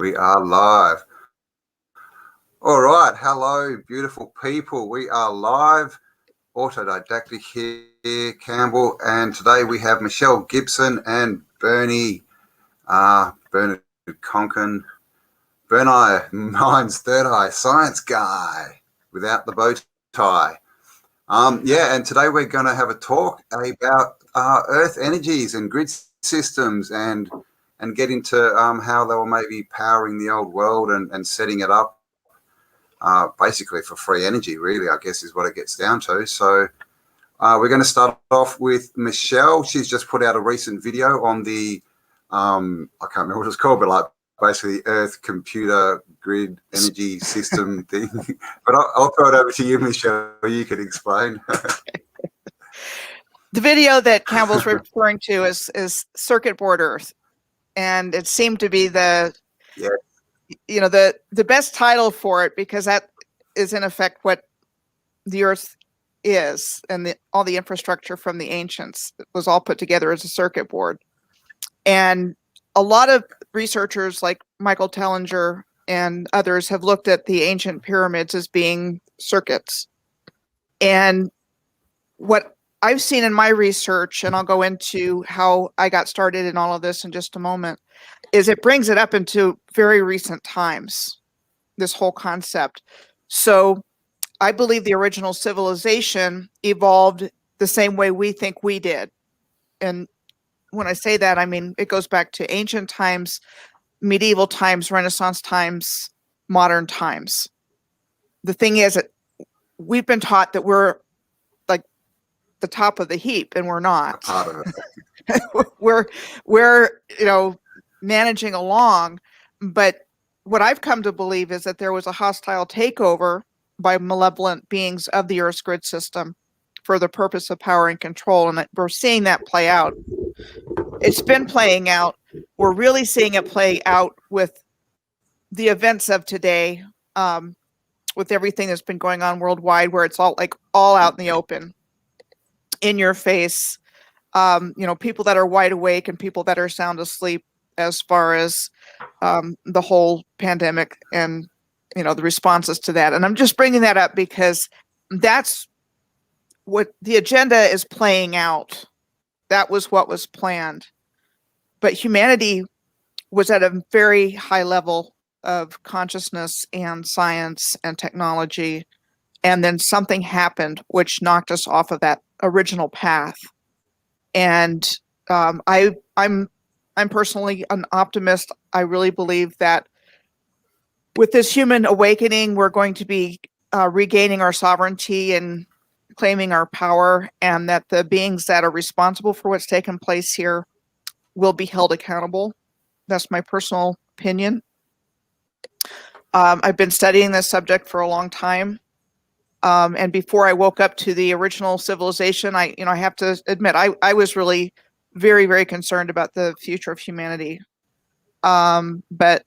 We are live. All right. Hello, beautiful people. We are live. Autodidactic here, Campbell. And today we have Michelle Gibson and Bernard Konkin. Mine's third eye, science guy without the bow tie. And today we're going to have a talk about Earth energies and grid systems and get into how they were maybe powering the old world and setting it up basically for free energy, really, I guess is what it gets down to. So we're going to start off with Michelle. She's just put out a recent video on the, I can't remember what it's called, but like basically Earth computer grid energy system thing. But I'll throw it over to you, Michelle. You can explain. The video that Campbell's referring to is circuit board Earth. And it seemed to be the best title for it, because that is in effect what the Earth is, and all the infrastructure from the ancients was all put together as a circuit board. And a lot of researchers like Michael Tellinger and others have looked at the ancient pyramids as being circuits. And what I've seen in my research, and I'll go into how I got started in all of this in just a moment, is it brings it up into very recent times, this whole concept. So I believe the original civilization evolved the same way we think we did. And when I say that, I mean, it goes back to ancient times, medieval times, Renaissance times, modern times. The thing is that we've been taught that we're like the top of the heap, and we're not. we're managing along. But what I've come to believe is that there was a hostile takeover by malevolent beings of the Earth's grid system for the purpose of power and control. And we're seeing that play out. It's been playing out. We're really seeing it play out with the events of today, with everything that's been going on worldwide, where it's all out in the open, in your face. People that are wide awake and people that are sound asleep, as far as the whole pandemic and the responses to that. And I'm just bringing that up because that's what the agenda is playing out. That was what was planned. But humanity was at a very high level of consciousness and science and technology, and then something happened which knocked us off of that original path. And I'm personally an optimist. I really believe that with this human awakening, we're going to be regaining our sovereignty and claiming our power, and that the beings that are responsible for what's taken place here will be held accountable. That's my personal opinion. I've been studying this subject for a long time. And before I woke up to the original civilization, I have to admit, I was really very, very concerned about the future of humanity. But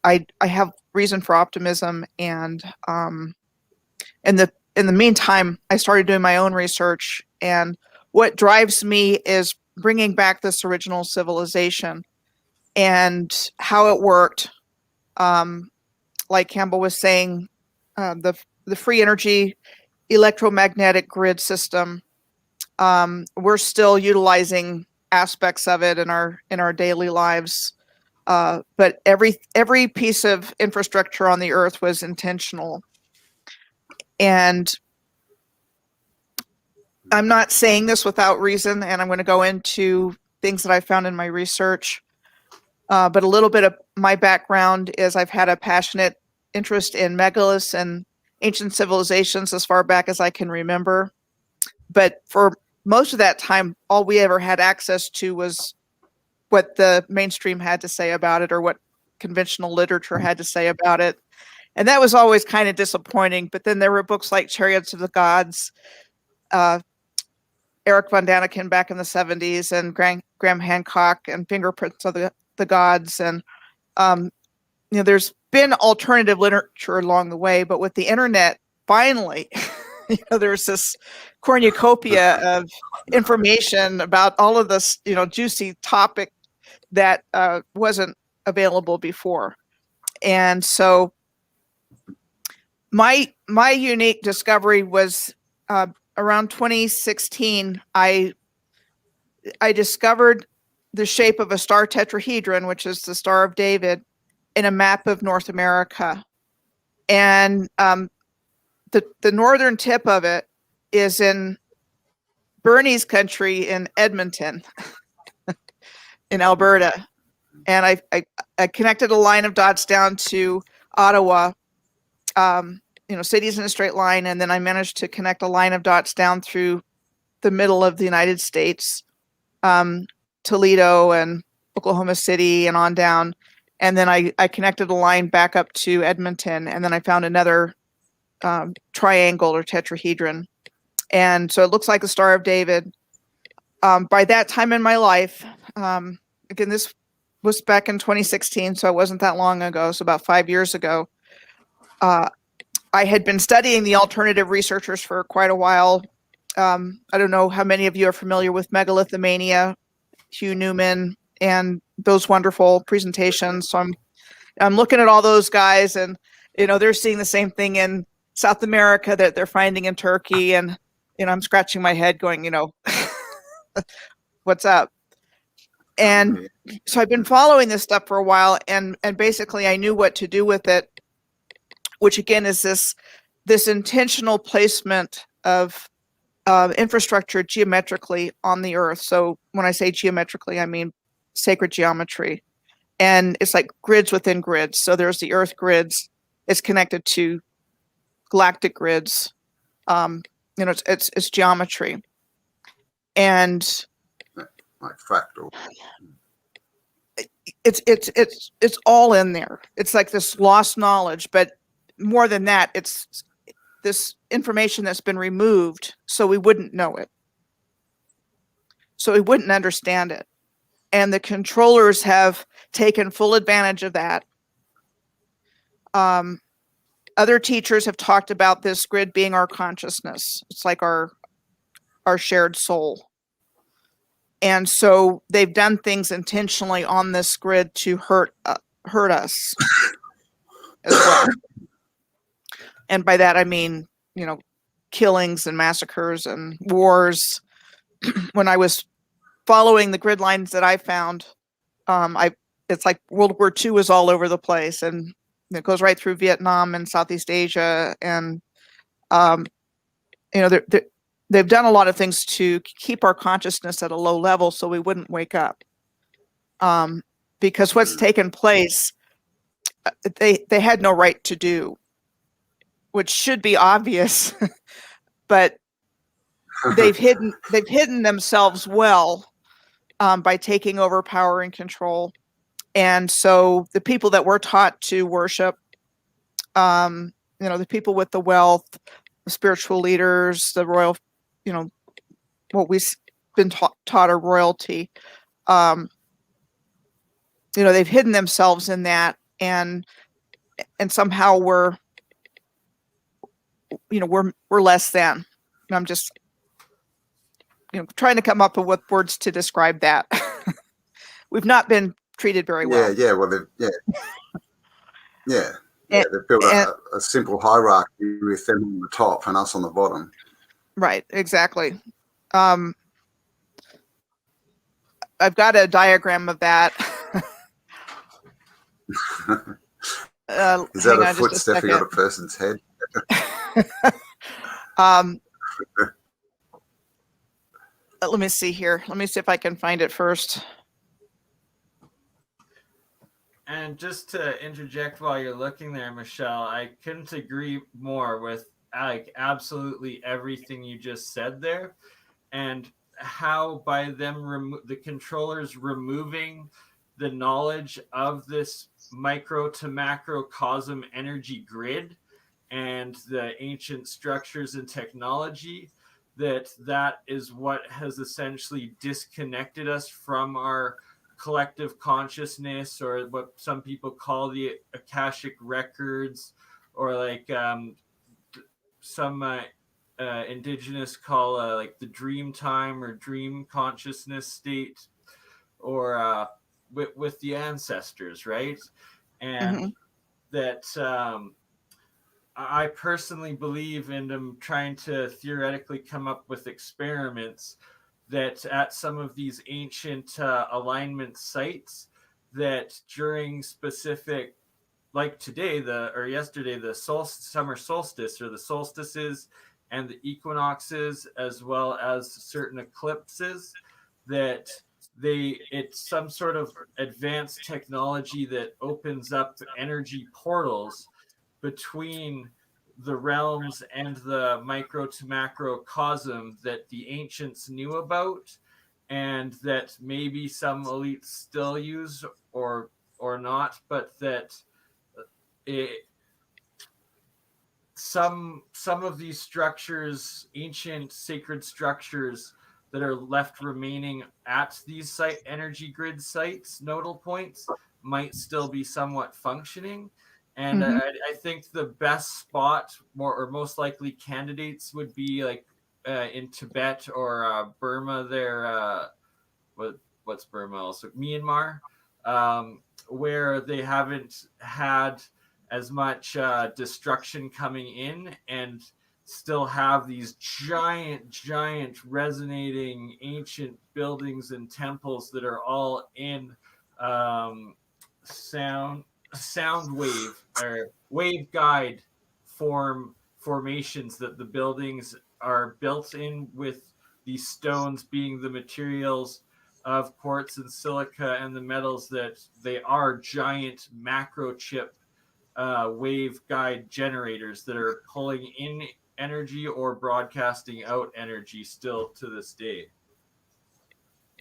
I have reason for optimism, and in the meantime, I started doing my own research, and what drives me is bringing back this original civilization and how it worked. Like Campbell was saying, the free energy electromagnetic grid system. We're still utilizing aspects of it in our daily lives, but every piece of infrastructure on the Earth was intentional. And I'm not saying this without reason, and I'm going to go into things that I found in my research. But a little bit of my background is I've had a passionate interest in megaliths and ancient civilizations as far back as I can remember. But for most of that time, all we ever had access to was what the mainstream had to say about it, or what conventional literature had to say about it. And that was always kind of disappointing. But then there were books like Chariots of the Gods, Eric von Daniken back in the 70s, and Graham Hancock, and Fingerprints of the Gods. And, there's been alternative literature along the way, but with the internet, finally, there's this cornucopia of information about all of this, juicy topic that wasn't available before. And so my unique discovery was around 2016. I discovered the shape of a star tetrahedron, which is the Star of David, in a map of North America. And the northern tip of it is in Bernie's country in Edmonton, in Alberta. And I connected a line of dots down to Ottawa, cities in a straight line. And then I managed to connect a line of dots down through the middle of the United States, Toledo and Oklahoma City and on down. And then I connected a line back up to Edmonton. And then I found another triangle or tetrahedron. And so it looks like the Star of David. By that time in my life, again, this was back in 2016, so it wasn't that long ago, so about 5 years ago. I had been studying the alternative researchers for quite a while. I don't know how many of you are familiar with megalithomania, Hugh Newman, and those wonderful presentations. So I'm looking at all those guys, and they're seeing the same thing in South America that they're finding in Turkey, and I'm scratching my head, going, what's up? And so I've been following this stuff for a while, and basically I knew what to do with it, which again is this intentional placement of infrastructure geometrically on the Earth. So when I say geometrically, I mean sacred geometry. And it's like grids within grids. So there's the Earth grids. It's connected to galactic grids. It's geometry. And like fractal. It's all in there. It's like this lost knowledge, but more than that, it's this information that's been removed so we wouldn't know it. So we wouldn't understand it. And the controllers have taken full advantage of that. Other teachers have talked about this grid being our consciousness. It's like our shared soul. And so they've done things intentionally on this grid to hurt us as well. And by that I mean, killings and massacres and wars. When I was following the grid lines that I found, it's like World War II is all over the place, and it goes right through Vietnam and Southeast Asia, and they've done a lot of things to keep our consciousness at a low level so we wouldn't wake up. Because what's taken place, they had no right to do, which should be obvious, but they've hidden themselves well by taking over power and control. And so the people that we're taught to worship, the people with the wealth, the spiritual leaders, the royal, what we've been taught are royalty. They've hidden themselves in that, and somehow we're less than. And I'm just trying to come up with words to describe that. We've not been treated very well. They've built a simple hierarchy with them on the top and us on the bottom. Right, exactly. I've got a diagram of that. Is that a foot stepping on a person's head? Let me see here. Let me see if I can find it first. And just to interject while you're looking there, Michelle, I couldn't agree more with absolutely everything you just said there, and how by them the controllers removing the knowledge of this micro to macrocosm energy grid and the ancient structures and technology, that is what has essentially disconnected us from our collective consciousness, or what some people call the Akashic records, or like some indigenous call like the dream time or dream consciousness state, or with the ancestors, right? And Mm-hmm. that I personally believe, and am trying to theoretically come up with experiments that at some of these ancient alignment sites, that during specific, like today, or yesterday, the summer solstice, or the solstices and the equinoxes, as well as certain eclipses, that it's some sort of advanced technology that opens up energy portals between the realms and the micro to macrocosm that the ancients knew about, and that maybe some elites still use, or not, but that it, some of these structures, ancient sacred structures that are left remaining at these energy grid sites, nodal points, might still be somewhat functioning. And Mm-hmm. I think the best spot, most likely candidates, would be like in Tibet or Burma. There, what's Burma? Also Myanmar, where they haven't had as much destruction coming in, and still have these giant resonating ancient buildings and temples that are all in sound wave or wave guide formations, that the buildings are built in, with these stones being the materials of quartz and silica, and the metals that they are giant macro chip wave guide generators that are pulling in energy or broadcasting out energy still to this day.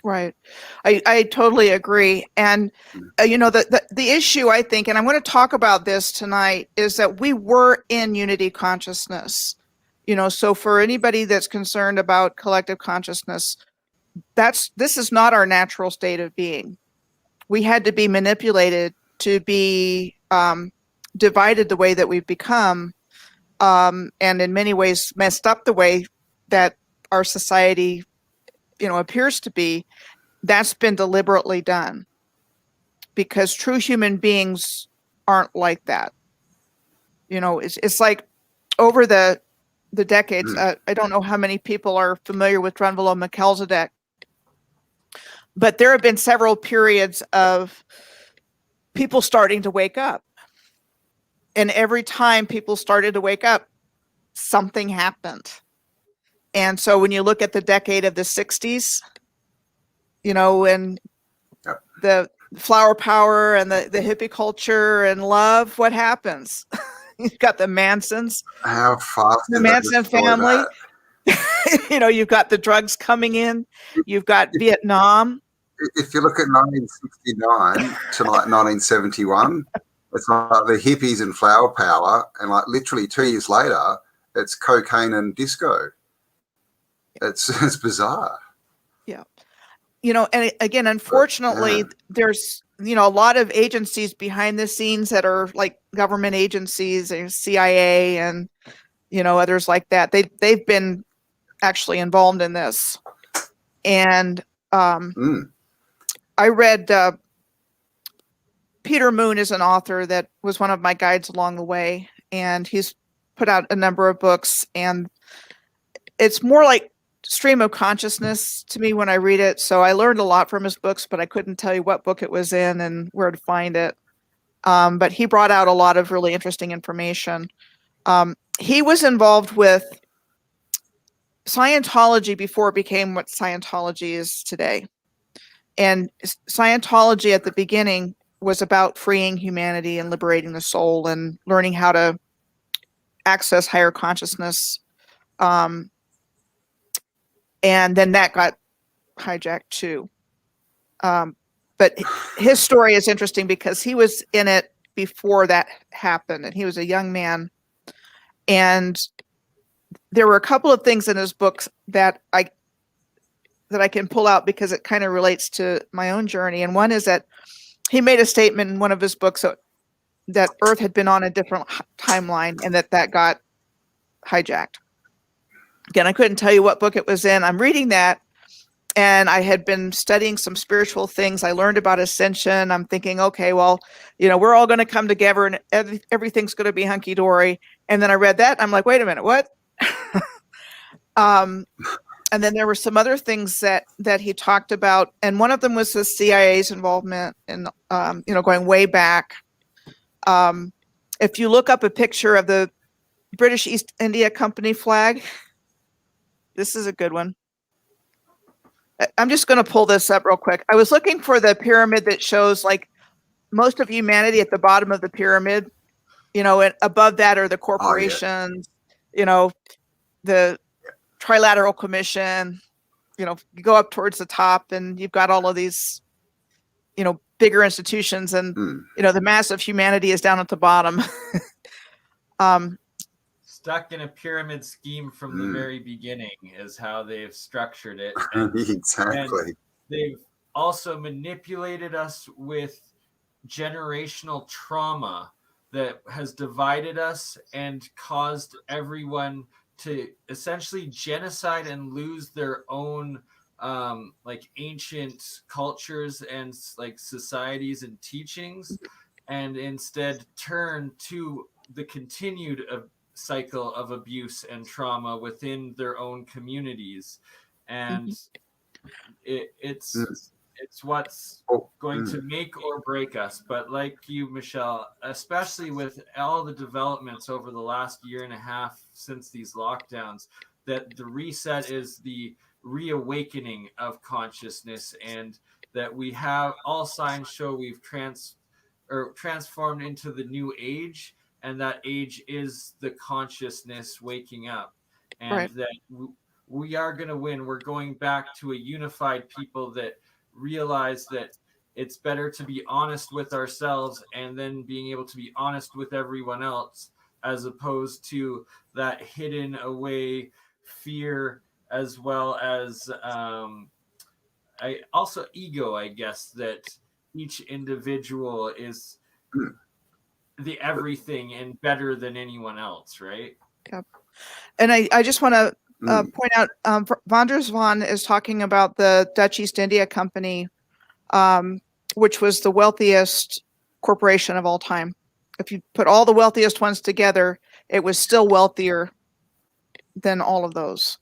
Right. I totally agree. And, the issue, I think, and I'm going to talk about this tonight, is that we were in unity consciousness. So for anybody that's concerned about collective consciousness, this is not our natural state of being. We had to be manipulated to be divided the way that we've become, and in many ways messed up the way that our society, appears to be. That's been deliberately done, because true human beings aren't like that. It's like over the decades. I don't know how many people are familiar with Drunvalo Melchizedek, but there have been several periods of people starting to wake up. And every time people started to wake up, something happened. And so when you look at the decade of the 60s, and Yep. the flower power and the hippie culture and love, what happens? You've got the Mansons, How fast the did they Manson destroy family. that? You've got the drugs coming in. You've got Vietnam. If you look at 1969 to like 1971, it's like the hippies and flower power, and like literally 2 years later, it's cocaine and disco. It's bizarre. Yeah. And again, unfortunately, there's, a lot of agencies behind the scenes that are like government agencies and CIA and, others like that. They've been actually involved in this. And I read Peter Moon is an author that was one of my guides along the way, and he's put out a number of books, and it's more like stream of consciousness to me when I read it. So I learned a lot from his books, but I couldn't tell you what book it was in and where to find it. But he brought out a lot of really interesting information. He was involved with Scientology before it became what Scientology is today. And Scientology at the beginning was about freeing humanity and liberating the soul and learning how to access higher consciousness. And then that got hijacked too. But his story is interesting because he was in it before that happened, and he was a young man. And there were a couple of things in his books that I can pull out because it kind of relates to my own journey. And one is that he made a statement in one of his books that Earth had been on a different timeline and that got hijacked. Again, I couldn't tell you what book it was in. I'm reading that, and I had been studying some spiritual things. I learned about ascension. I'm thinking, okay, well, we're all going to come together and everything's going to be hunky dory. And then I read that. And I'm like, wait a minute, what? And then there were some other things that he talked about, and one of them was the CIA's involvement in, going way back. If you look up a picture of the British East India Company flag, this is a good one. I'm just going to pull this up real quick. I was looking for the pyramid that shows like most of humanity at the bottom of the pyramid, and above that are the corporations, the Trilateral Commission, you go up towards the top and you've got all of these, bigger institutions, and, the mass of humanity is down at the bottom. Stuck in a pyramid scheme from the very beginning is how they've structured it. Exactly. And they've also manipulated us with generational trauma that has divided us and caused everyone to essentially genocide and lose their own like ancient cultures and like societies and teachings, and instead turn to the continued cycle of abuse and trauma within their own communities. And it's what's going to make or break us. But like you, Michelle, especially with all the developments over the last year and a half since these lockdowns, that the reset is the reawakening of consciousness, and that we have all signs show we've transformed into the new age, and that age is the consciousness waking up, and that we are going to win. We're going back to a unified people that realize that it's better to be honest with ourselves and then being able to be honest with everyone else, as opposed to that hidden away fear, as well as also ego, I guess, that each individual is the everything and better than anyone else, right? Yep. And I just want to point out, Van der Zwaan is talking about the Dutch East India Company, which was the wealthiest corporation of all time. If you put all the wealthiest ones together, it was still wealthier than all of those.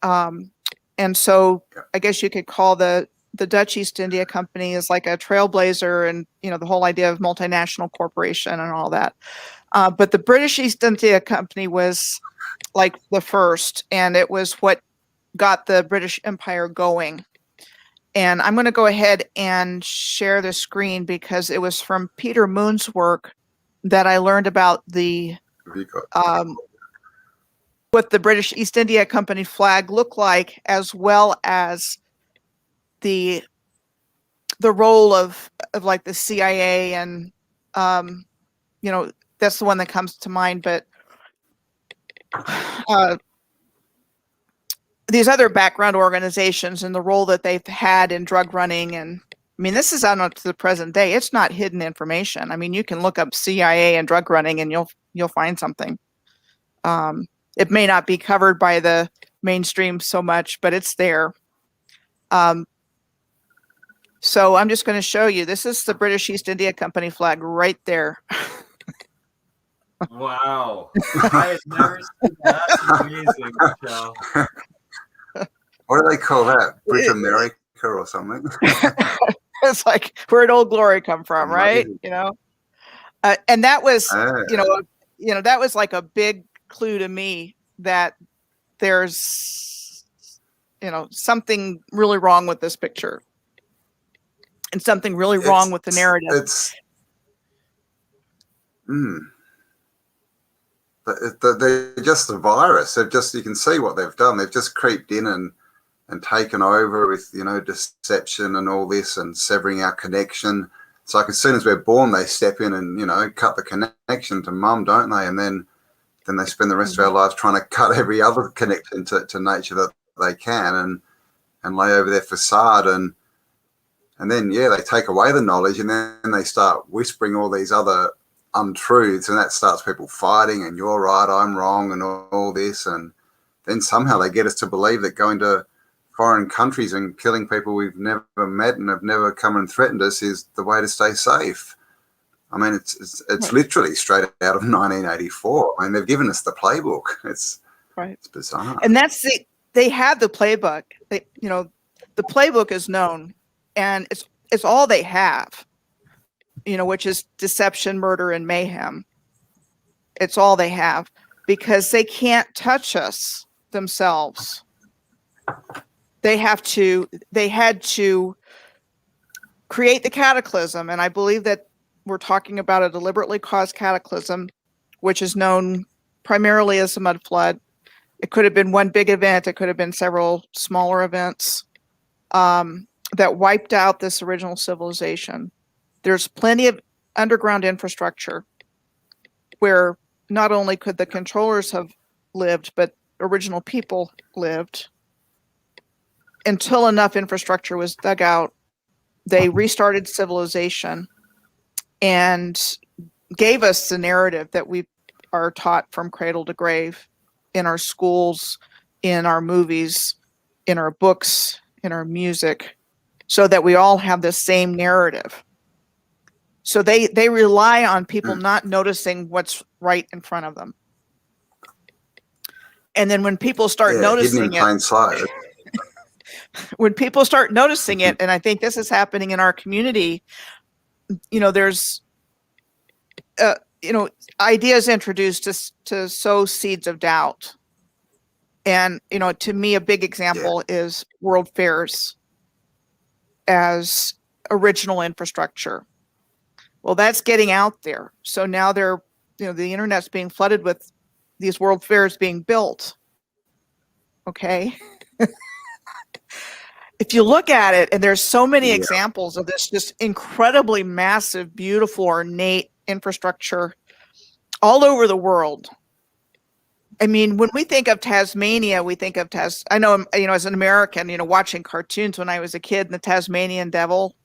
And so I guess you could call the Dutch East India Company is like a trailblazer, and the whole idea of multinational corporation and all that. But the British East India Company was like the first, and it was what got the British Empire going. And I'm going to go ahead and share the screen because it was from Peter Moon's work that I learned about what the British East India Company flag looked like, as well as the role of like the CIA, and that's the one that comes to mind. But these other background organizations and the role that they've had in drug running, and I mean, this is on up to the present day. It's not hidden information. I mean, you can look up CIA and drug running and you'll find something. It may not be covered by the mainstream so much, but it's there. So I'm just going to show you. This is the British East India Company flag right there. Wow. I had never seen that. That's amazing, Michelle. What do they call that? British America or something? It's like, where'd Old Glory come from, right? And that was, that was like a big clue to me that there's, something really wrong with this picture, and something really wrong with the narrative. They're just a virus. You can see what they've done. They've just creeped in and taken over with, deception and all this, and severing our connection. It's like as soon as we're born, they step in and, cut the connection to mum, don't they? And then they spend the rest of our lives trying to cut every other connection to nature that they can, and lay over their facade. And then, they take away the knowledge, and then they start whispering all these other untruths, and that starts people fighting, and you're right, I'm wrong, and all this. And then somehow they get us to believe that going to foreign countries and killing people we've never met and have never come and threatened us is the way to stay safe. I mean, it's Right. literally straight out of 1984. I mean, they've given us the playbook. It's bizarre. And they had the playbook. The playbook is known, and it's all they have, which is deception, murder, and mayhem. It's all they have because they can't touch us themselves. They had to create the cataclysm, and I believe that we're talking about a deliberately caused cataclysm, which is known primarily as the mud flood. It could have been one big event. It could have been several smaller events that wiped out this original civilization. There's plenty of underground infrastructure where not only could the controllers have lived, but original people lived. Until enough infrastructure was dug out, they restarted civilization and gave us the narrative that we are taught from cradle to grave in our schools, in our movies, in our books, in our music, so that we all have the same narrative. So they rely on people not noticing what's right in front of them. And then when people start noticing hidden in plain sight. When people start noticing it, and I think this is happening in our community, there's ideas introduced to sow seeds of doubt. And to me, a big example is world fairs as original infrastructure. Well, that's getting out there. So now the internet's being flooded with these world fairs being built. Okay. If you look at it, and there's so many examples of this just incredibly massive, beautiful, ornate infrastructure all over the world. I mean, when we think of Tasmania, we think of I know, as an American, watching cartoons when I was a kid, and the Tasmanian Devil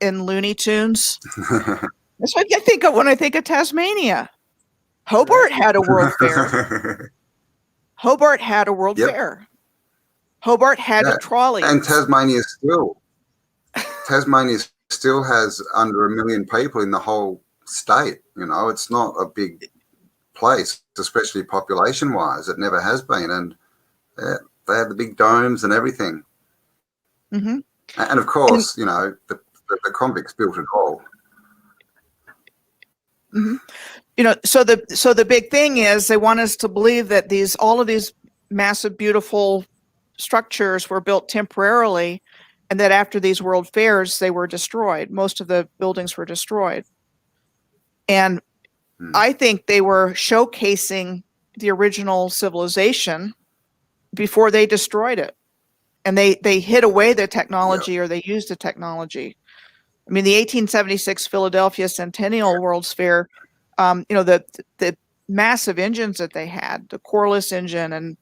in Looney Tunes. That's what I think of when I think of Tasmania. Hobart had a world fair. Hobart had a world fair. Hobart had a trolley. And Tasmania still has under 1 million people in the whole state. It's not a big place, especially population-wise. It never has been. And they had the big domes and everything. Mm-hmm. And of course, the convicts built it all. Mm-hmm. So the big thing is they want us to believe that all of these massive, beautiful structures were built temporarily, and that after these world fairs, they were destroyed. Most of the buildings were destroyed. And I think they were showcasing the original civilization before they destroyed it. And they hid away the technology, or they used the technology. I mean, the 1876 Philadelphia Centennial World's Fair, the massive engines that they had, the Corliss engine, and,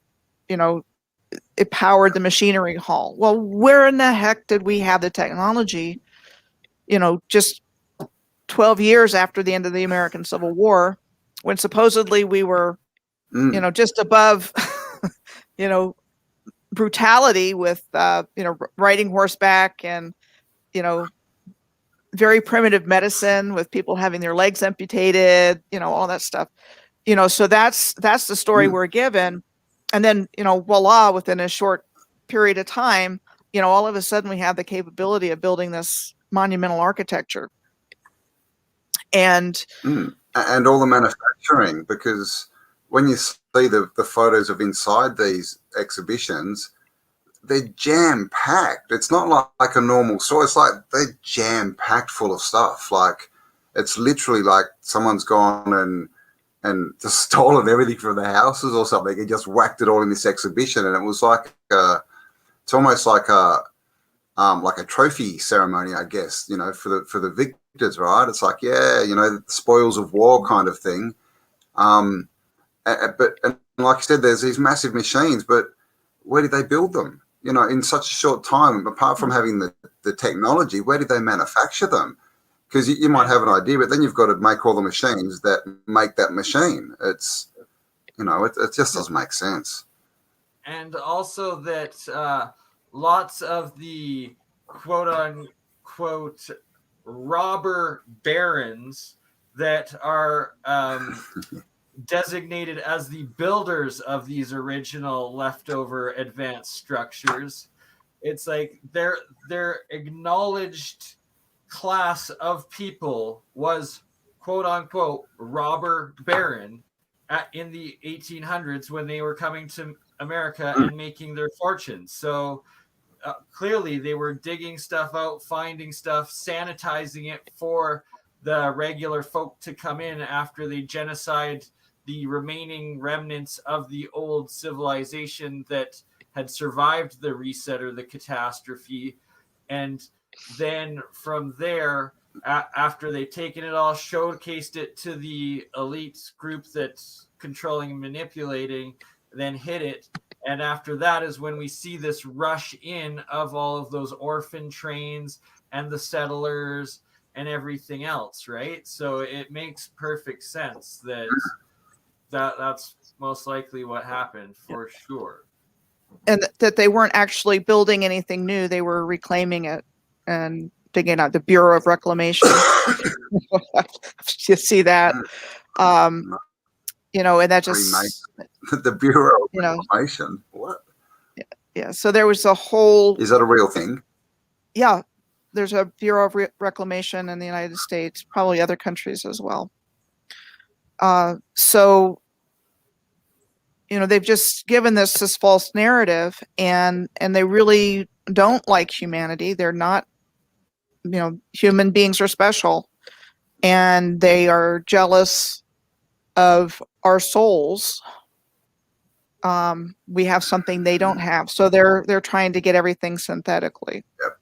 it powered the machinery hall. Well, where in the heck did we have the technology, just 12 years after the end of the American Civil War, when supposedly we were, just above, brutality with, riding horseback and, very primitive medicine with people having their legs amputated, all that stuff. So that's the story we're given. And then, voila, within a short period of time, all of a sudden we have the capability of building this monumental architecture. And all the manufacturing, because when you see the photos of inside these exhibitions, they're jam-packed. It's not like a normal store. It's like they're jam-packed full of stuff. Like, it's literally like someone's gone and just stolen everything from the houses or something and just whacked it all in this exhibition. And it was like it's almost like a trophy ceremony, I guess, for the victors, right? It's like, the spoils of war kind of thing. But like I said, there's these massive machines, but where did they build them? In such a short time, apart from having the technology, where did they manufacture them? Because you might have an idea, but then you've got to make all the machines that make that machine. It's, it just doesn't make sense. And also that, lots of the quote unquote robber barons that are designated as the builders of these original leftover advanced structures. It's like their acknowledged class of people was quote unquote robber baron in the 1800s when they were coming to America and making their fortunes. So clearly they were digging stuff out, finding stuff, sanitizing it for the regular folk to come in after they genocide the remaining remnants of the old civilization that had survived the reset or the catastrophe. And then from there, after they've taken it all, showcased it to the elite group that's controlling and manipulating, then hit it. And after that is when we see this rush in of all of those orphan trains and the settlers and everything else, right? So it makes perfect sense that's most likely what happened for sure. And that they weren't actually building anything new. They were reclaiming it and digging out the Bureau of Reclamation. You see that? You know, and that just... The Bureau of Reclamation? What? Yeah, so there was a whole... Is that a real thing? Yeah, there's a Bureau of Reclamation in the United States, probably other countries as well. So, you know, they've just given this false narrative, and they really don't like humanity. They're not, you know, human beings are special, and they are jealous of our souls. We have something they don't have, so they're trying to get everything synthetically. Yep.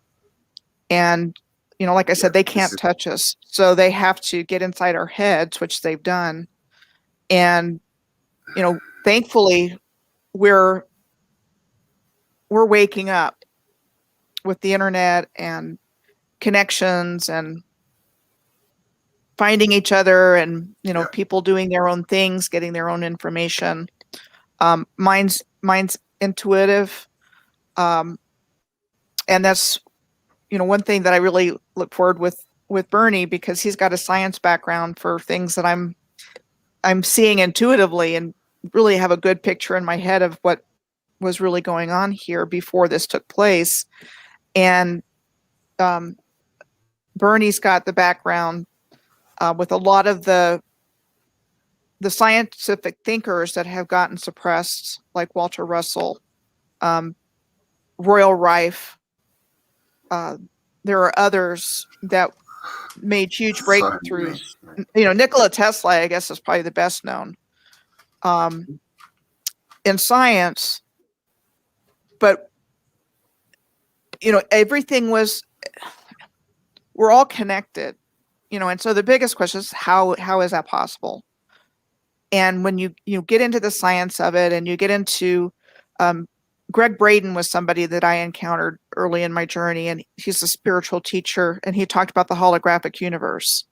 And you know, like I said, they can't touch us, so they have to get inside our heads, which they've done. And you know, thankfully, we're waking up with the internet and connections and finding each other, and you know, people doing their own things, getting their own information. Mine's intuitive, and that's, you know, one thing that I really look forward with Bernie, because he's got a science background for things that I'm seeing intuitively, and really have a good picture in my head of what was really going on here before this took place. And Bernie's got the background with a lot of the scientific thinkers that have gotten suppressed, like Walter Russell, Royal Rife. There are others that made huge breakthroughs. You know, Nikola Tesla, I guess, is probably the best known in science. But, you know, everything we're all connected, you know, and so the biggest question is how is that possible? And when you get into the science of it, and you get into, Greg Braden was somebody that I encountered early in my journey, and he's a spiritual teacher, and he talked about the holographic universe,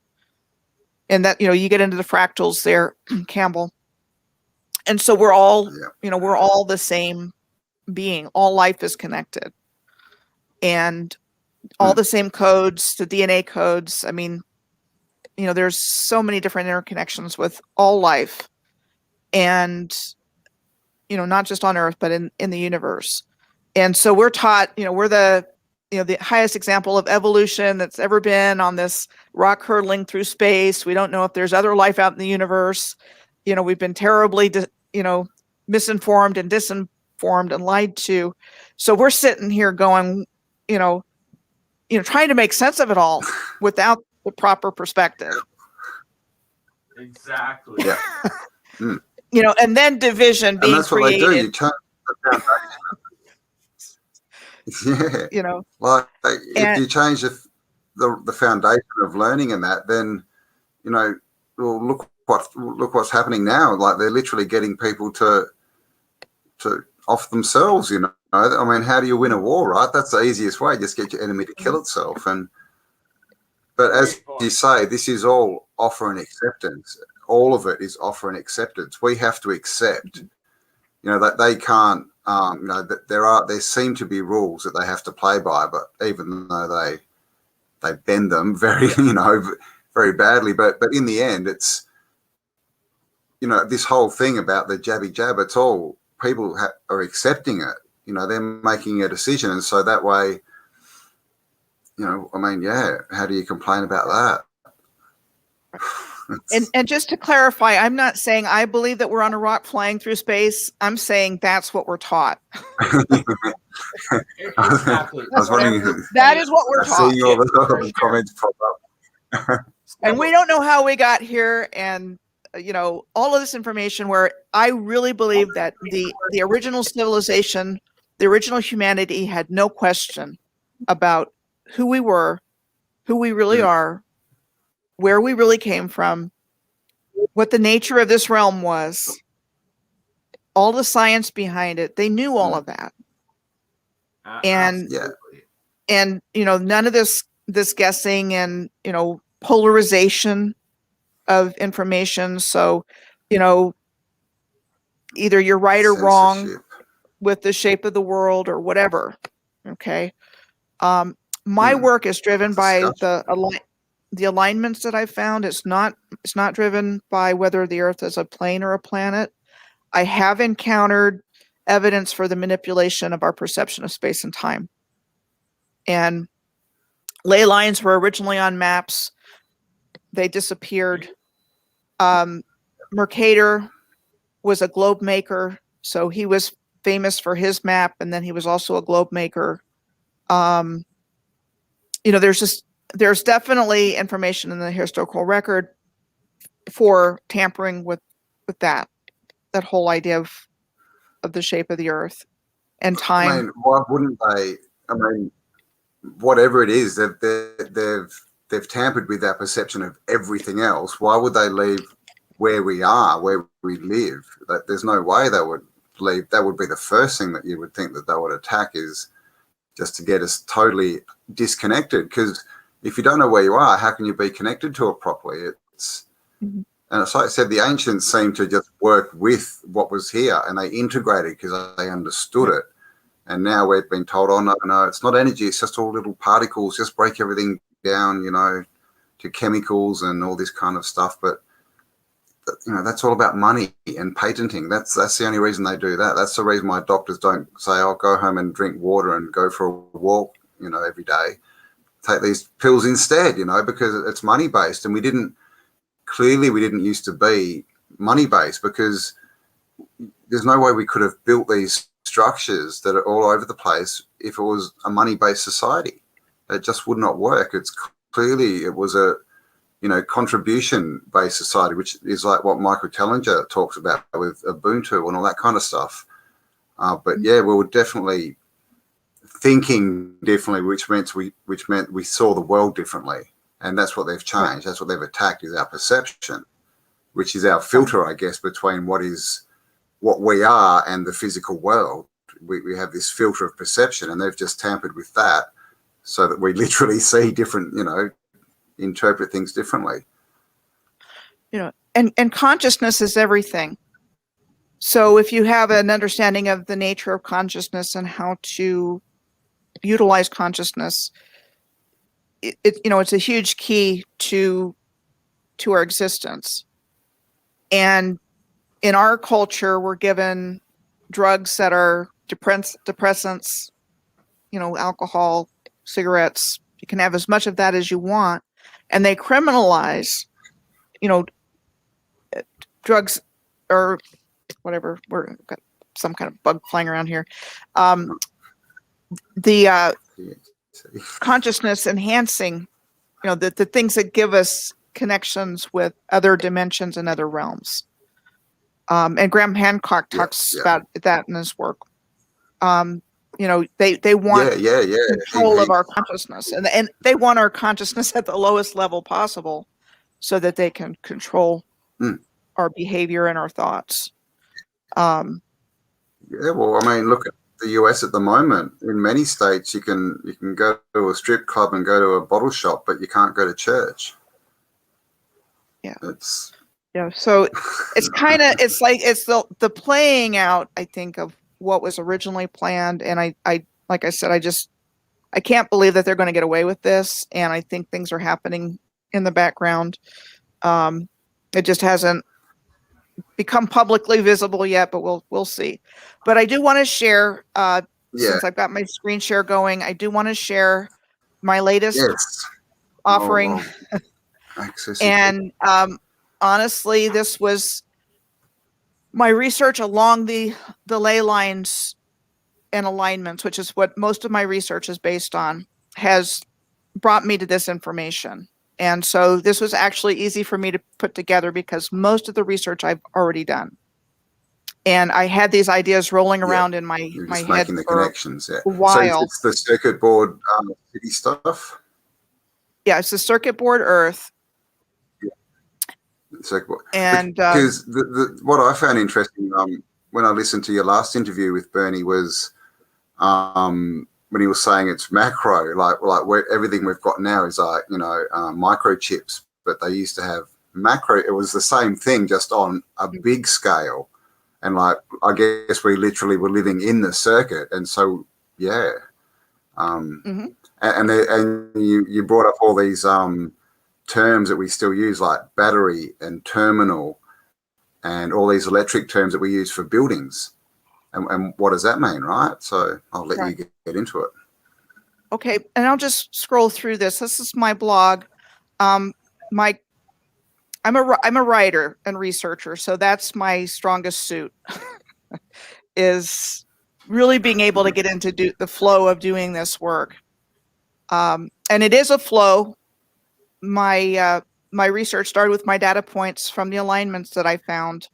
and that, you know, you get into the fractals there, Cambell. And so we're all, you know, we're all the same being. All life is connected, and all the same codes, the DNA codes. I mean, you know, there's so many different interconnections with all life, and, you know, not just on Earth, but in the universe. And so we're taught, you know, we're the highest example of evolution that's ever been on this rock hurtling through space. We don't know if there's other life out in the universe. You know, we've been terribly, misinformed and disinformed and lied to. So we're sitting here going, you know, trying to make sense of it all without the proper perspective. Exactly. Yeah. You know, and then division being that's created. What they do. You turn the foundation. Yeah. You know, like if you change the foundation of learning and that, then, you know, well, look what's happening now. Like, they're literally getting people to off themselves. You know, I mean, how do you win a war, right? That's the easiest way. Just get your enemy to kill itself. But as you say, this is all offer and acceptance. All of it is offer and acceptance. We have to accept, you know, that they can't that there seem to be rules that they have to play by, but even though they bend them very, very badly, but in the end, it's, this whole thing about the jabby jab, it's all people are accepting it. They're making a decision, and so that way, how do you complain about that? And just to clarify, I'm not saying I believe that we're on a rock flying through space. I'm saying that's what we're taught. Exactly. I was wondering that is what we're taught. Seeing all the comments pop up. And we don't know how we got here, and all of this information, where I really believe that the original civilization, the original humanity, had no question about who we were, who we really are, where we really came from, what the nature of this realm was, all the science behind it. They knew all of that. And none of this guessing and polarization of information. So either you're right or wrong with the shape of the world or whatever. Okay. My work is driven by the alignments that I found. It's not driven by whether the Earth is a plane or a planet. I have encountered evidence for the manipulation of our perception of space and time. And ley lines were originally on maps. They disappeared. Mercator was a globe maker, so he was famous for his map, and then he was also a globe maker. There's definitely information in the historical record for tampering with that whole idea of the shape of the Earth and time. I mean, why wouldn't they? I mean, whatever it is, they've tampered with our perception of everything else. Why would they leave where we are, where we live? There's no way they would leave. That would be the first thing that you would think that they would attack, is just to get us totally disconnected. Because if you don't know where you are, how can you be connected to it properly? And it's like I said, the ancients seemed to just work with what was here, and they integrated because they understood it. And now we've been told, oh, no, it's not energy. It's just all little particles. Just break everything down, to chemicals and all this kind of stuff. But, that's all about money and patenting. That's the only reason they do that. That's the reason my doctors don't say, I'll go home and drink water and go for a walk, every day. Take these pills instead, because it's money-based. And we didn't used to be money-based, because there's no way we could have built these structures that are all over the place if it was a money-based society. It just would not work. It was a contribution-based society, which is like what Michael Tellinger talks about with Ubuntu and all that kind of stuff. But yeah, we were definitely thinking differently, which meant we saw the world differently, and that's what they've changed. That's what they've attacked, is our perception, which is our filter, I guess, between what we are and the physical world. We have this filter of perception, and they've just tampered with that so that we literally see different, interpret things differently. And consciousness is everything. So if you have an understanding of the nature of consciousness and how to utilize consciousness, it's a huge key to our existence. And in our culture, we're given drugs that are depressants, alcohol, cigarettes. You can have as much of that as you want. And they criminalize, drugs or whatever. We've got some kind of bug flying around here. The consciousness enhancing, the things that give us connections with other dimensions and other realms. And Graham Hancock talks about that in his work. They want control of our consciousness, and they want our consciousness at the lowest level possible so that they can control our behavior and our thoughts. Well, I mean, look at the US at the moment. In many states, you can go to a strip club and go to a bottle shop, but you can't go to church. So it's kind of, it's the playing out, I think, of what was originally planned. And I like I said, I can't believe that they're going to get away with this. And I think things are happening in the background. It just hasn't become publicly visible yet, but we'll see. But I do want to share, since I've got my screen share going, I do want to share my latest offering. And honestly, this was my research along the ley lines and alignments, which is what most of my research is based on, has brought me to this information. And so this was actually easy for me to put together because most of the research I've already done. And I had these ideas rolling around in my head making the connections. A while. So it's the circuit board city stuff? Yeah, it's the circuit board Earth. Circuit board. And because what I found interesting when I listened to your last interview with Bernie was when he was saying it's macro, like where everything we've got now is like, microchips, but they used to have macro. It was the same thing, just on a big scale. And like, I guess we literally were living in the circuit. And so, yeah. And you brought up all these terms that we still use, like battery and terminal and all these electric terms that we use for buildings. And what does that mean, right? So I'll let you get into it. Okay, and I'll just scroll through this. This is my blog. I'm a writer and researcher, so that's my strongest suit. Is really being able to get into the flow of doing this work. And it is a flow. My research started with my data points from the alignments that I found.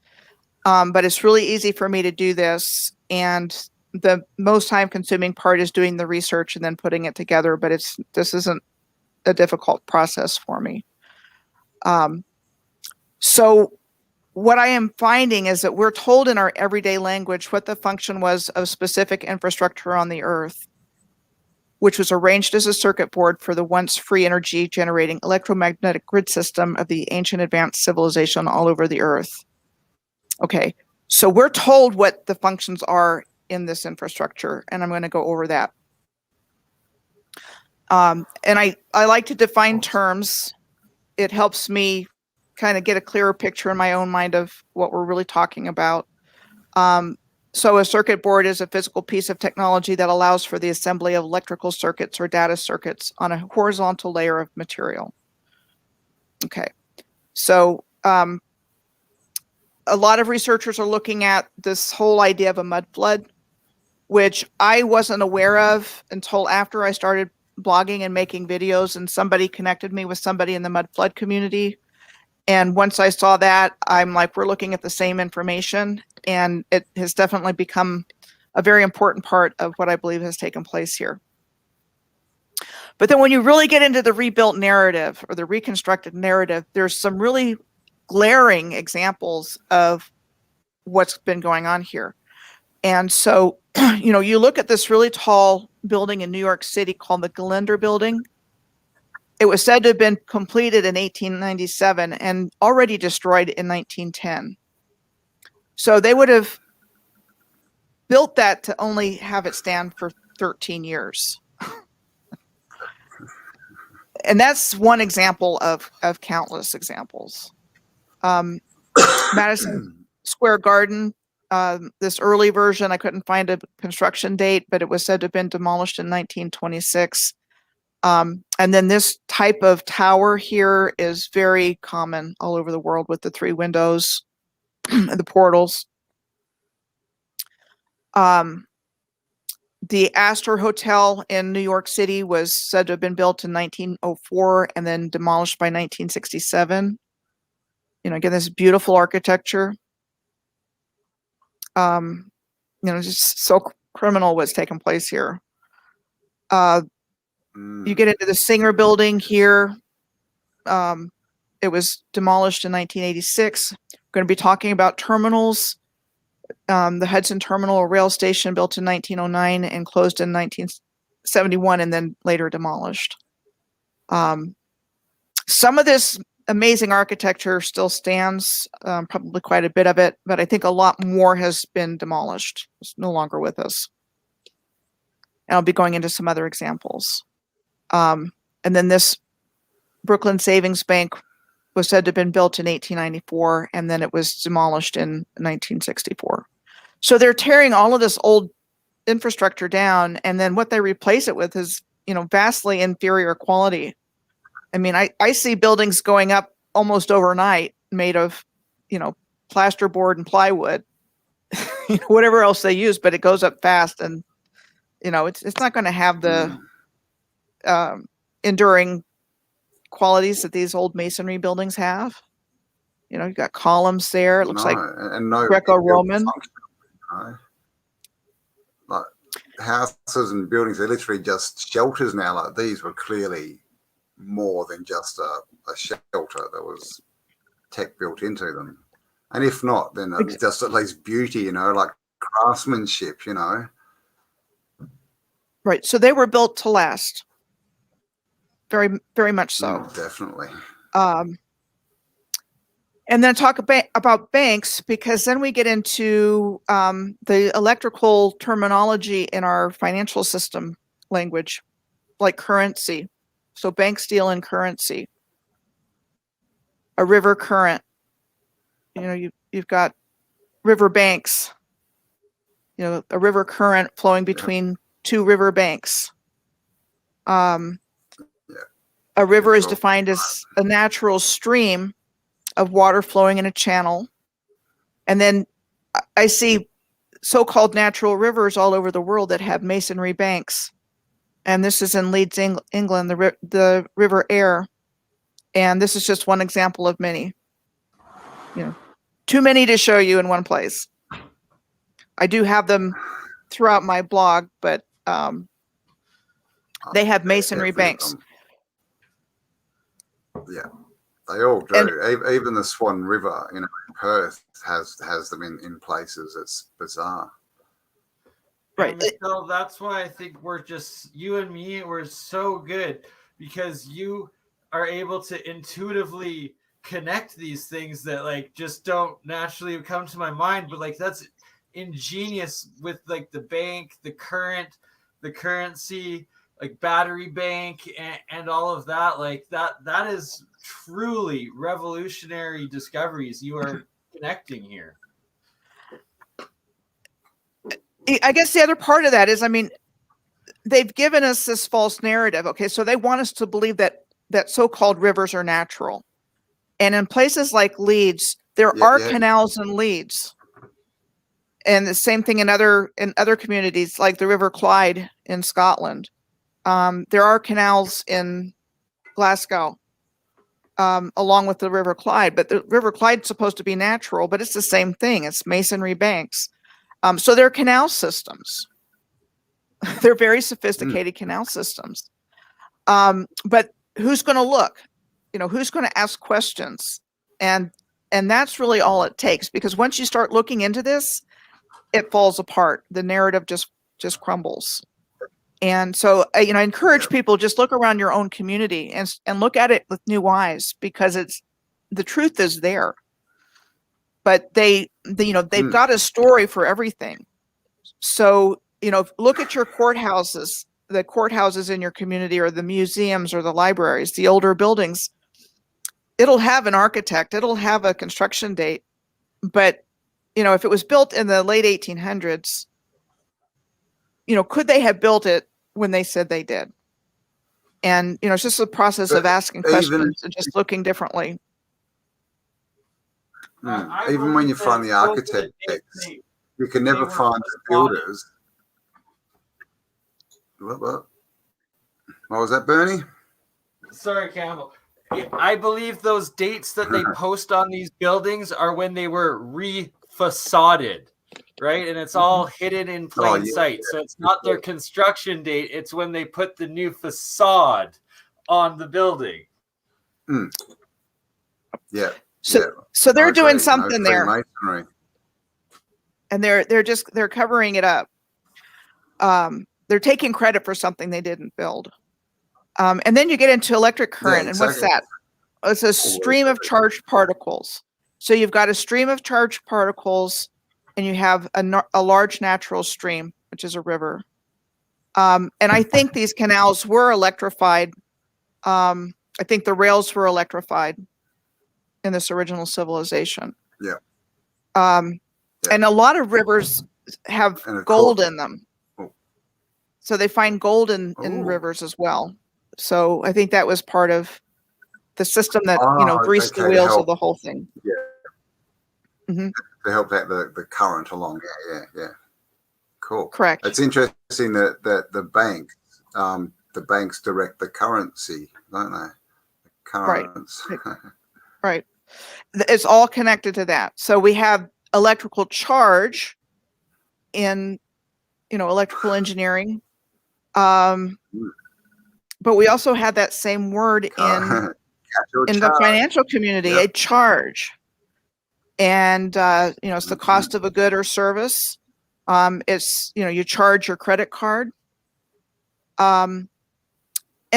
But it's really easy for me to do this. And the most time consuming part is doing the research and then putting it together. But this isn't a difficult process for me. So what I am finding is that we're told in our everyday language what the function was of specific infrastructure on the Earth, which was arranged as a circuit board for the once free energy generating electromagnetic grid system of the ancient advanced civilization all over the Earth. Okay, so we're told what the functions are in this infrastructure, and I'm going to go over that. And I like to define terms. It helps me kind of get a clearer picture in my own mind of what we're really talking about. So a circuit board is a physical piece of technology that allows for the assembly of electrical circuits or data circuits on a horizontal layer of material. Okay, so a lot of researchers are looking at this whole idea of a mud flood, which I wasn't aware of until after I started blogging and making videos, and somebody connected me with somebody in the mud flood community. And once I saw that, I'm like, we're looking at the same information, and it has definitely become a very important part of what I believe has taken place here. But then when you really get into the rebuilt narrative or the reconstructed narrative, there's some really glaring examples of what's been going on here. And so, you look at this really tall building in New York City called the Gallinder Building. It was said to have been completed in 1897 and already destroyed in 1910. So they would have built that to only have it stand for 13 years. And that's one example of countless examples. Madison Square Garden, this early version, I couldn't find a construction date, but it was said to have been demolished in 1926. And then this type of tower here is very common all over the world with the 3 windows, the portals. The Astor Hotel in New York City was said to have been built in 1904 and then demolished by 1967. Again, this beautiful architecture. Just so criminal what's taking place here. You get into the Singer Building here. It was demolished in 1986. We're going to be talking about terminals. The Hudson Terminal rail station built in 1909 and closed in 1971 and then later demolished. Some of this amazing architecture still stands, probably quite a bit of it, but I think a lot more has been demolished. It's no longer with us. And I'll be going into some other examples. And then this Brooklyn Savings Bank was said to have been built in 1894, and then it was demolished in 1964. So they're tearing all of this old infrastructure down, and then what they replace it with is, vastly inferior quality. I mean, I see buildings going up almost overnight made of, plasterboard and plywood, whatever else they use, but it goes up fast, and it's not going to have the enduring qualities that these old masonry buildings have. You've got columns there. It looks like Greco-Roman. Like houses and buildings, they're literally just shelters now. Like these were clearly more than just a shelter. There was tech built into them. And if not, then it's just at least beauty, like craftsmanship, Right. So they were built to last. Very, very much so. Definitely. And then talk about banks, because then we get into the electrical terminology in our financial system language, like currency. So banks deal in currency. A river current. You've got river banks. A river current flowing between two river banks. A river is defined as a natural stream of water flowing in a channel. And then I see so-called natural rivers all over the world that have masonry banks. And this is in Leeds, England, the River Aire. And this is just one example of many. Too many to show you in one place. I do have them throughout my blog, but they have masonry banks. Yeah. They all do. And even the Swan River, in Perth, has them in places. It's bizarre. Right. So that's why I think you and me, we're so good, because you are able to intuitively connect these things that just don't naturally come to my mind. But that's ingenious with the bank, the current, the currency, battery bank, and all of that. That is truly revolutionary discoveries you are connecting here. I guess the other part of that is, they've given us this false narrative. Okay, so they want us to believe that so-called rivers are natural. And in places like Leeds, there are canals in Leeds. And the same thing in other communities, like the River Clyde in Scotland. There are canals in Glasgow, along with the River Clyde. But the River Clyde's supposed to be natural, but it's the same thing. It's masonry banks. So they're canal systems. They're very sophisticated canal systems. But who's going to look? Who's going to ask questions? And that's really all it takes, because once you start looking into this, it falls apart. The narrative just crumbles. And so, I encourage people, just look around your own community and look at it with new eyes, because the truth is there. But they've got a story for everything. So, look at your courthouses, the courthouses in your community, or the museums, or the libraries, the older buildings. It'll have an architect, it'll have a construction date, but if it was built in the late 1800s, could they have built it when they said they did? And it's just a process of asking questions and just looking differently. Even when you find the architects, you can never find the builders. What was that, Bernie? Sorry, Campbell. I believe those dates that they post on these buildings are when they were re-facaded, right? And it's all hidden in plain sight. So it's not their construction date. It's when they put the new facade on the building. Yeah. So they're doing something there. Masonry. And they're covering it up. They're taking credit for something they didn't build. And then you get into electric current. And what's that? It's a stream of charged particles. So you've got a stream of charged particles, and you have a large natural stream, which is a river. And I think these canals were electrified. I think the rails were electrified in this original civilization. Yeah. And a lot of rivers have gold in them. So they find gold in rivers as well. So I think that was part of the system that, greased the wheels of the whole thing. Yeah. Mm-hmm. To help out the current along. Yeah. Cool. Correct. It's interesting that the banks direct the currency, don't they? The currents. Right. It's all connected to that. So we have electrical charge in, electrical engineering. But we also had that same word in the financial community, a charge. And, it's the cost of a good or service. It's, you charge your credit card. And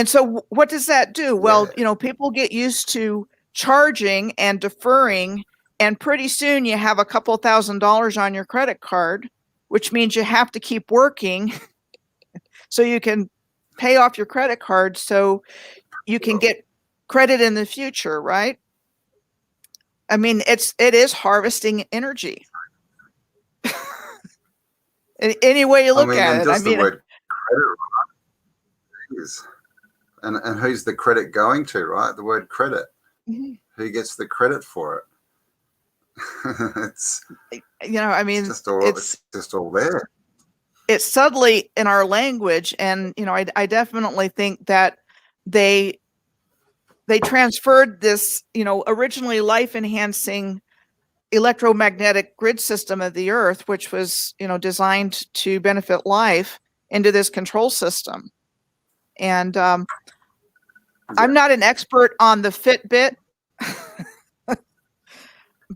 so what does that do? Well, people get used to charging and deferring, and pretty soon you have a couple $1,000s on your credit card, which means you have to keep working so you can pay off your credit card so you can get credit in the future, right? I mean, it is harvesting energy. Any way you look at it. I mean, the word credit, right? And who's the credit going to, right? The word credit. Mm-hmm. Who gets the credit for it? It's just all there. It's subtly in our language, and I definitely think that they transferred this, originally life-enhancing electromagnetic grid system of the Earth, which was, designed to benefit life, into this control system. And I'm not an expert on the Fitbit,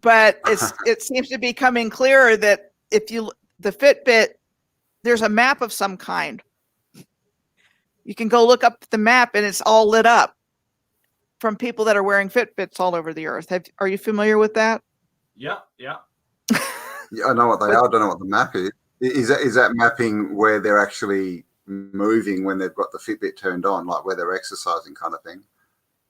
but it seems to be becoming clearer that the Fitbit, there's a map of some kind. You can go look up the map, and it's all lit up from people that are wearing Fitbits all over the Earth. Are you familiar with that? Yeah. Yeah, I know what they are. I don't know what the map is. Is that mapping where they're actually moving when they've got the Fitbit turned on, like where they're exercising kind of thing?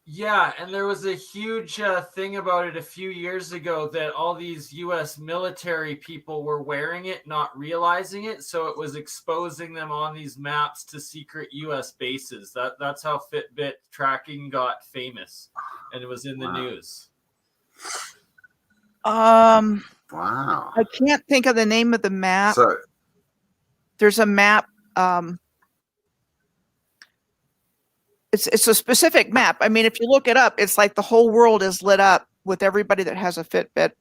Yeah, and there was a huge thing about it a few years ago that all these U.S. military people were wearing it, not realizing it. So it was exposing them on these maps to secret U.S. bases. That's how Fitbit tracking got famous, and it was in the news. Wow. I can't think of the name of the map. So there's a map. It's a specific map. I mean, if you look it up, it's like the whole world is lit up with everybody that has a Fitbit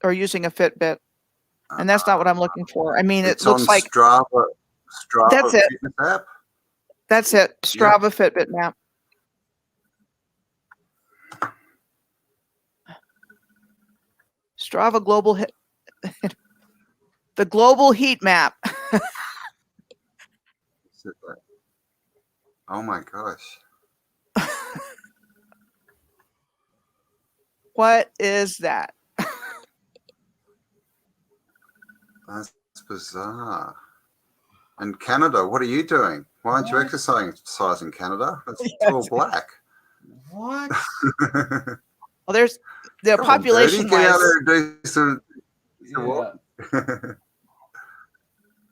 or using a Fitbit. And that's not what I'm looking for. I mean, it looks like Strava that's it. Fitness app? That's it. Strava Fitbit map. Strava global the global heat map. Oh my gosh. What is that? That's bizarre. And Canada, what are you doing? Why aren't you exercising in Canada? It's all black. What? Well, there's the population. Get out there and do some.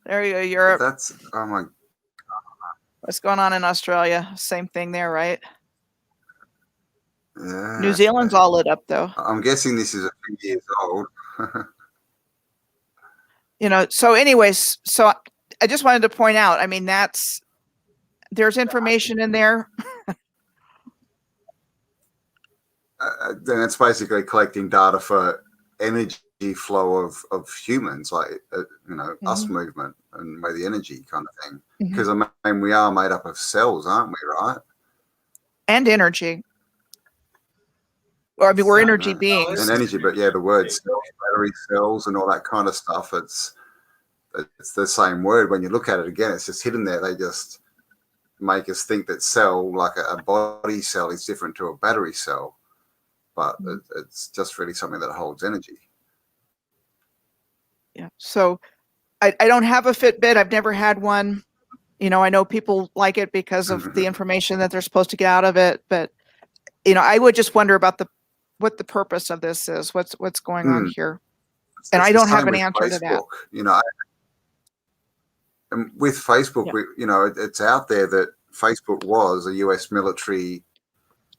There you go, Europe. That's oh my. What's going on in Australia? Same thing there, right? Yeah. New Zealand's all lit up, though. I'm guessing this is a few years old. So anyways, so I just wanted to point out, I mean, there's information in there. Then it's basically collecting data for energy flow of humans, like us movement and where the energy kind of thing. Because I mean, we are made up of cells, aren't we? Right? And energy. Or I mean, we're energy beings. And energy, but yeah, the word cells, battery cells, and all that kind of stuff. It's the same word. When you look at it again, it's just hidden there. They just make us think that cell, like a body cell, is different to a battery cell, but it's just really something that holds energy. Yeah. So I don't have a Fitbit. I've never had one. I know people like it because of the information that they're supposed to get out of it, but I would just wonder about what the purpose of this is. What's going on here? And I don't have an answer to that. And with Facebook, it's out there that Facebook was a US military,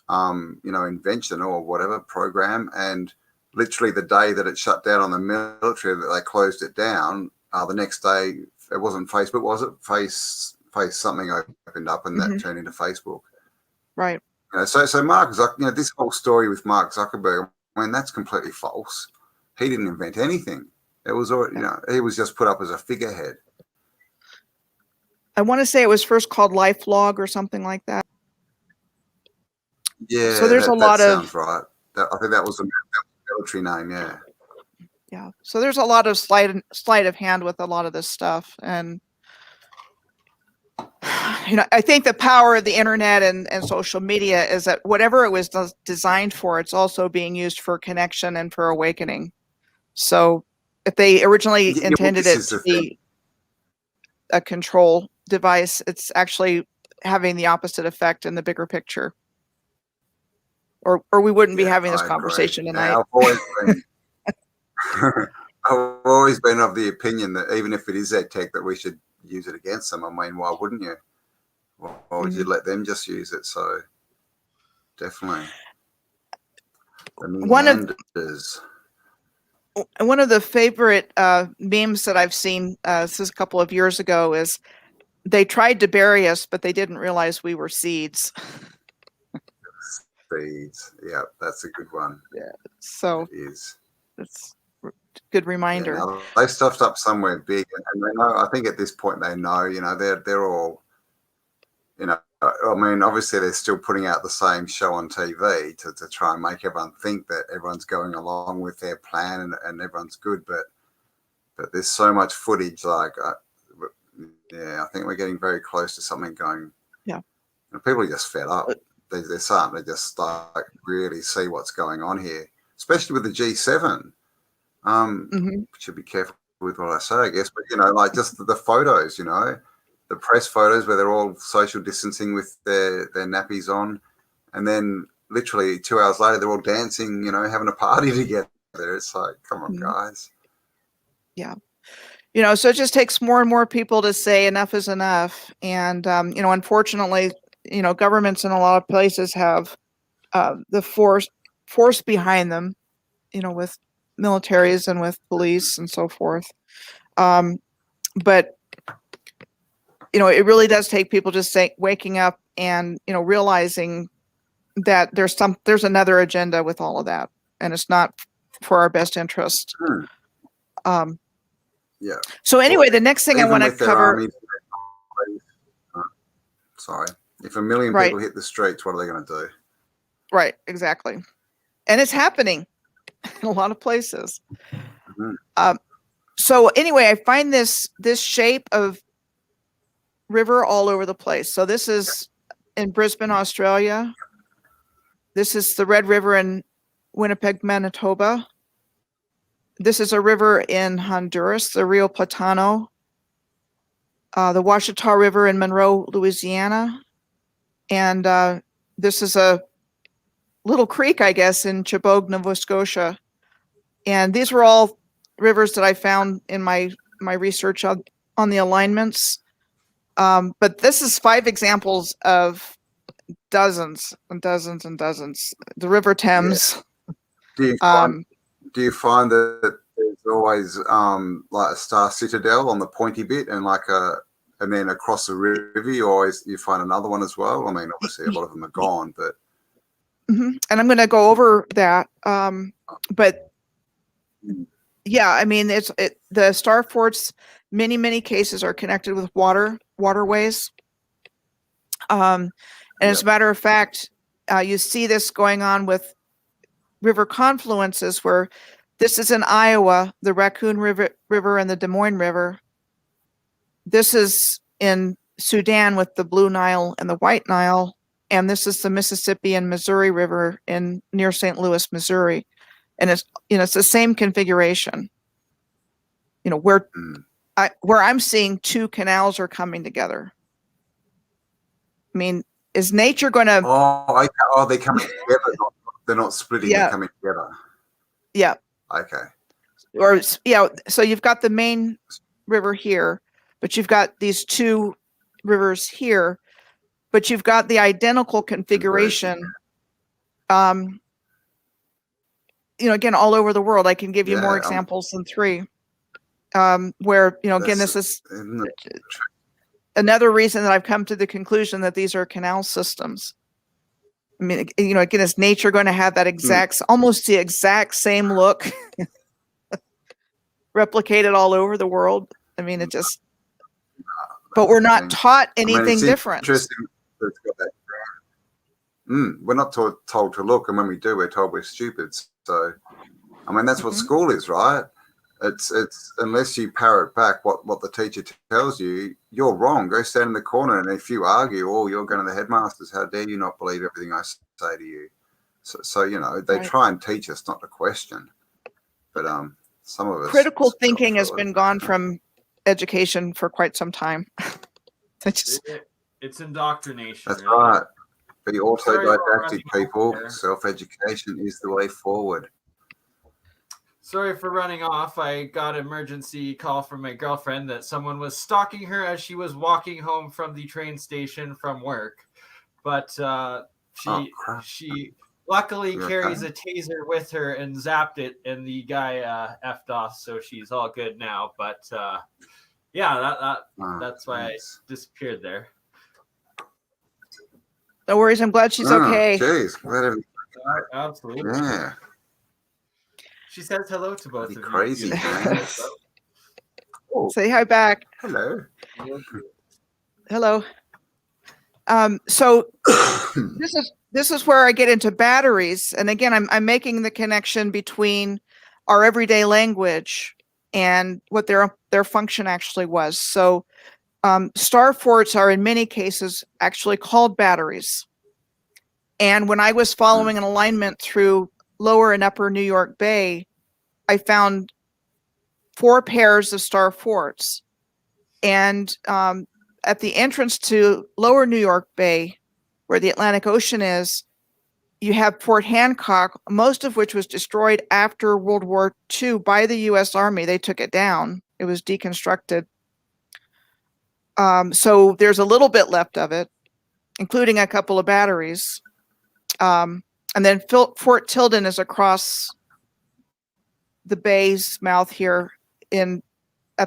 invention or whatever program. And literally the day that it shut down on the military, that they closed it down, the next day, it wasn't Facebook, was it? Face something opened up and that turned into Facebook. Right. So Mark Zuckerberg, this whole story with Mark Zuckerberg, I mean, that's completely false. He didn't invent anything. It was, he was just put up as a figurehead. I want to say it was first called LifeLog or something like that. Yeah. So there's a lot of. Sounds right. I think that was the military name. Yeah. Yeah. So there's a lot of sleight of hand with a lot of this stuff, and I think the power of the internet and social media is that whatever it was designed for, it's also being used for connection and for awakening. So if they originally intended it to be a control device, it's actually having the opposite effect in the bigger picture. Or we wouldn't be having this conversation tonight. I've always been of the opinion that even if it is ed tech, that we should use it against them. I mean, why wouldn't you? Why would you let them just use it? So definitely. One of the favorite memes that I've seen this is a couple of years ago is they tried to bury us, but they didn't realize we were seeds. Seeds. Yeah, that's a good one. Yeah. So it is. It's a good reminder. Yeah, they stuffed up somewhere big, and they know. I think at this point they know. They're all. I mean, obviously they're still putting out the same show on TV to try and make everyone think that everyone's going along with their plan and everyone's good, but there's so much footage. Like, I think we're getting very close to something going. Yeah. People are just fed up. They're starting to just really see what's going on here, especially with the G7. Should be careful with what I say, I guess, but like just the photos, the press photos where they're all social distancing with their nappies on, and then literally 2 hours later they're all dancing, having a party together. It's like, come on, guys. Yeah. So it just takes more and more people to say enough is enough. And, unfortunately, governments in a lot of places have the force behind them, with militaries and with police and so forth. But, it really does take people just waking up and, realizing that there's another agenda with all of that, and it's not for our best interest. Yeah. So anyway, the next thing I want to cover. If 1 million people hit the streets, what are they going to do? Right, exactly. And it's happening in a lot of places. So anyway, I find this shape of river all over the place. So this is in Brisbane, Australia. This is the Red River in Winnipeg, Manitoba. This is a river in Honduras, the Rio Platano. The Washita River in Monroe, Louisiana. And this is a little creek, I guess, in Chebogue, Nova Scotia. And these were all rivers that I found in my research on the alignments. But this is 5 examples of dozens and dozens and dozens. The River Thames. Yeah. Do you find that there's always like a star citadel on the pointy bit and and then across the river you find another one as well? I mean, obviously a lot of them are gone, but. And I'm going to go over that. But yeah, I mean, the star forts, many cases are connected with waterways. And as a matter of fact, you see this going on with river confluences where this is in Iowa, the Raccoon River and the Des Moines River. This is in Sudan with the Blue Nile and the White Nile, and this is the Mississippi and Missouri River near St. Louis, Missouri, and it's it's the same configuration. Where I'm seeing two canals are coming together. I mean, is nature going to? Oh, they're coming together. They're not splitting. Yeah. They're coming together. Yeah. Okay. Or so you've got the main river here, but you've got these two rivers here, but you've got the identical configuration. Again, all over the world. I can give you more examples than three. Where again, this is another reason that I've come to the conclusion that these are canal systems. I mean, again, is nature going to have that almost the exact same look replicated all over the world? I mean, but we're not taught anything different. Interesting. It's got that. We're not told to look, and when we do, we're told we're stupid. So, I mean, that's what school is, right? It's unless you parrot back what the teacher tells you, you're wrong. Go stand in the corner, and if you argue, you're going to the headmasters. How dare you not believe everything I say to you? So they try and teach us not to question, but some of us critical thinking has been gone from education for quite some time. It's indoctrination. That's right. Be autodidactic, people. Self-education is the way forward. Sorry for running off. I got an emergency call from my girlfriend that someone was stalking her as she was walking home from the train station from work. But she luckily carries a taser with her and zapped it, and the guy effed off, so she's all good now. But that's why I disappeared there. No worries. I'm glad she's okay. Jeez, absolutely. Yeah. She says hello to both of you. Crazy, man. Say hi back. Hello. Hello. So this is where I get into batteries, and again, I'm making the connection between our everyday language and what their function actually was. So star forts are in many cases actually called batteries. And when I was following an alignment through lower and upper New York Bay, I found 4 pairs of star forts. And at the entrance to lower New York Bay, where the Atlantic Ocean is, you have Fort Hancock, most of which was destroyed after World War II by the U.S. Army. They took it down. It was deconstructed. So there's a little bit left of it, including a couple of batteries. And then Fort Tilden is across the bay's mouth here on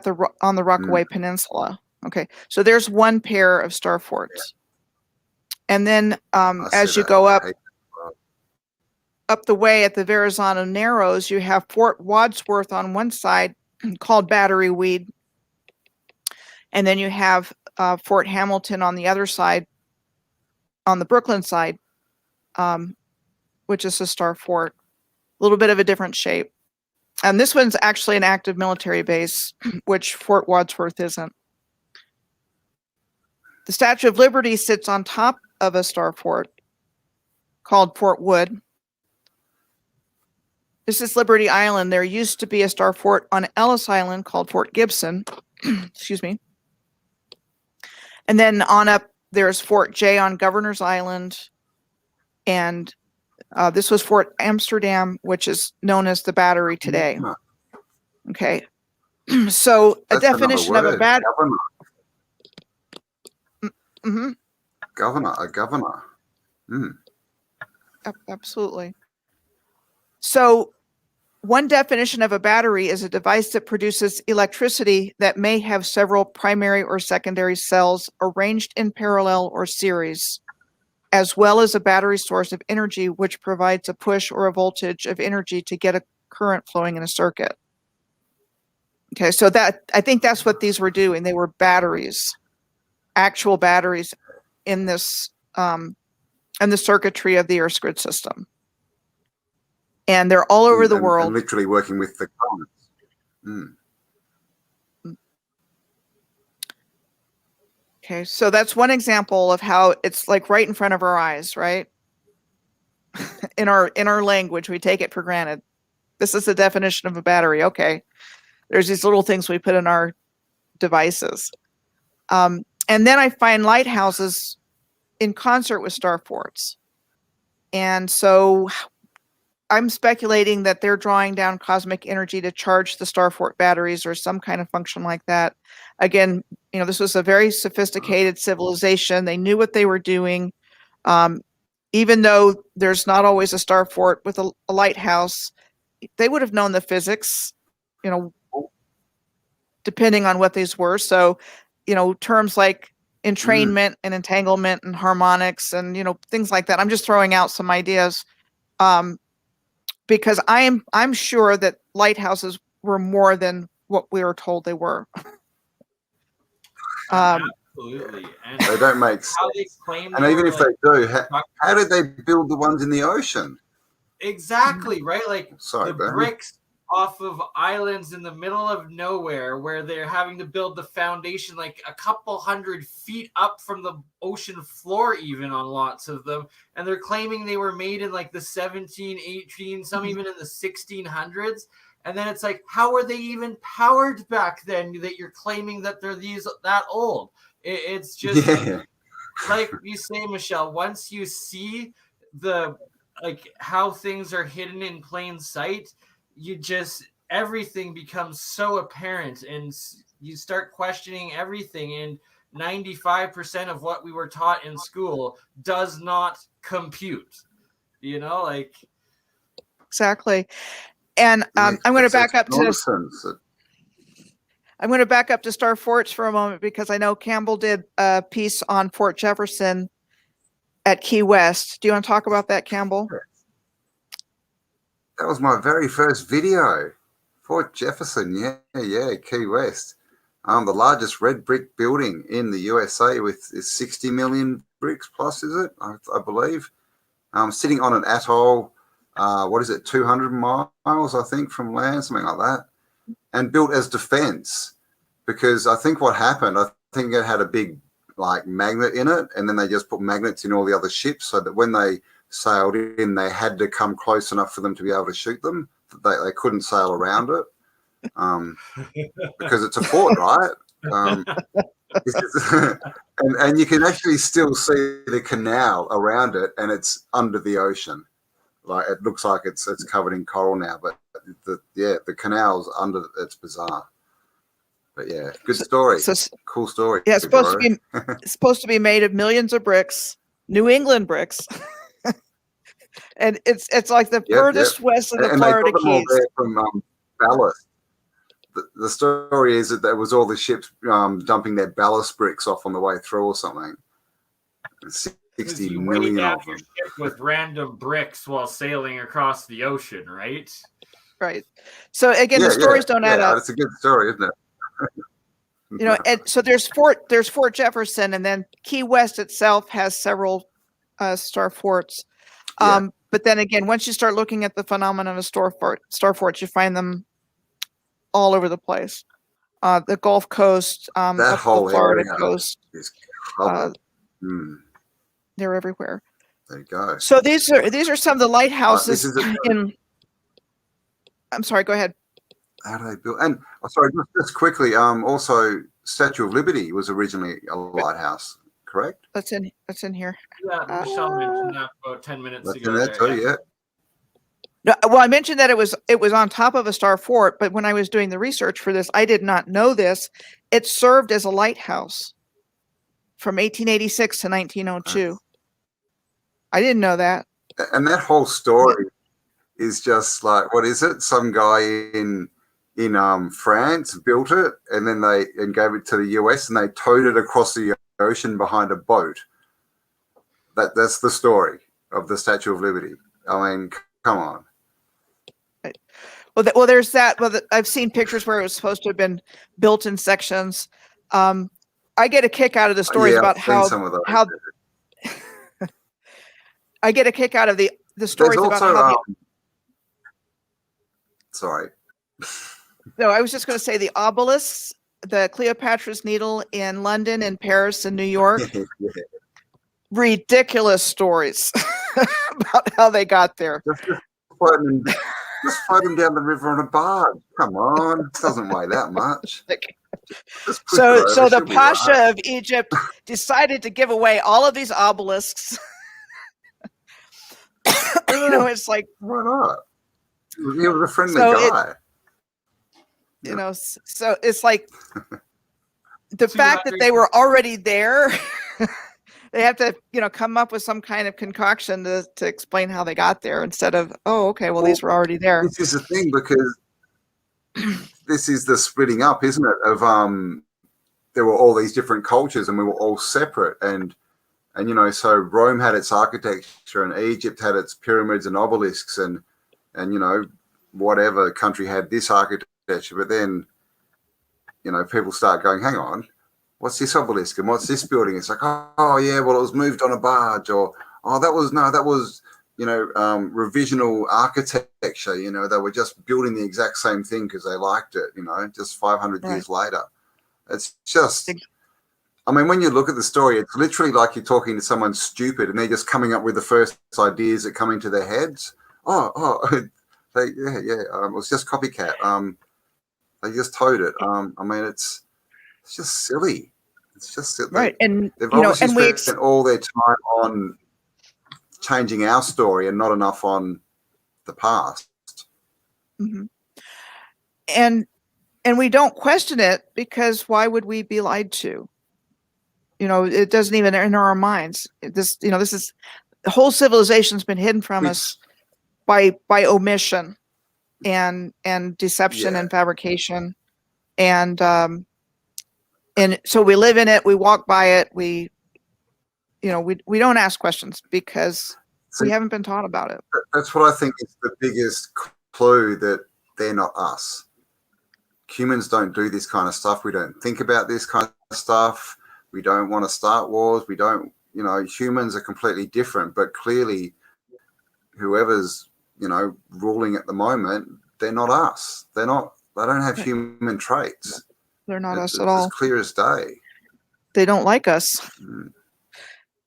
the Rockaway Peninsula. Okay, so there's 1 pair of star forts. And then as you go up the way at the Verrazano Narrows, you have Fort Wadsworth on one side called Battery Weed. And then you have Fort Hamilton on the other side, on the Brooklyn side, which is a star fort, a little bit of a different shape. And this one's actually an active military base, which Fort Wadsworth isn't. The Statue of Liberty sits on top of a star fort called Fort Wood. This is Liberty Island. There used to be a star fort on Ellis Island called Fort Gibson. Excuse me. And then on up, there's Fort J on Governor's Island. And this was Fort Amsterdam, which is known as the Battery today. Okay. So a definition of a battery. Governor. Absolutely. So one definition of a battery is a device that produces electricity that may have several primary or secondary cells arranged in parallel or series, as well as a battery source of energy which provides a push or a voltage of energy to get a current flowing in a circuit. Okay, so I think that's what these were doing. They were batteries, actual batteries in this in the circuitry of the Earth's grid system. And they're all over the world. And literally working with the currents. Okay, so that's one example of how it's like right in front of our eyes, right? in our language, we take it for granted. This is the definition of a battery. Okay, there's these little things we put in our devices. And then I find lighthouses in concert with star forts. And so I'm speculating that they're drawing down cosmic energy to charge the star fort batteries or some kind of function like that. Again, this was a very sophisticated civilization. They knew what they were doing. Even though there's not always a star fort with a lighthouse, they would have known the physics, depending on what these were. So, terms like entrainment and entanglement and harmonics and, things like that. I'm just throwing out some ideas. Because I'm sure that lighthouses were more than what we were told they were. Absolutely. And they don't make sense. How they claim and even if they do, how did they build the ones in the ocean? Exactly, right? Like Sorry, the bricks off of islands in the middle of nowhere where they're having to build the foundation like a couple 100 feet up from the ocean floor even on lots of them, and they're claiming they were made in like the 17, 18, some even in the 1600s. And then it's like, how were they even powered back then that you're claiming that they're that old? It's just like you say, Michelle, once you see how things are hidden in plain sight, everything becomes so apparent and you start questioning everything. And 95% of what we were taught in school does not compute, Exactly. And I'm going to back up I'm going to back up to star forts for a moment, because I know Cambell did a piece on Fort Jefferson at Key West. Do you want to talk about that, Cambell? That was my very first video. Fort Jefferson, Key West. The largest red brick building in the USA is 60 million bricks plus, is it? I believe. Sitting on an atoll, 200 miles, I think, from land, something like that. And built as defense, because I think what happened, I think it had a big magnet in it, and then they just put magnets in all the other ships so that when they sailed in, they had to come close enough for them to be able to shoot them. They couldn't sail around it because it's a fort, right? And you can actually still see the canal around it, and it's under the ocean. Like, it looks like it's covered in coral now, but the canal's under. It's bizarre. But yeah, good story. Cool story. Yeah, it's supposed to be made of millions of bricks, New England bricks. And it's like the furthest west of the Florida Keys. All there from ballast. The story is that there was all the ships dumping their ballast bricks off on the way through or something. 60 million of them. With random bricks while sailing across the ocean, right? Right. So again, the stories don't add up. It's a good story, isn't it? And so there's Fort Jefferson, and then Key West itself has several star forts. But then again, once you start looking at the phenomenon of star forts, you find them all over the place. The Gulf Coast, up the Florida coast, is they're everywhere. There you go. So these are some of the lighthouses I'm sorry, go ahead. How do they build? And sorry, just quickly. Also, Statue of Liberty was originally a lighthouse, correct? That's in here. Yeah, Michelle mentioned that about 10 minutes ago. In that too, yeah. No, well, I mentioned that it was on top of a star fort, but when I was doing the research for this, I did not know this. It served as a lighthouse from 1886 to 1902. Nice. I didn't know that. And that whole story is just like, what is it? Some guy in France built it, and then gave it to the US, and they towed it across the ocean behind a boat. That's the story of the Statue of Liberty. I mean, come on. Right. Well, there's that. Well, I've seen pictures where it was supposed to have been built in sections. I get a kick out of the stories about how I get a kick out of the stories about how. Sorry. No, I was just going to say the obelisks the Cleopatra's Needle in London and Paris and New York. Yeah. Ridiculous stories about how they got there. Just float them down the river on a barge. Come on, it doesn't weigh that much. So the Pasha of Egypt decided to give away all of these obelisks. It's like, why not? He was a friendly guy. So it's like the fact that they were already there. They have to, come up with some kind of concoction to explain how they got there instead of, oh, okay, well, these were already there. This is the thing, because this is the splitting up, isn't it? Of there were all these different cultures, and we were all separate, and so Rome had its architecture, and Egypt had its pyramids and obelisks, and whatever country had this architecture, but then people start going, hang on, what's this obelisk and what's this building? It's like, oh yeah, well, it was moved on a barge, or that was revisional architecture. They were just building the exact same thing because they liked it. Just 500 years later. It's just, I mean, when you look at the story, it's literally like you're talking to someone stupid and they're just coming up with the first ideas that come into their heads. It was just copycat. They just towed it. I mean, it's just silly. It's just silly. Right. And they've obviously spent all their time on changing our story and not enough on the past. Mm-hmm. And we don't question it, because why would we be lied to? It doesn't even enter our minds. This is, the whole civilization's been hidden from us by omission and deception and fabrication. And so we live in it, we walk by it, we don't ask questions because we haven't been taught about it. That's what I think is the biggest clue, that they're not us. Humans don't do this kind of stuff. We don't think about this kind of stuff. We don't want to start wars. We don't, humans are completely different, but clearly whoever's, ruling at the moment, they're not us. They don't have human traits. They're not us at all. It's clear as day. They don't like us.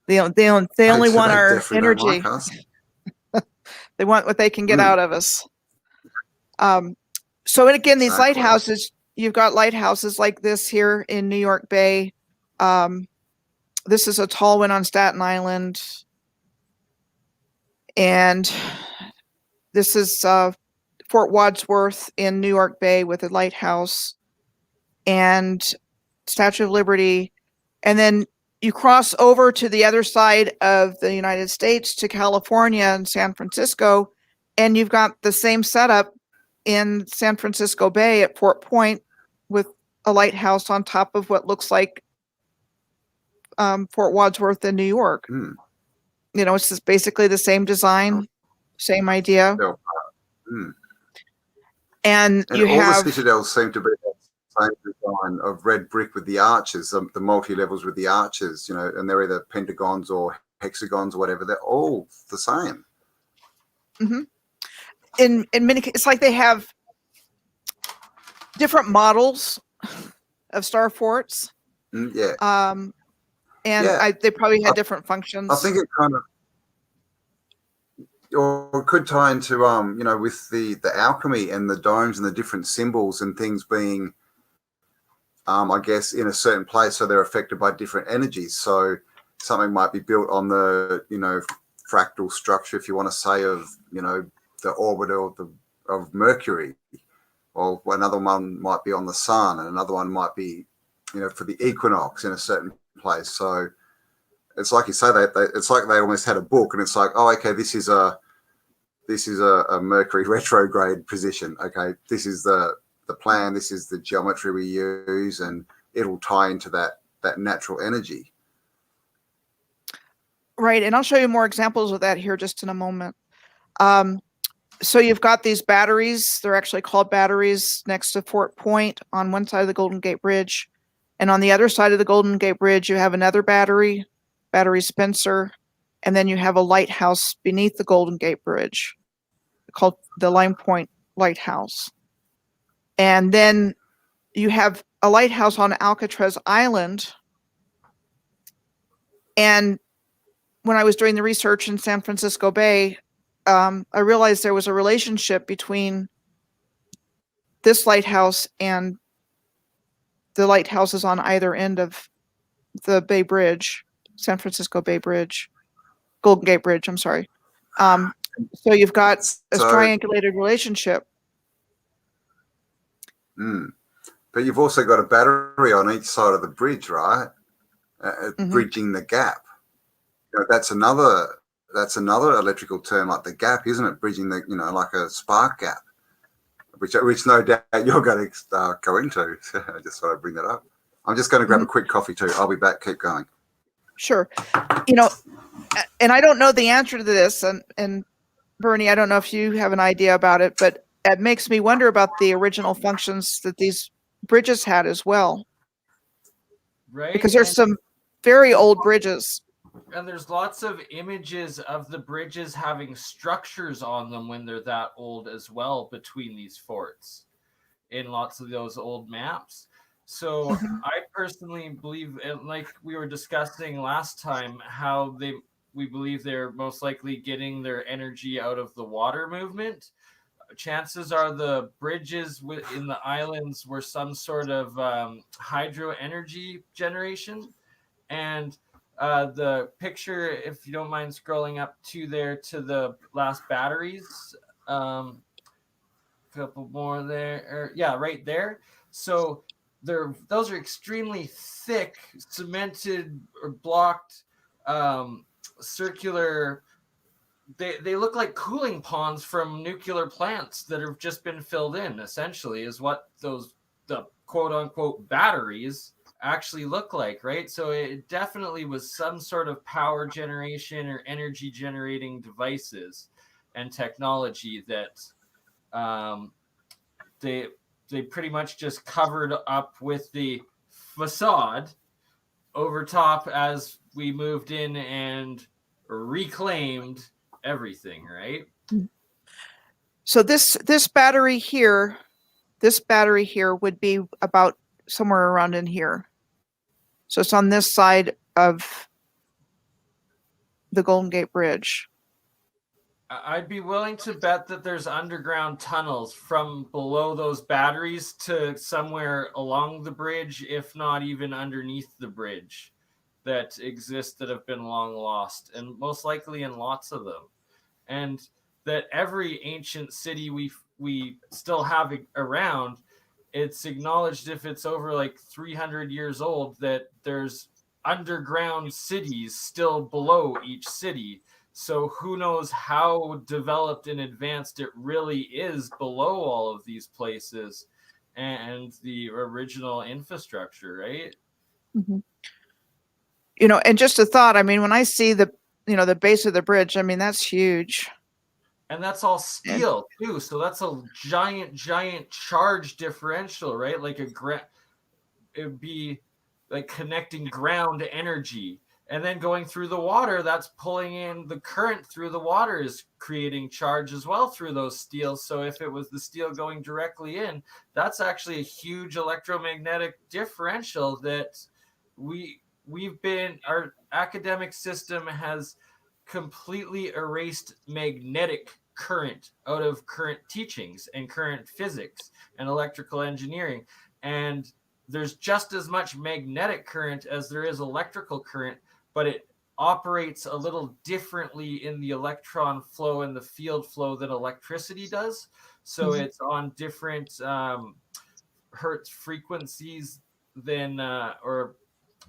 They only want our energy. They want what they can get out of us. So, and again, these lighthouses, you've got lighthouses like this here in New York Bay. This is a tall one on Staten Island. And this is Fort Wadsworth in New York Bay with a lighthouse, and Statue of Liberty. And then you cross over to the other side of the United States to California and San Francisco, and you've got the same setup in San Francisco Bay at Fort Point with a lighthouse on top of what looks like Fort Wadsworth in New York. It's just basically the same design, same idea. And you all have the citadels seem to be the same design of red brick with the arches, the multi-levels with the arches, and they're either pentagons or hexagons or whatever. They're all the same. Mm-hmm. In many cases, it's like they have different models of star forts. They probably had different functions. I think it kind of, or it could tie into with the alchemy and the domes and the different symbols and things being I guess in a certain place, so they're affected by different energies. So something might be built on the fractal structure, if you want to say, of the orbit of Mercury, or another one might be on the sun, and another one might be for the equinox in a certain place. So it's like you say, it's like they almost had a book, and it's like, oh, okay, this is a Mercury retrograde position. Okay, this is the plan, this is the geometry we use, and it'll tie into that natural energy. Right, and I'll show you more examples of that here just in a moment. So you've got these batteries. They're actually called batteries next to Fort Point on one side of the Golden Gate Bridge. And on the other side of the Golden Gate Bridge, you have another battery Spencer, and then you have a lighthouse beneath the Golden Gate Bridge called the Lime Point Lighthouse. And then you have a lighthouse on Alcatraz Island. And when I was doing the research in San Francisco Bay, I realized there was a relationship between this lighthouse and the lighthouses on either end of the Bay Bridge, San Francisco Bay Bridge, Golden Gate Bridge, I'm sorry. So you've got a triangulated relationship. But you've also got a battery on each side of the bridge, right? Bridging the gap. You know, that's another electrical term, like the gap, isn't it? Bridging the, like a spark gap, which no doubt you're going to go into. I just thought I'd bring that up. I'm just going to grab a quick coffee too. I'll be back. Keep going. Sure. And I don't know the answer to this, and Bernie, I don't know if you have an idea about it, but it makes me wonder about the original functions that these bridges had as well. Right. Because there's some very old bridges. And there's lots of images of the bridges having structures on them when they're that old as well between these forts in lots of those old maps. So I personally believe, like we were discussing last time, how we believe they're most likely getting their energy out of the water movement. Chances are the bridges in the islands were some sort of hydro energy generation. And the picture, if you don't mind scrolling up to the last batteries, couple more there, yeah, right there. So those are extremely thick, cemented or blocked, circular. They look like cooling ponds from nuclear plants that have just been filled in, essentially, is what the quote unquote batteries actually look like, right? So it definitely was some sort of power generation or energy generating devices and technology that they pretty much just covered up with the facade over top as we moved in and reclaimed everything, right? So this battery here would be about somewhere around in here. So it's on this side of the Golden Gate Bridge. I'd be willing to bet that there's underground tunnels from below those batteries to somewhere along the bridge, if not even underneath the bridge, that exist that have been long lost, and most likely in lots of them. And that every ancient city we still have around, it's acknowledged if it's over like 300 years old that there's underground cities still below each city. So who knows how developed and advanced it really is below all of these places and the original infrastructure, right? And just a thought, I mean, when I see the base of the bridge, I mean, that's huge. And that's all steel too. So that's a giant charge differential, right? Like it'd be like connecting ground energy. And then going through the water, that's pulling in the current through the water is creating charge as well through those steels. So if it was the steel going directly in, that's actually a huge electromagnetic differential that our academic system has completely erased magnetic current out of current teachings and current physics and electrical engineering. And there's just as much magnetic current as there is electrical current, but it operates a little differently in the electron flow and the field flow than electricity does. So it's on different hertz frequencies than or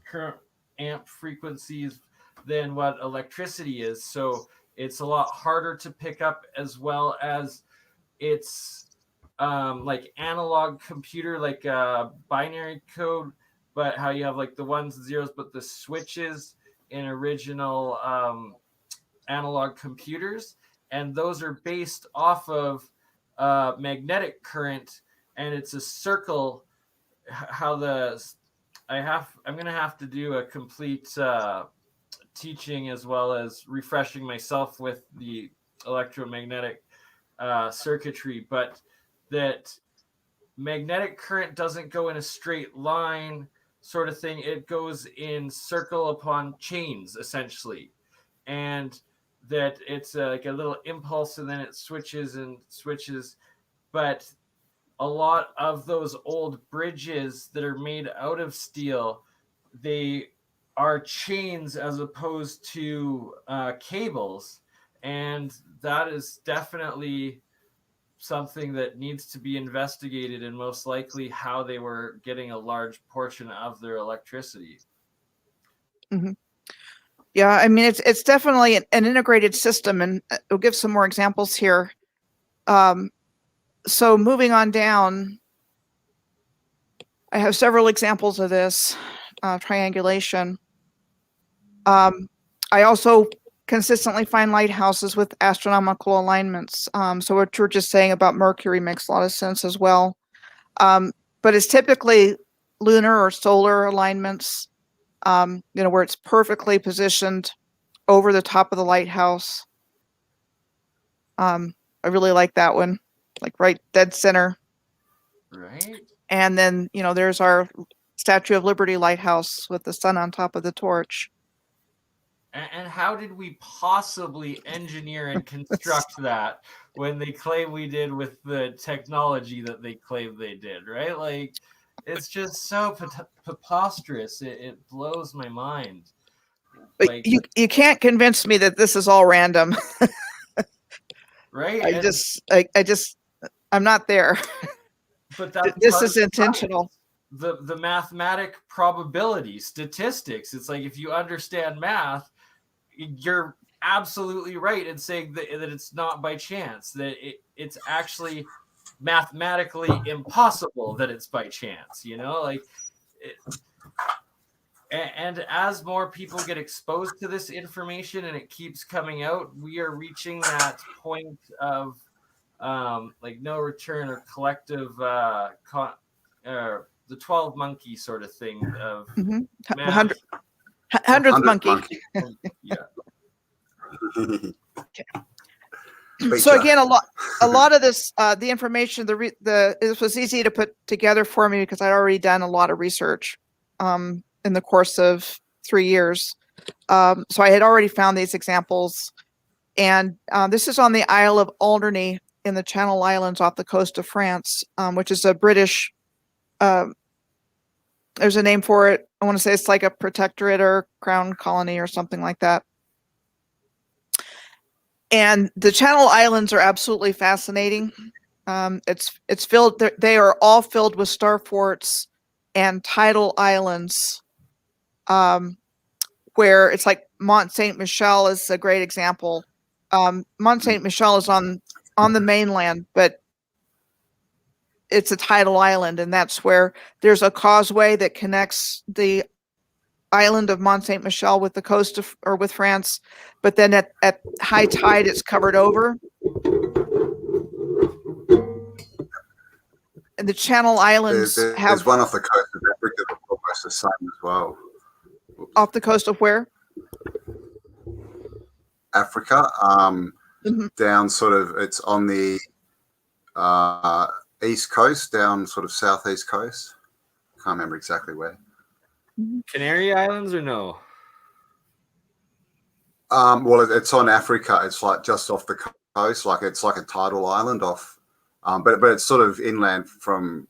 current amp frequencies than what electricity is. So it's a lot harder to pick up, as well as it's like analog computer, like binary code, but how you have like the ones and zeros, but the switches in original analog computers, and those are based off of magnetic current, and it's a circle. I'm gonna have to do a complete teaching as well as refreshing myself with the electromagnetic circuitry, but that magnetic current doesn't go in a straight line sort of thing. It goes in circle upon chains, essentially. And that it's like a little impulse and then it switches and switches. But a lot of those old bridges that are made out of steel, they are chains as opposed to cables. And that is definitely something that needs to be investigated, and most likely how they were getting a large portion of their electricity. Mm-hmm. Yeah, I mean, it's definitely an integrated system, and we'll give some more examples here. So moving on down, I have several examples of this triangulation. I also consistently find lighthouses with astronomical alignments. So what you're just saying about Mercury makes a lot of sense as well. But it's typically lunar or solar alignments, where it's perfectly positioned over the top of the lighthouse. I really like that one, like right dead center. Right. And then, there's our Statue of Liberty lighthouse with the sun on top of the torch. And how did we possibly engineer and construct that when they claim we did with the technology that they claim they did, right? Like, it's just so preposterous. It blows my mind. But like, you can't convince me that this is all random. Right? I'm not there. But this is intentional. The mathematic probability, statistics. It's like, if you understand math, you're absolutely right in saying that it's not by chance, that it's actually mathematically impossible that it's by chance, and as more people get exposed to this information and it keeps coming out, we are reaching that point of like no return or collective the 12 monkey sort of thing of 100th monkey. Yeah. Okay. So again, a lot of this, the information, this was easy to put together for me because I'd already done a lot of research in the course of 3 years. So I had already found these examples, and this is on the Isle of Alderney in the Channel Islands off the coast of France, which is a British. There's a name for it. I want to say it's like a protectorate or crown colony or something like that. And the Channel Islands are absolutely fascinating. It's filled. They are all filled with star forts and tidal islands, where it's like Mont Saint Michel is a great example. Mont Saint Michel is on the mainland, but it's a tidal island, and that's where there's a causeway that connects the island of Mont Saint Michel with the coast of, or with France, but then at high tide it's covered over. And the Channel Islands there's one off the coast of Africa that's almost the same as well. Off the coast of where? Africa, down sort of, it's on the east coast, down sort of southeast coast. Can't remember exactly where. Canary Islands or no? Well, it's on Africa. It's like just off the coast, like it's like a tidal island off, but it's sort of inland from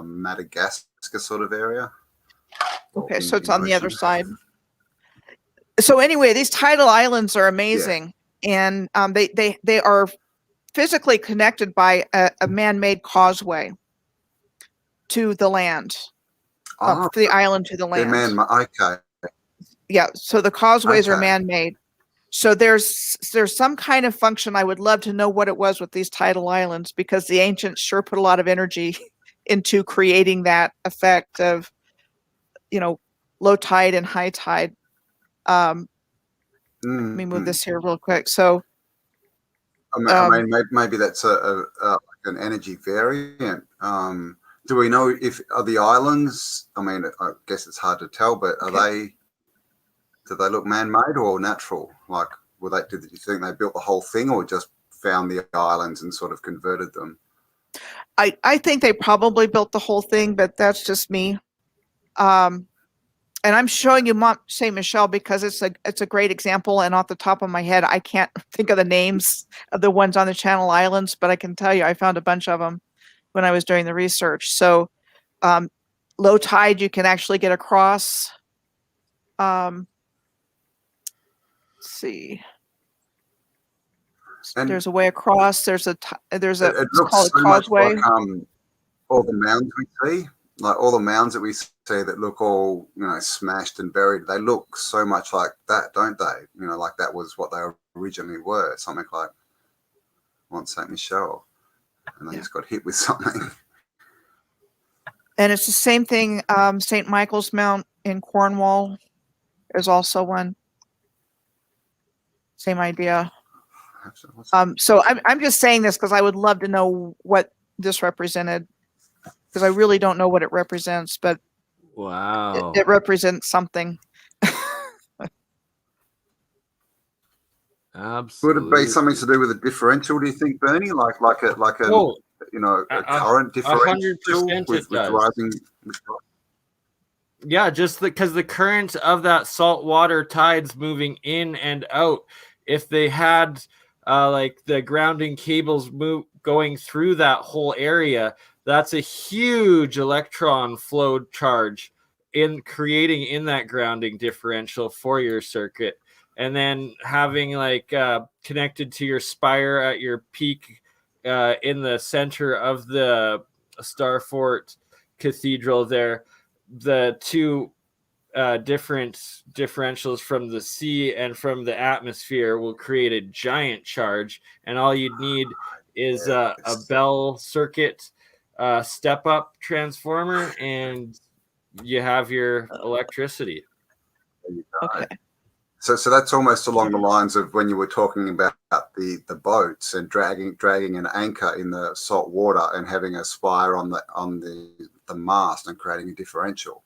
Madagascar sort of area. Okay, so it's on the other side. So anyway, these tidal islands are amazing, and they are physically connected by a man-made causeway to the land. The island to the land. Okay. Yeah, so the causeways are man-made. So there's some kind of function. I would love to know what it was with these tidal islands, because the ancients sure put a lot of energy into creating that effect of, low tide and high tide. Let me move this here real quick. So, I mean, maybe that's an energy variant. Do we know if are the islands? I mean, I guess it's hard to tell, but do they look man-made or natural? Like, did you think they built the whole thing, or just found the islands and sort of converted them? I think they probably built the whole thing, but that's just me. And I'm showing you Mont Saint Michel because it's a great example. And off the top of my head, I can't think of the names of the ones on the Channel Islands, but I can tell you I found a bunch of them when I was doing the research. So low tide, you can actually get across. Let's see. And there's a way across. It's it called looks a so much causeway. like all the mounds we see, like all the mounds that we see that look all, you know, smashed and buried. They look so much like that, don't they? You know, like that was what they originally were, something like Mont Saint Michel, and they just got hit with something. And it's the same thing. St. Michael's Mount in Cornwall is also one. Same idea. So I'm just saying this because I would love to know what this represented, because I really don't know what it represents, but wow, it represents something. absolutely. Would it be something to do with a differential? Do you think, Bernie? Like a Oh, you know, a current differential 100% with it does. rising? Yeah, just because the current of that saltwater tides moving in and out, if they had like the grounding cables going through that whole area, that's a huge electron flow charge in creating in that grounding differential for your circuit. And then having like connected to your spire at your peak in the center of the Starfort Cathedral there, the two different differentials from the sea and from the atmosphere will create a giant charge, and all you'd need is a Bell circuit step up transformer, and you have your electricity. Okay. So that's almost along the lines of when you were talking about the boats and dragging an anchor in the salt water and having a spire on the mast and creating a differential.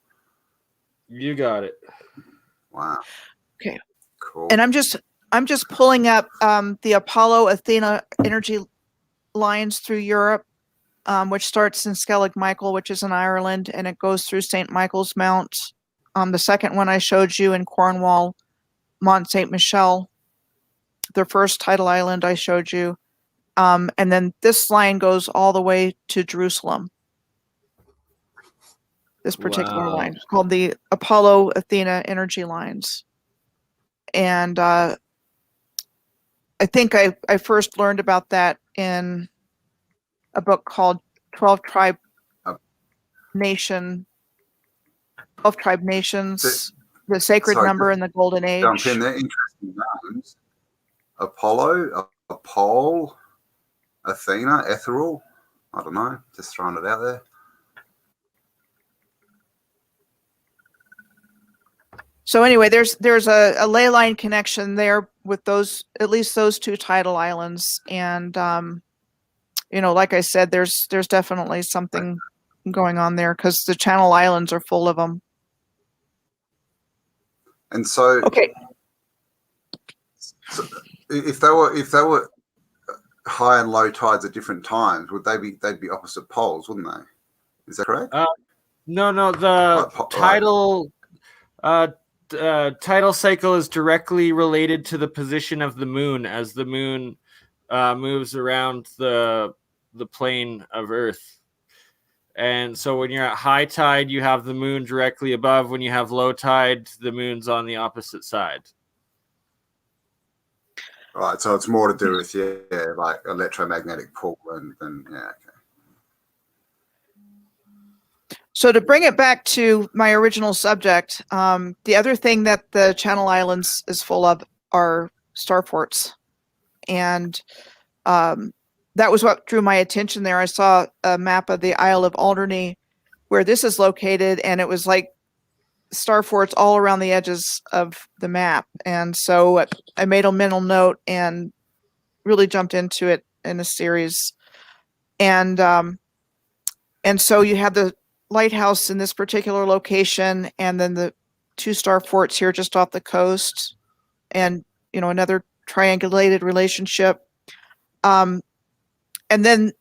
You got it. Wow. Okay. Cool. And I'm just pulling up the Apollo Athena energy lines through Europe, which starts in Skellig Michael, which is in Ireland, and it goes through St. Michael's Mount. The second one I showed you in Cornwall, Mont Saint Michel, the first tidal island I showed you. And then this line goes all the way to Jerusalem. This particular line is called the Apollo Athena energy lines. And I think I first learned about that in a book called 12 Tribe Nations, the Sacred Number in the Golden Age. Jump in there. Interesting names. Apollo, Apol, Athena, Ethereal. I don't know. Just throwing it out there. So anyway, there's a ley line connection there with those, at least those two tidal islands, and you know, like I said, there's definitely something going on there because the Channel Islands are full of them. And so, okay, so if they were high and low tides at different times, they'd be opposite poles, wouldn't they? Is that correct? No, the tidal tidal cycle is directly related to the position of the moon as the moon moves around the plane of Earth. And so when you're at high tide, you have the moon directly above. When you have low tide, the moon's on the opposite side. Right, so it's more to do with like electromagnetic pull and yeah. Okay. So to bring it back to my original subject, the other thing that the Channel Islands is full of are starforts. And that was what drew my attention there. I saw a map of the Isle of Alderney where this is located, and it was like starforts all around the edges of the map. And so I made a mental note and really jumped into it in a series. And so you have the lighthouse in this particular location, and then the two star forts here just off the coast, and you know, another triangulated relationship. And then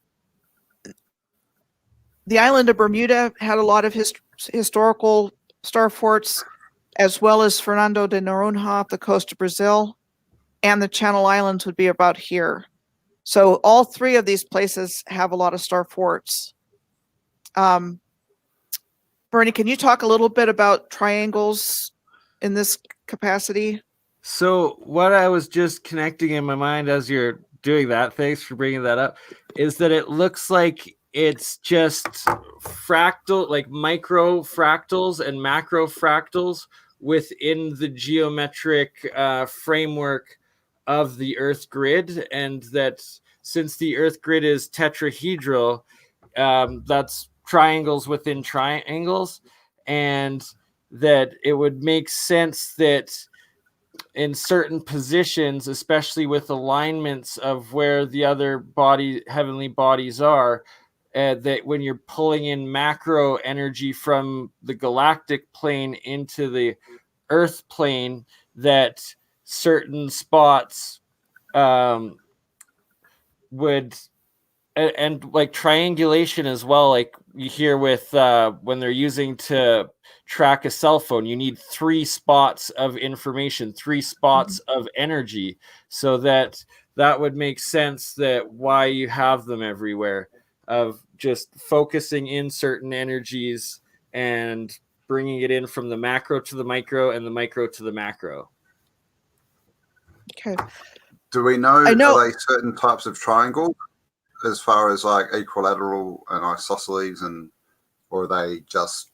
the island of Bermuda had a lot of historical star forts, as well as Fernando de Noronha off the coast of Brazil, and the Channel Islands would be about here. So all three of these places have a lot of star forts. Bernie, can you talk a little bit about triangles in this capacity? So what I was just connecting in my mind as you're doing that, thanks for bringing that up, is that it looks like it's just fractal, like micro fractals and macro fractals within the geometric framework of the Earth grid, and that since the Earth grid is tetrahedral, that's triangles within triangles, and that it would make sense that in certain positions, especially with alignments of where the other heavenly bodies are, that when you're pulling in macro energy from the galactic plane into the Earth plane, that certain spots would, and like triangulation as well, like you hear with when they're using to track a cell phone, you need 3 spots of information, 3 spots of energy, so that would make sense that why you have them everywhere, of just focusing in certain energies and bringing it in from the macro to the micro and the micro to the macro. Okay. Do we know, are they certain types of triangle as far as like equilateral and isosceles, and or are they just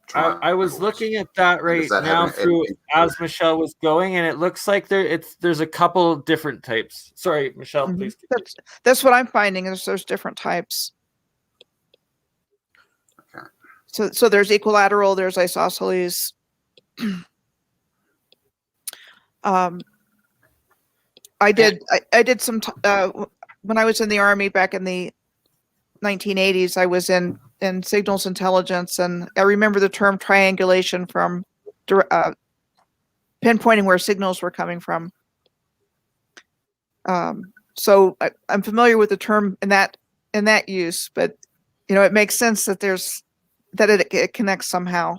triangles? I was looking at that right now through as Michelle was going, and it looks like there's a couple different types. Sorry, Michelle, please. That's what I'm finding, is there's different types. Okay. So there's equilateral, there's isosceles. I did some when I was in the Army back in the 1980s. I was in signals intelligence, and I remember the term triangulation from pinpointing where signals were coming from. So I'm familiar with the term in that use, but it makes sense that it connects somehow.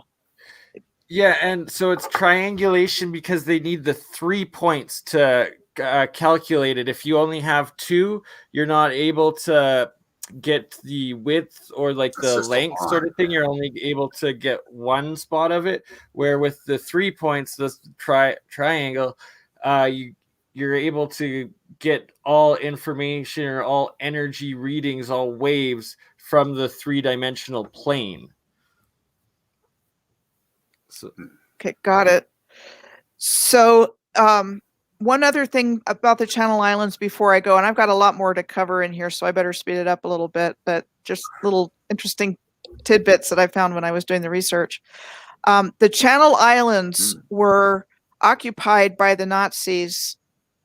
Yeah, and so it's triangulation because they need the 3 points to calculate it. If you only have 2, you're not able to get the width or like the length sort of thing. You're only able to get 1 spot of it, where with the 3 points, the triangle, you're able to get all information or all energy readings, all waves from the 3-dimensional plane. So, okay, got it. So one other thing about the Channel Islands before I go, and I've got a lot more to cover in here, so I better speed it up a little bit, but just little interesting tidbits that I found when I was doing the research. The Channel Islands were occupied by the Nazis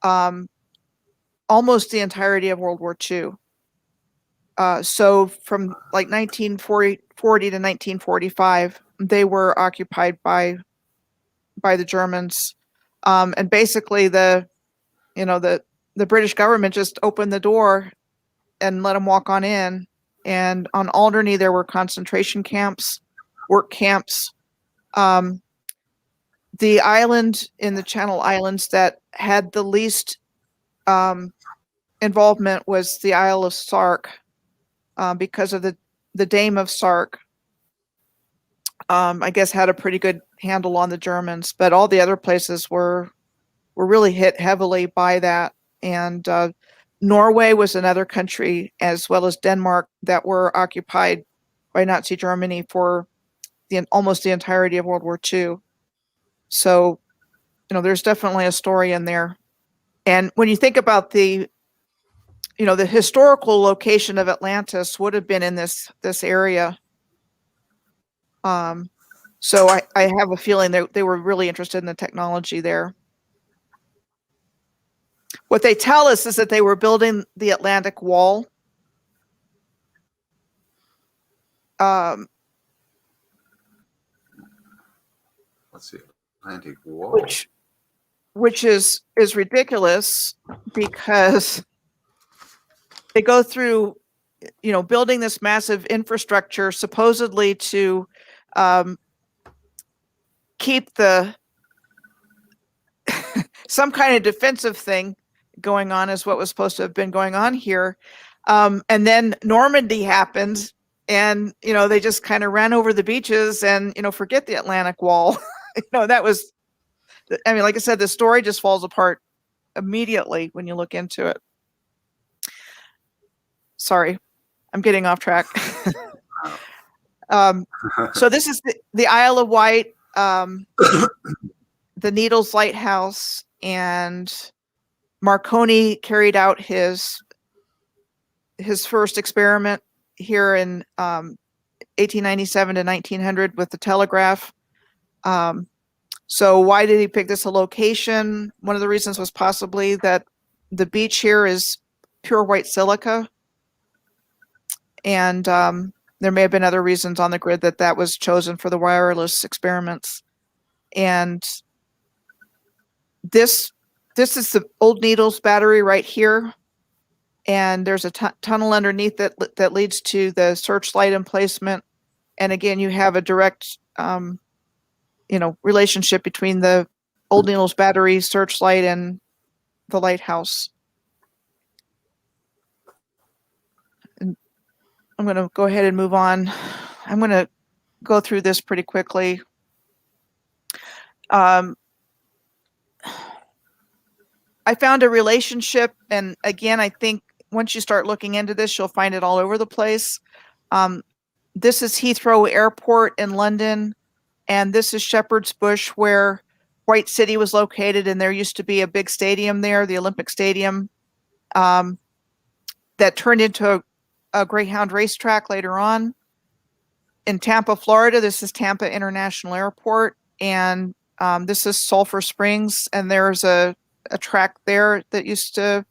almost the entirety of World War II. So from like 1940 to 1945, they were occupied by the Germans. And basically the British government just opened the door and let them walk on in. And on Alderney, there were concentration camps, work camps. The island in the Channel Islands that had the least involvement was the Isle of Sark, because of the Dame of Sark. I guess had a pretty good handle on the Germans, but all the other places were really hit heavily by that. And Norway was another country, as well as Denmark, that were occupied by Nazi Germany for almost the entirety of World War II. So, there's definitely a story in there. And when you think about the historical location of Atlantis would have been in this area. So I have a feeling they were really interested in the technology there. What they tell us is that they were building the Atlantic Wall. What's the Atlantic Wall? Which is ridiculous, because they go through building this massive infrastructure supposedly to keep some kind of defensive thing going on is what was supposed to have been going on here. And then Normandy happened, and, they just kind of ran over the beaches and, forget the Atlantic Wall. That was, like I said, the story just falls apart immediately when you look into it. Sorry, I'm getting off track. So this is the Isle of Wight, the Needles Lighthouse, and Marconi carried out his first experiment here in 1897 to 1900 with the telegraph. So why did he pick this a location? One of the reasons was possibly that the beach here is pure white silica. And there may have been other reasons on the grid that was chosen for the wireless experiments. And this is the Old Needles battery right here. And there's a tunnel underneath that leads to the searchlight emplacement. And again, you have a direct relationship between the Old Needles battery, searchlight, and the lighthouse. And I'm going to go ahead and move on. I'm going to go through this pretty quickly. I found a relationship, and again, I think once you start looking into this, you'll find it all over the place. This is Heathrow Airport in London, and this is Shepherd's Bush, where White City was located, and there used to be a big stadium there, the Olympic Stadium, that turned into a Greyhound racetrack later on. In Tampa, Florida, this is Tampa International Airport, and this is Sulphur Springs, and there's a track there that used to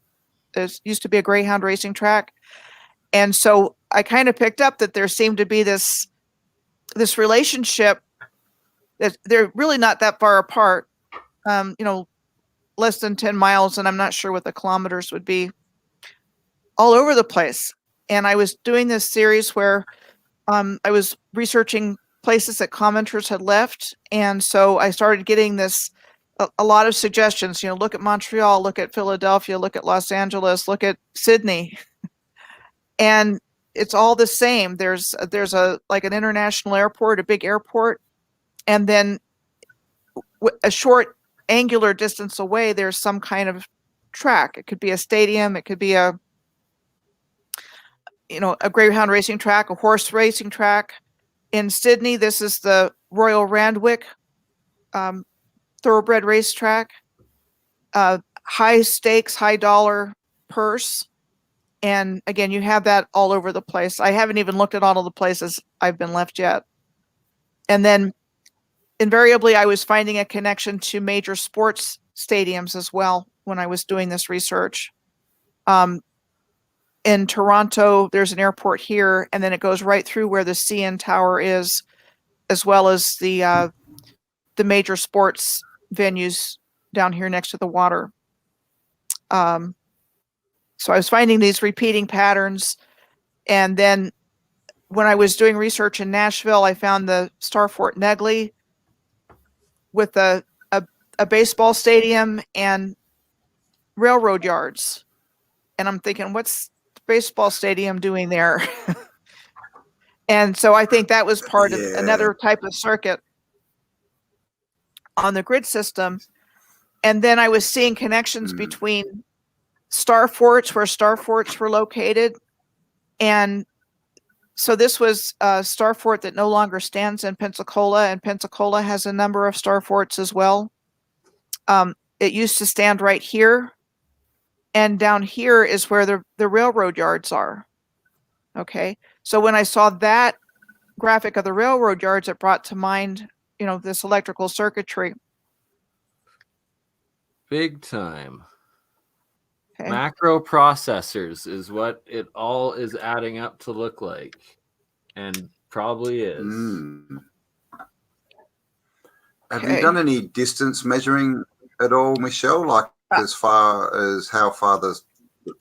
be a Greyhound racing track. And so I kind of picked up that there seemed to be this relationship that they're really not that far apart, less than 10 miles, and I'm not sure what the kilometers would be, all over the place. And I was doing this series where I was researching places that commenters had left. And so I started getting a lot of suggestions, look at Montreal, look at Philadelphia, look at Los Angeles, look at Sydney. And it's all the same. There's an international airport, a big airport. And then a short angular distance away, there's some kind of track. It could be a stadium. It could be a Greyhound racing track, a horse racing track. In Sydney, this is the Royal Randwick thoroughbred racetrack. High stakes, high dollar purse. And again, you have that all over the place. I haven't even looked at all of the places I've been left yet. And then invariably, I was finding a connection to major sports stadiums as well when I was doing this research. In Toronto, there's an airport here, and then it goes right through where the CN Tower is, as well as the major sports venues down here next to the water. So I was finding these repeating patterns. And then when I was doing research in Nashville, I found the Star Fort Negley with a baseball stadium and railroad yards. And I'm thinking, what's the baseball stadium doing there? And so I think that was part of another type of circuit on the grid system. And then I was seeing connections between star forts, where star forts were located. And so this was a star fort that no longer stands in Pensacola, and Pensacola has a number of star forts as well. It used to stand right here, and down here is where the railroad yards are. Okay, so when I saw that graphic of the railroad yards, it brought to mind, this electrical circuitry. Big time. Okay. Macro processors is what it all is adding up to look like, and probably is. Have you done any distance measuring at all, Michelle? Like as far as how far the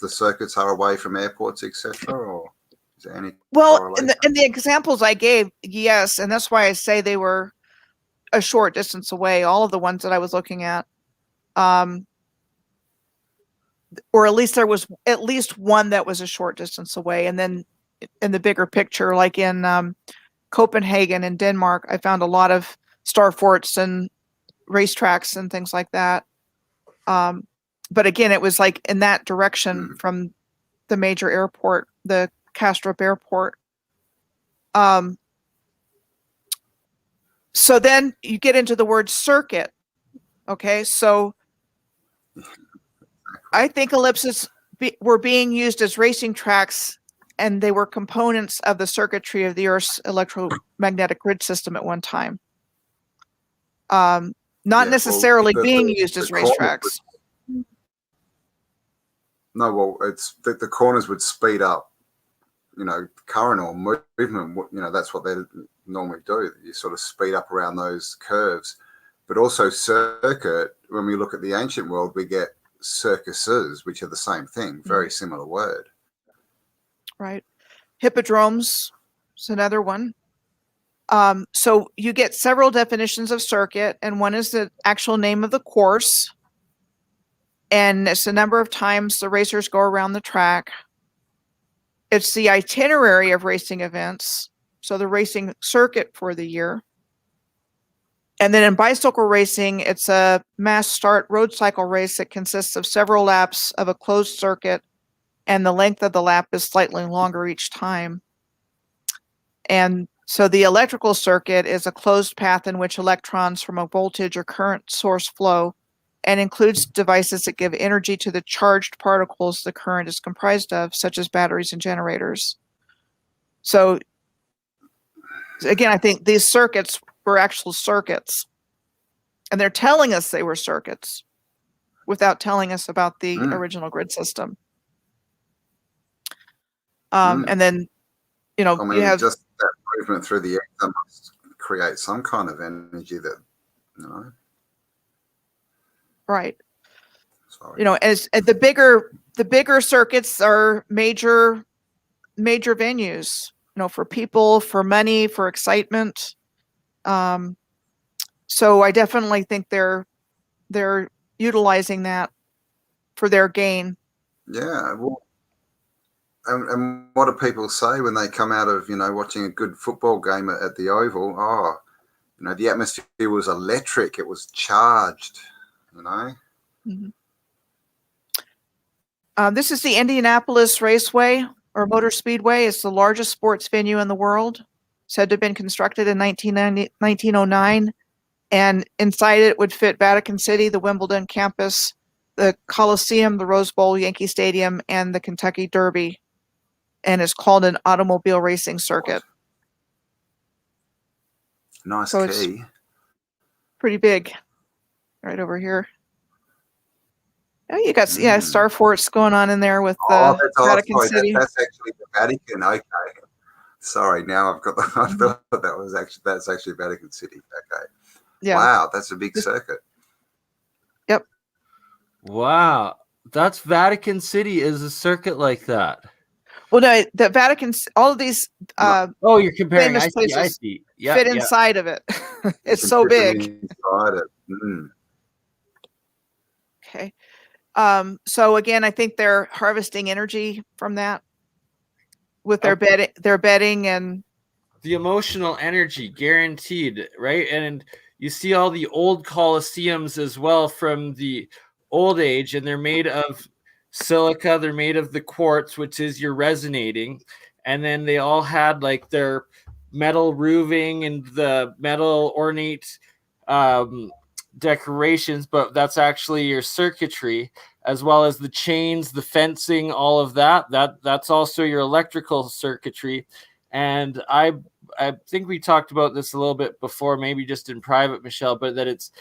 circuits are away from airports, etc.? Or Is there any Well, correlation? in the examples I gave, yes, and that's why I say they were a short distance away. All of the ones that I was looking at, or at least there was at least one that was a short distance away. And then in the bigger picture, like in Copenhagen in Denmark, I found a lot of star forts and racetracks and things like that. But again, it was like in that direction from the major airport, the Kastrup airport. So then you get into the word circuit. Okay, so I think ellipses were being used as racing tracks, and they were components of the circuitry of the Earth's electromagnetic grid system at one time. Not necessarily being used as racetracks. No, well, it's the corners would speed up, current or movement. That's what they normally do. You sort of speed up around those curves. But also circuit, when we look at the ancient world, we get circuses, which are the same thing, very similar word. Right. Hippodromes is another one. So you get several definitions of circuit, and one is the actual name of the course, and it's the number of times the racers go around the track. It's the itinerary of racing events, so the racing circuit for the year. And then in bicycle racing, it's a mass start road cycle race that consists of several laps of a closed circuit, and the length of the lap is slightly longer each time. And so the electrical circuit is a closed path in which electrons from a voltage or current source flow, and includes devices that give energy to the charged particles the current is comprised of, such as batteries and generators. So again, I think these circuits were actual circuits, and they're telling us they were circuits without telling us about the original grid system. And then, you have just that movement through the air must create some kind of energy that, right. Sorry. As the bigger circuits are major venues, for people, for money, for excitement. So I definitely think they're utilizing that for their gain. Yeah. Well, and what do people say when they come out of, watching a good football game at the Oval? Oh, the atmosphere was electric. It was charged, Mm-hmm. This is the Indianapolis Raceway or Motor Speedway. It's the largest sports venue in the world, said to have been constructed in 1909. And inside it would fit Vatican City, the Wimbledon campus, the Coliseum, the Rose Bowl, Yankee Stadium, and the Kentucky Derby, and is called an automobile racing circuit. Nice so key. It's pretty big, right over here. Oh, you got star forts going on in there with Vatican City. That's actually the Vatican. Okay. Sorry, now I've got I thought that's actually Vatican City. Okay. Yeah. Wow, that's a big circuit. Yep. Wow, that's Vatican City is a circuit like that. Well, no, the Vatican, all of these you're comparing. famous places I see. Fit inside of it. It's so big. Inside it. Okay. So again, I think they're harvesting energy from that with their betting and the emotional energy guaranteed, right? And you see all the old Colosseums as well from the old age, and they're made of silica, they're made of the quartz, which is your resonating, and then they all had like their metal roofing and the metal ornate decorations, but that's actually your circuitry, as well as the chains, the fencing, all of that's also your electrical circuitry. And I think we talked about this a little bit before, maybe just in private, Michelle, but that it's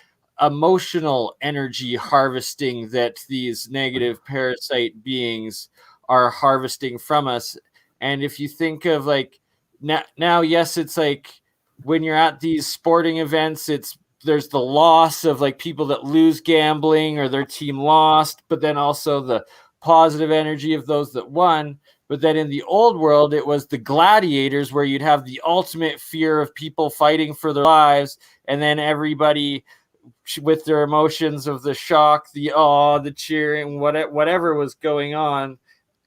emotional energy harvesting that these negative parasite beings are harvesting from us. And if you think of like now, yes, it's like when you're at these sporting events, there's the loss of like people that lose gambling or their team lost, but then also the positive energy of those that won. But then in the old world, it was the gladiators, where you'd have the ultimate fear of people fighting for their lives, and then everybody with their emotions of the shock, the awe, the cheering, whatever was going on.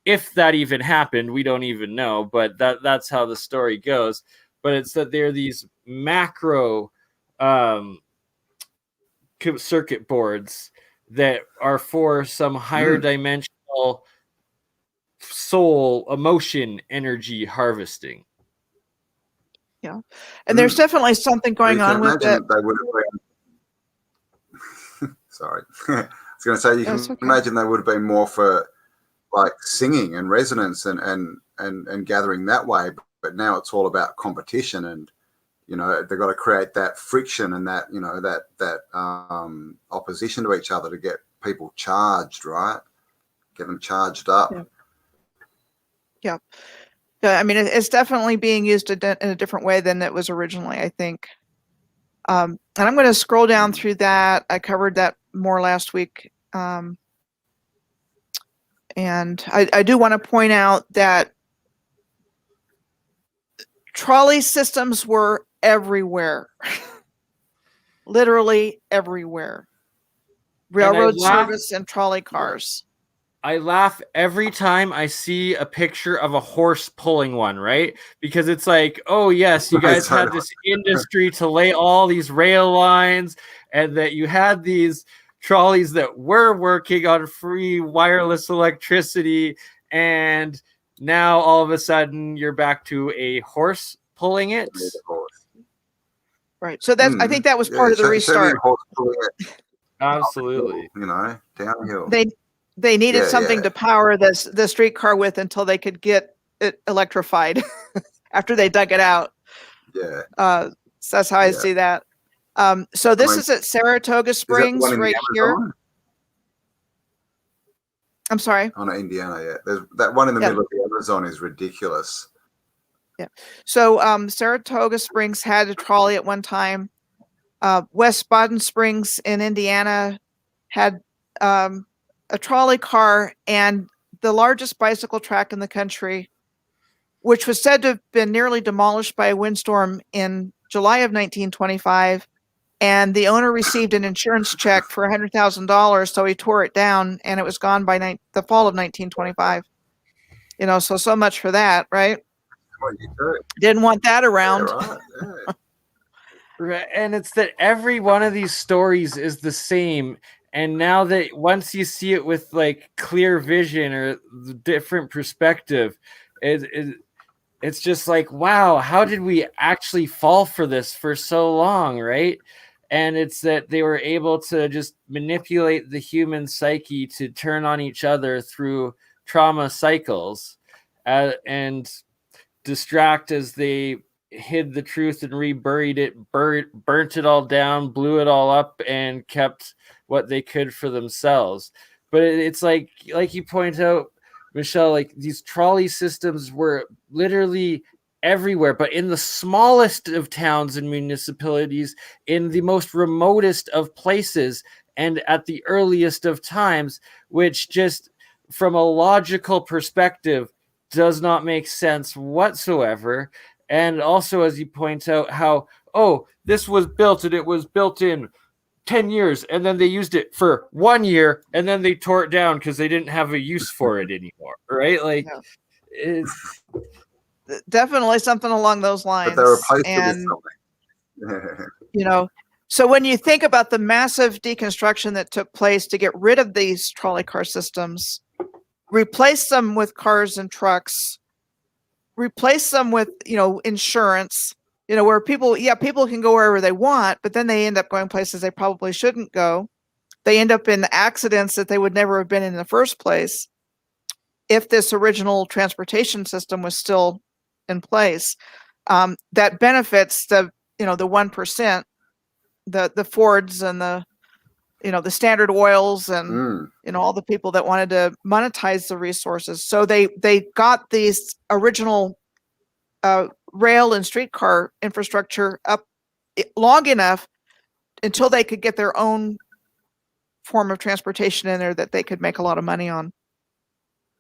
If that even happened, we don't even know, but that's how the story goes. But it's that there are these macro circuit boards that are for some higher dimensional soul, emotion, energy harvesting. Yeah. And there's definitely something going on with that. it. They would have been, sorry. I was going to say, you can imagine they would have been more for like singing and resonance and gathering that way. But now it's all about competition, and, you know, they've got to create that friction and that, you know, that opposition to each other to get people charged, right? Get them charged up. Yeah. I mean, it's definitely being used in a different way than it was originally, I think. And I'm going to scroll down through that. I covered that more last week. And I do want to point out that trolley systems were everywhere, literally everywhere. Railroad service and trolley cars. I laugh every time I see a picture of a horse pulling one, right? Because it's like, oh yes, you guys had this industry to lay all these rail lines, and that you had these trolleys that were working on free wireless electricity, and now all of a sudden you're back to a horse pulling it. Right. So that's I think that was part of the restart. Absolutely. You know, downhill. They needed something to power the streetcar with until they could get it electrified after they dug it out. Yeah. So that's how I see that. So this is at Saratoga Springs right here. I'm sorry. On Indiana, yeah. There's that one in the middle of the Amazon is ridiculous. Yeah. So Saratoga Springs had a trolley at one time. West Baden Springs in Indiana had a trolley car, and the largest bicycle track in the country, which was said to have been nearly demolished by a windstorm in July of 1925. And the owner received an insurance check for $100,000, so he tore it down, and it was gone by the fall of 1925. You know, so much for that, right? Didn't want that around. Yeah, right. Right. And it's that every one of these stories is the same. And now that once you see it with like clear vision or different perspective, it's just like, wow, how did we actually fall for this for so long, right? And it's that they were able to just manipulate the human psyche to turn on each other through trauma cycles and distract as they hid the truth and reburied it, burnt it all down, blew it all up, and kept what they could for themselves. But it's like you point out, Michelle, like these trolley systems were literally everywhere, but in the smallest of towns and municipalities, in the most remotest of places, and at the earliest of times, which just from a logical perspective does not make sense whatsoever. And also, as you point out, how, oh, this was built and it was built in 10 years, and then they used it for 1 year, and then they tore it down because they didn't have a use for it anymore, right? Like, it's definitely something along those lines. But they replaced it with something. You know, so when you think about the massive deconstruction that took place to get rid of these trolley car systems, replace them with cars and trucks, replace them with, you know, insurance, you know, where people can go wherever they want, but then they end up going places they probably shouldn't go. They end up in accidents that they would never have been in the first place if this original transportation system was still in place. That benefits the 1%, the Fords and the Standard Oils and all the people that wanted to monetize the resources. So they got these original rail and streetcar infrastructure up long enough until they could get their own form of transportation in there that they could make a lot of money on.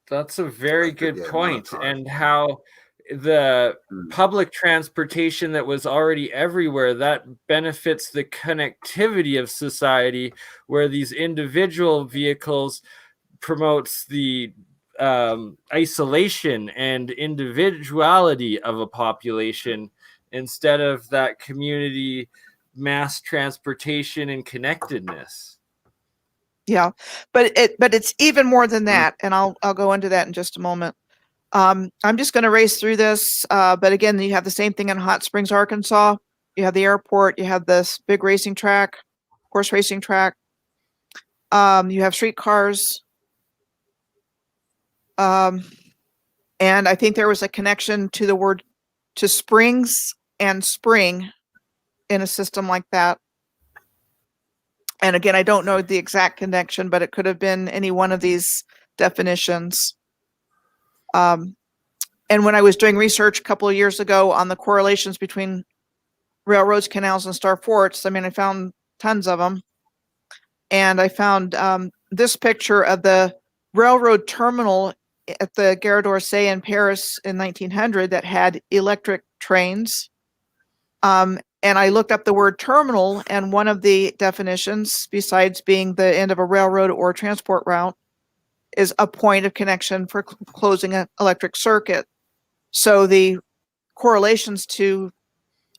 That's a very But good yeah, point. monetized. And how the Mm. public transportation that was already everywhere, that benefits the connectivity of society, where these individual vehicles promotes the isolation and individuality of a population instead of that community mass transportation and connectedness. Yeah, but it's even more than that, and I'll go into that in just a moment. I'm just going to race through this, but again, you have the same thing in Hot Springs, Arkansas. You have the airport, you have this big racing track, horse racing track. You have streetcars. And I think there was a connection to the word to springs and spring in a system like that. And again, I don't know the exact connection, but it could have been any one of these definitions. And when I was doing research a couple of years ago on the correlations between railroads, canals, and star forts, I mean, I found tons of them. And I found this picture of the railroad terminal at the Gare d'Orsay in Paris in 1900 that had electric trains. And I looked up the word terminal, and one of the definitions, besides being the end of a railroad or transport route, is a point of connection for closing an electric circuit. So the correlations to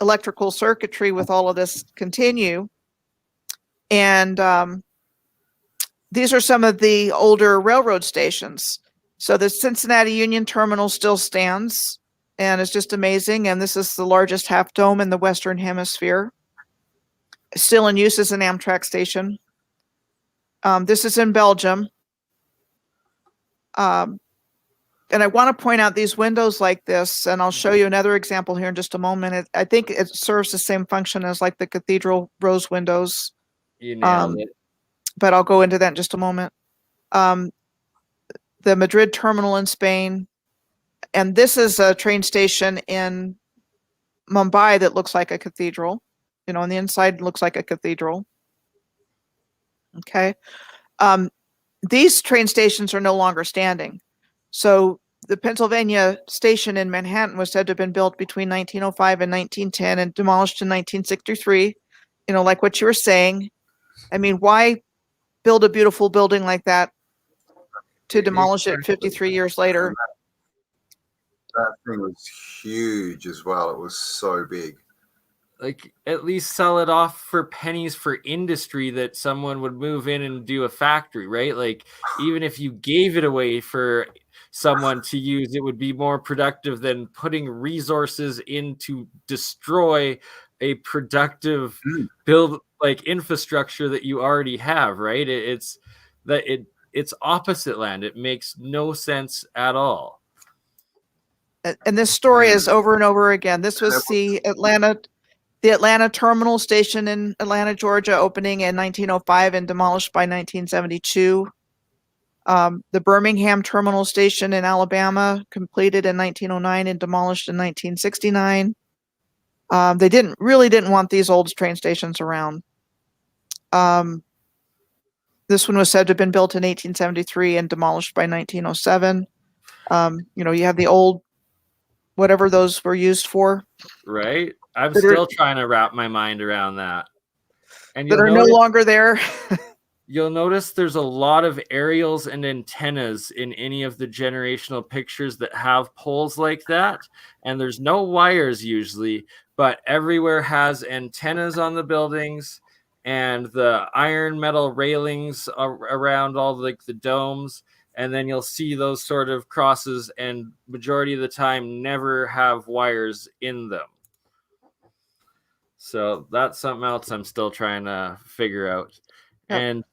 electrical circuitry with all of this continue. And these are some of the older railroad stations. So the Cincinnati Union Terminal still stands and it's just amazing. And this is the largest half dome in the Western Hemisphere. Still in use as an Amtrak station. This is in Belgium. And I want to point out these windows like this, and I'll show you another example here in just a moment. I think it serves the same function as like the cathedral rose windows. You nailed it. But I'll go into that in just a moment. The Madrid terminal in Spain. And this is a train station in Mumbai that looks like a cathedral. You know, on the inside it looks like a cathedral. Okay. These train stations are no longer standing. So the Pennsylvania station in Manhattan was said to have been built between 1905 and 1910 and demolished in 1963. You know, like what you were saying. I mean, why build a beautiful building like that to demolish it 53 years later? That thing was huge as well. It was so big. Like, at least sell it off for pennies for industry that someone would move in and do a factory, right? Like, even if you gave it away for someone to use, it would be more productive than putting resources in to destroy a productive build like infrastructure that you already have, right? It's opposite land. It makes no sense at all. And this story is over and over again. This was the Atlanta terminal station in Atlanta, Georgia, opening in 1905 and demolished by 1972. The Birmingham terminal station in Alabama, completed in 1909 and demolished in 1969. They didn't want these old train stations around. This one was said to have been built in 1873 and demolished by 1907. You know, you have the old, whatever those were used for. Right. I'm still trying to wrap my mind around that. And that are no longer there. You'll notice there's a lot of aerials and antennas in any of the generational pictures that have poles like that. And there's no wires usually, but everywhere has antennas on the buildings and the iron metal railings around all like the domes. And then you'll see those sort of crosses, and majority of the time never have wires in them. So that's something else I'm still trying to figure out. Yep. And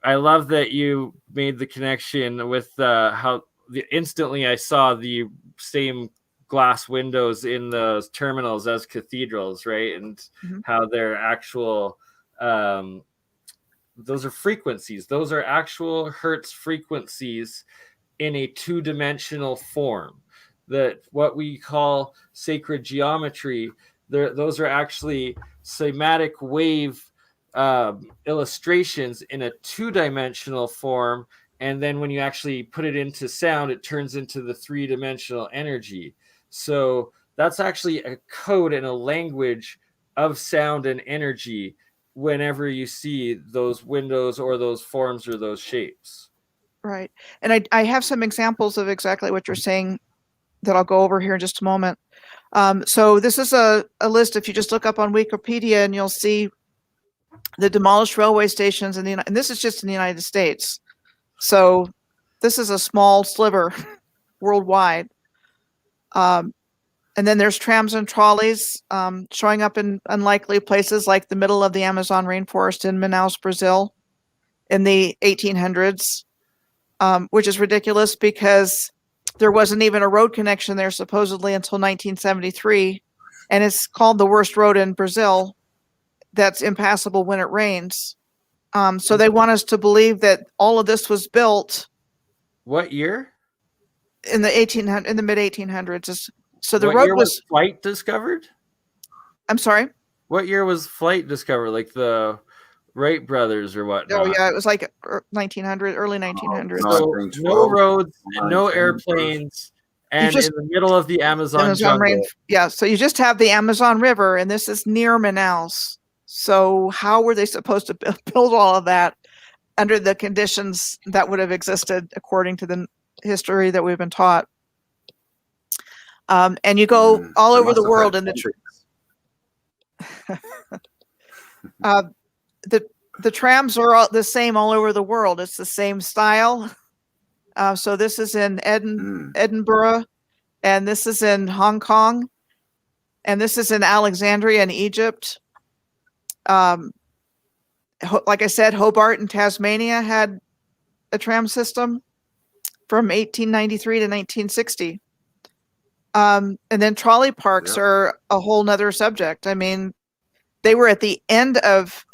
I love that you made the connection with how instantly I saw the same glass windows in those terminals as cathedrals, right? And how they're actual, those are frequencies. Those are actual Hertz frequencies in a two-dimensional form. That what we call sacred geometry, those are actually cymatic wave illustrations in a two-dimensional form, and then when you actually put it into sound, it turns into the 3-dimensional energy. So that's actually a code and a language of sound and energy whenever you see those windows or those forms or those shapes. Right. And I have some examples of exactly what you're saying that I'll go over here in just a moment. So this is a list. If you just look up on Wikipedia, and you'll see the demolished railway stations and this is just in the United States. So this is a small sliver worldwide. And then there's trams and trolleys showing up in unlikely places like the middle of the Amazon rainforest in Manaus, Brazil in the 1800s, which is ridiculous because there wasn't even a road connection there supposedly until 1973. And it's called the worst road in Brazil that's impassable when it rains. So they want us to believe that all of this was built. What year? In the mid 1800s. So the what road year was flight discovered? I'm sorry? What year was flight discovered? Like the Wright brothers or whatnot? Oh yeah, it was like 1900, early 1900s. So no roads, no airplanes, and in the middle of the Amazon jungle. Yeah, so you just have the Amazon River, and this is near Manaus. So how were they supposed to build all of that under the conditions that would have existed according to the history that we've been taught? And you go all over the world, and the trams are all the same all over the world. It's the same style. So this is in Edinburgh, and this is in Hong Kong, and this is in Alexandria in Egypt. Like I said, Hobart in Tasmania had a tram system from 1893 to 1960. And then trolley parks are a whole nother subject. I mean, they were at the end of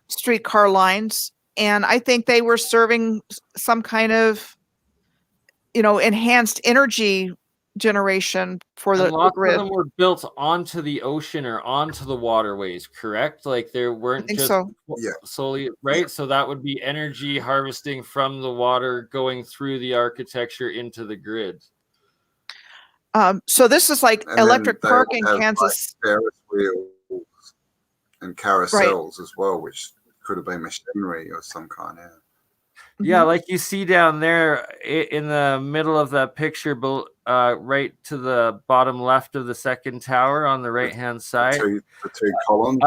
streetcar lines, and I think they were serving some kind of, enhanced energy generation for the grid. Lots of them were built onto the ocean or onto the waterways, correct? Like there weren't just solely, right? Yeah. So that would be energy harvesting from the water going through the architecture into the grid. So this is like Electric Park in Kansas. Like Ferris wheels and carousels as well, which could have been machinery of some kind. Yeah, like you see down there in the middle of that picture, right to the bottom left of the second tower on the right-hand side. The two columns.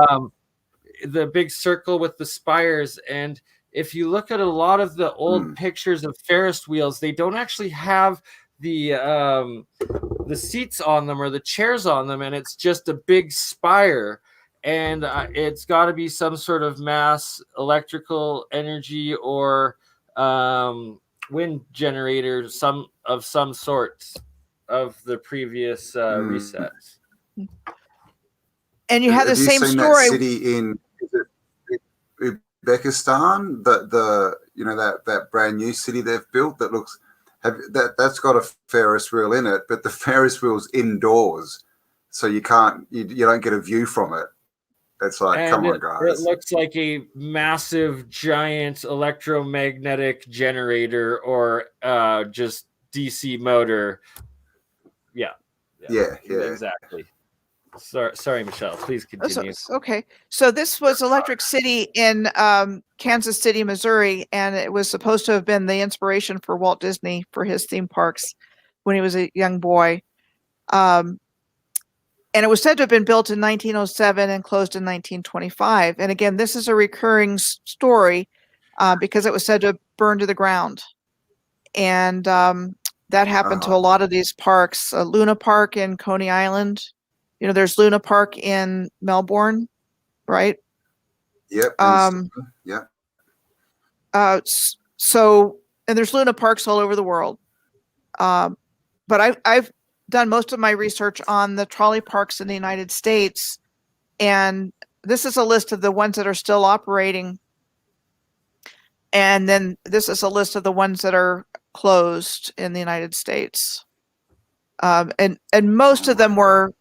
The big circle with the spires. And if you look at a lot of the old pictures of Ferris wheels, they don't actually have the seats on them or the chairs on them, and it's just a big spire. And it's got to be some sort of mass electrical energy or wind generator, some sort of the previous resets. And you have the same story. That city in Uzbekistan, that brand new city they've built that looks that's got a Ferris wheel in it, but the Ferris wheel's indoors, so you don't get a view from it. It's like, come on, guys. It looks like a massive, giant electromagnetic generator or just DC motor. Yeah, exactly. Sorry, Michelle. Please continue. Okay. So this was Electric City in Kansas City, Missouri, and it was supposed to have been the inspiration for Walt Disney for his theme parks when he was a young boy. And it was said to have been built in 1907 and closed in 1925. And again, this is a recurring story because it was said to have burned to the ground. And that happened to a lot of these parks. Luna Park in Coney Island. There's Luna Park in Melbourne, right? Yep. So, and there's Luna Parks all over the world. But I've done most of my research on the trolley parks in the United States, and this is a list of the ones that are still operating. And then this is a list of the ones that are closed in the United States. And most of them were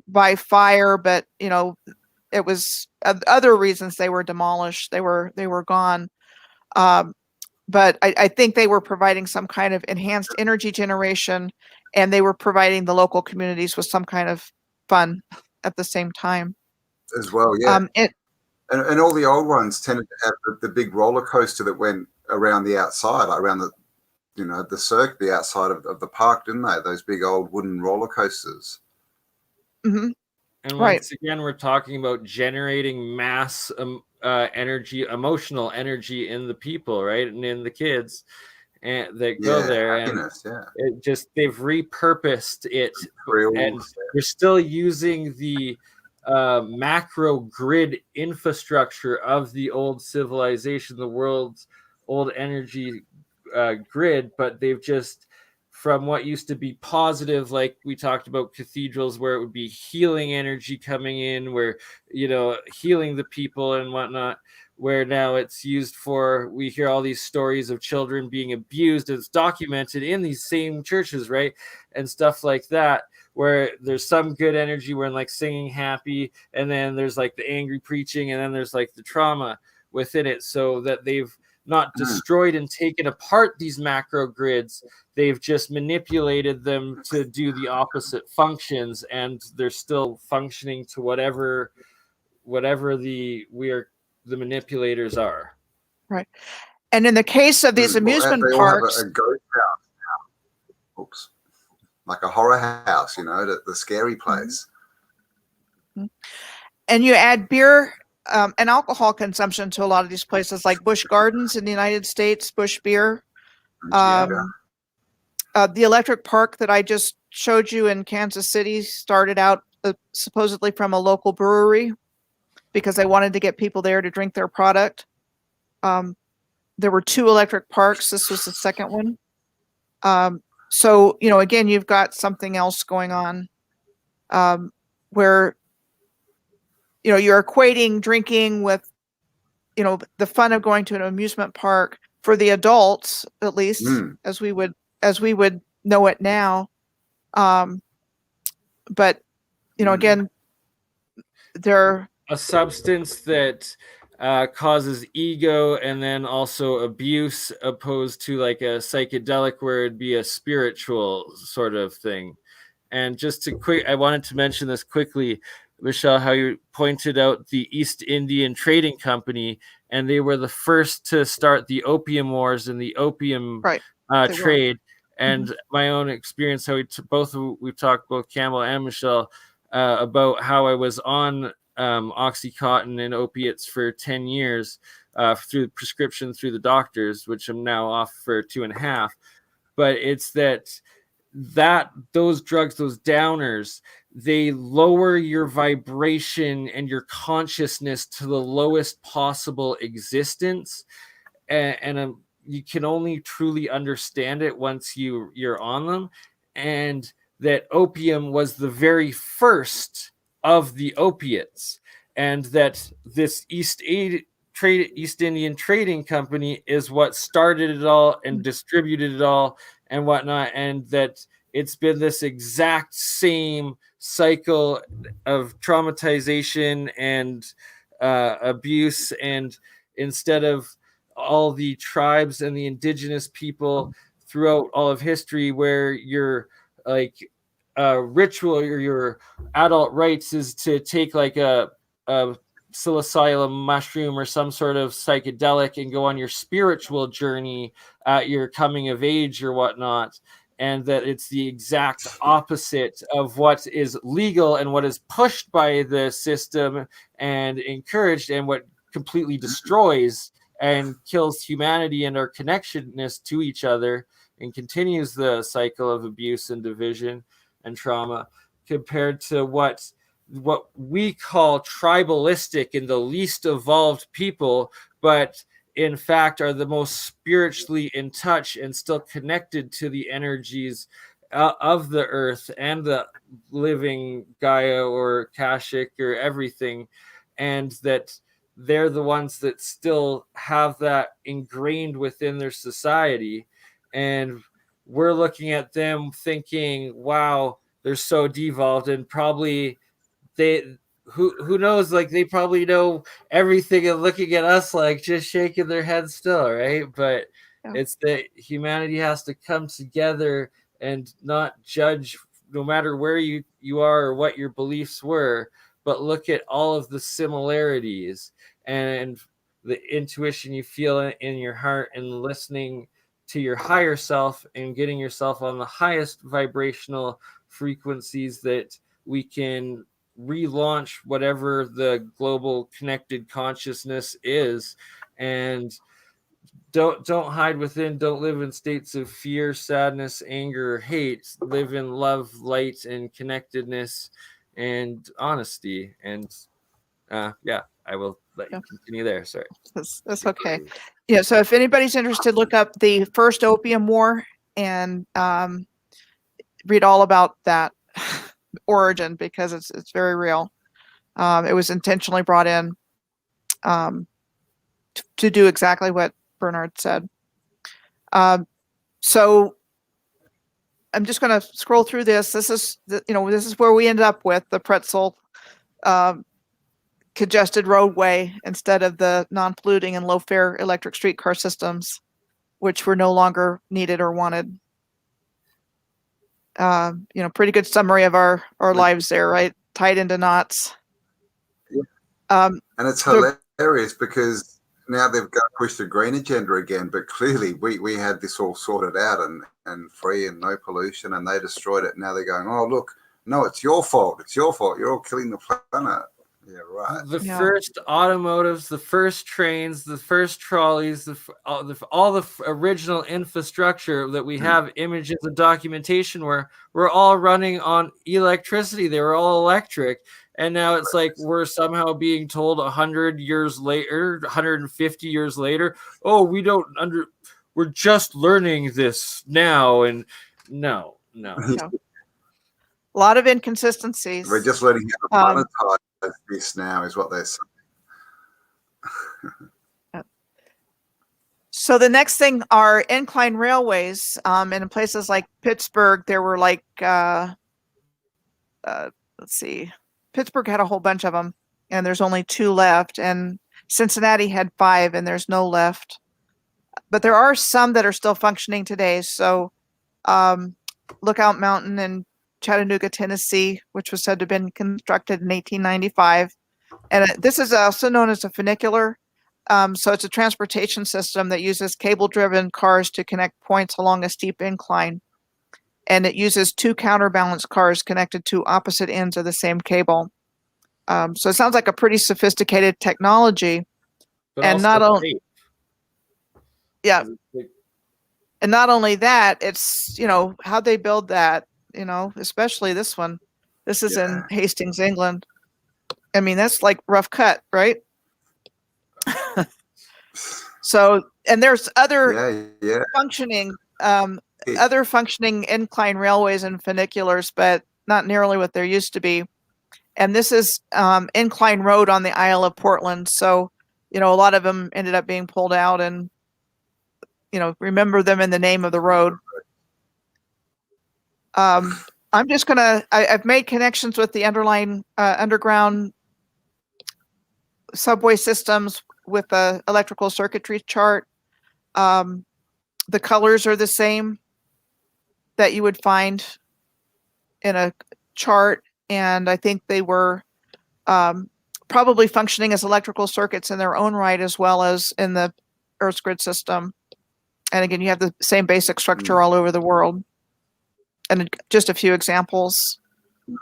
by fire, but it was other reasons they were demolished. They were gone. But but I think they were providing some kind of enhanced energy generation, and they were providing the local communities with some kind of fun at the same time. As well, yeah. And all the old ones tended to have the big roller coaster that went around the outside, like around the, you know, the circuit, the outside of the park, didn't they? Those big old wooden roller coasters. Mm-hmm. And once again, we're talking about generating mass energy, emotional energy in the people, right? And in the kids and that go there. Happiness, and it just, they've repurposed it. And they're still using the macro grid infrastructure of the old civilization, the world's old energy grid, but they've just, from what used to be positive, like we talked about cathedrals, where it would be healing energy coming in, where, you know, healing the people and whatnot, where now it's used for, we hear all these stories of children being abused. It's documented in these same churches, right? And stuff like that, where there's some good energy, where like singing happy, and then there's like the angry preaching, and then there's like the trauma within it, so that they've not destroyed and taken apart these macro grids. They've just manipulated them to do the opposite functions, and they're still functioning to whatever the manipulators are. Right. And in the case of these amusement parks, have a ghost house now. Oops. Like a horror house, you know, the scary place. And you add beer and alcohol consumption to a lot of these places, like Busch Gardens in the United States, Busch Beer. The electric park that I just showed you in Kansas City started out supposedly from a local brewery because they wanted to get people there to drink their product. There were 2 electric parks. This was the second one. So, you know, again, you've got something else going on where, you know, you're equating drinking with, you know, the fun of going to an amusement park for the adults, at least as we would know it now. But, you know, again, they're a substance that causes ego and then also abuse, opposed to like a psychedelic where it'd be a spiritual sort of thing. And just I wanted to mention this quickly, Michelle, how you pointed out the East Indian Trading Company, and they were the first to start the opium wars and the opium trade. And my own experience, how we've talked, both Cambell and Michelle, about how I was on Oxycontin and opiates for 10 years through prescription through the doctors, which I'm now off for 2.5. But it's that those drugs, those downers, they lower your vibration and your consciousness to the lowest possible existence, and you can only truly understand it once you're on them. And that opium was the very first of the opiates, and that this East Indian Trading Company is what started it all and distributed it all and whatnot, and that it's been this exact same cycle of traumatization and abuse. And instead of all the tribes and the indigenous people throughout all of history, where your like ritual or your adult rites is to take like a psilocybin mushroom or some sort of psychedelic and go on your spiritual journey at your coming of age or whatnot, and that it's the exact opposite of what is legal and what is pushed by the system and encouraged, and what completely destroys and kills humanity and our connectedness to each other, and continues the cycle of abuse and division and trauma, compared to what we call tribalistic and the least evolved people, but in fact are the most spiritually in touch and still connected to the energies of the earth and the living Gaia or Kashik or everything. And that they're the ones that still have that ingrained within their society. And we're looking at them thinking, wow, they're so devolved, and probably who knows, like they probably know everything and looking at us like just shaking their heads still, right? But Yeah. It's that humanity has to come together and not judge, no matter where you are or what your beliefs were, but look at all of the similarities and the intuition you feel in your heart, and listening to your higher self and getting yourself on the highest vibrational frequencies, that we can relaunch whatever the global connected consciousness is. And don't hide within, don't live in states of fear, sadness, anger, or hate. Live in love, light, and connectedness and honesty. And yeah, I will let you continue there. Sorry. That's okay. Yeah, so if anybody's interested, look up the first Opium War and read all about that origin, because it's very real. It was intentionally brought in to do exactly what Bernard said. So I'm just going to scroll through this. This is where we ended up with the pretzel congested roadway instead of the non-polluting and low-fare electric streetcar systems, which were no longer needed or wanted. Pretty good summary of our lives there, right? Tied into knots. Yeah. And it's hilarious because now they've got to push the green agenda again, but clearly we had this all sorted out and free and no pollution, and they destroyed it. Now they're going, oh, look, no, it's your fault. It's your fault. You're all killing the planet. Yeah, right. The first automotives, the first trains, the first trolleys, all the original infrastructure that we have images and documentation were all running on electricity. They were all electric. And now it's like we're somehow being told 100 years later, 150 years later, oh, we're just learning this now. And no. A lot of inconsistencies. We're just learning how to monetize this now, is what they're saying. So the next thing are incline railways. And in places like Pittsburgh, there were like, let's see, Pittsburgh had a whole bunch of them, and there's only 2 left. And Cincinnati had 5, and there's no left. But there are some that are still functioning today. So Lookout Mountain in Chattanooga, Tennessee, which was said to have been constructed in 1895. And this is also known as a funicular. So it's a transportation system that uses cable-driven cars to connect points along a steep incline. And it uses 2 counterbalance cars connected to opposite ends of the same cable. So it sounds like a pretty sophisticated technology. But and not only, yeah, and not only that, it's how they build that. Especially this one. This is in Hastings, England. I mean, that's like rough cut, right? So, and there's other functioning, other functioning incline railways and funiculars, but not nearly what there used to be. And this is incline road on the Isle of Portland. So, a lot of them ended up being pulled out, and remember them in the name of the road. I'm just I've made connections with the underground subway systems with the electrical circuitry chart. The colors are the same that you would find in a chart, and I think they were probably functioning as electrical circuits in their own right, as well as in the Earth's grid system. And again, you have the same basic structure all over the world. And just a few examples.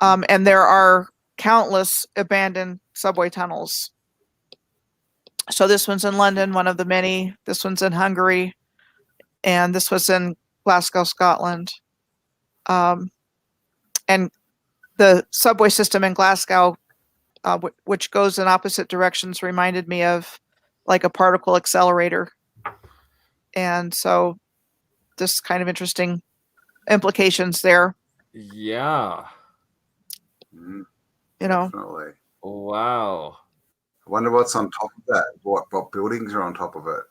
And there are countless abandoned subway tunnels. So this one's in London, one of the many. This one's in Hungary. And this was in Glasgow, Scotland. And the subway system in Glasgow, which goes in opposite directions, reminded me of like a particle accelerator. And so this kind of interesting implications there. Yeah. Definitely. Wow. I wonder what's on top of that. What buildings are on top of it?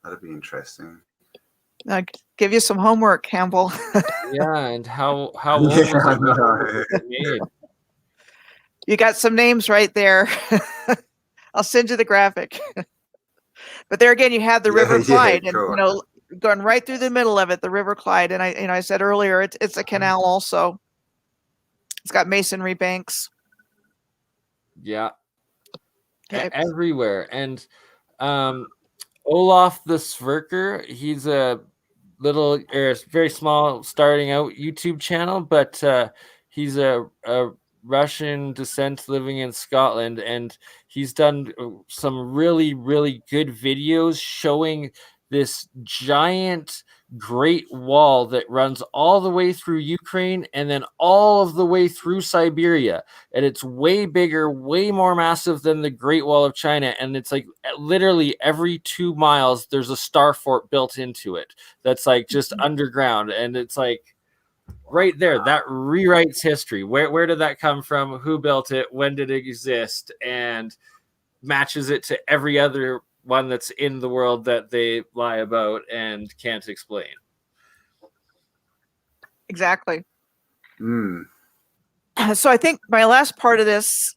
That'd be interesting. I'll give you some homework, Cambell. Yeah, and how old was it made? You got some names right there. I'll send you the graphic. But there again, you have the River Clyde, and cool. going right through the middle of it, the River Clyde. And I said earlier, it's a canal also. It's got masonry banks. Yeah. Okay. Everywhere. And Olaf the Sverker, he's a little, very small, starting out YouTube channel, but he's a Russian descent living in Scotland, and he's done some really, really good videos showing this giant Great Wall that runs all the way through Ukraine and then all of the way through Siberia. And it's way bigger, way more massive than the Great Wall of China. And it's like literally every 2 miles, there's a star fort built into it that's like just underground. And it's like right there, that rewrites history. Where did that come from? Who built it? When did it exist? And matches it to every other one that's in the world that they lie about and can't explain. Exactly. So I think my last part of this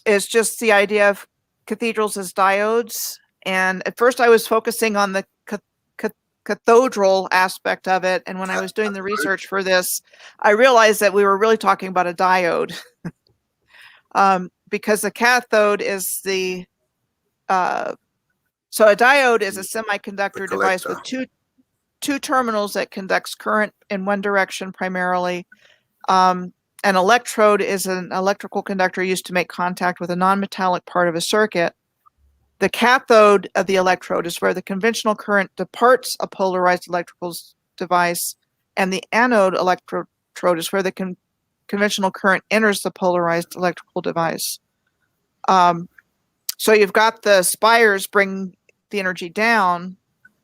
is just the idea of cathedrals as diodes. And at first I was focusing on the cathedral aspect of it. And when I was doing the research for this, I realized that we were really talking about a diode. Because the cathode is the so a diode is a semiconductor device with two terminals that conducts current in one direction primarily. An electrode is an electrical conductor used to make contact with a non-metallic part of a circuit. The cathode of the electrode is where the conventional current departs a polarized electrical device, and the anode electrode is where the conventional current enters the polarized electrical device. So you've got the spires bring the energy down,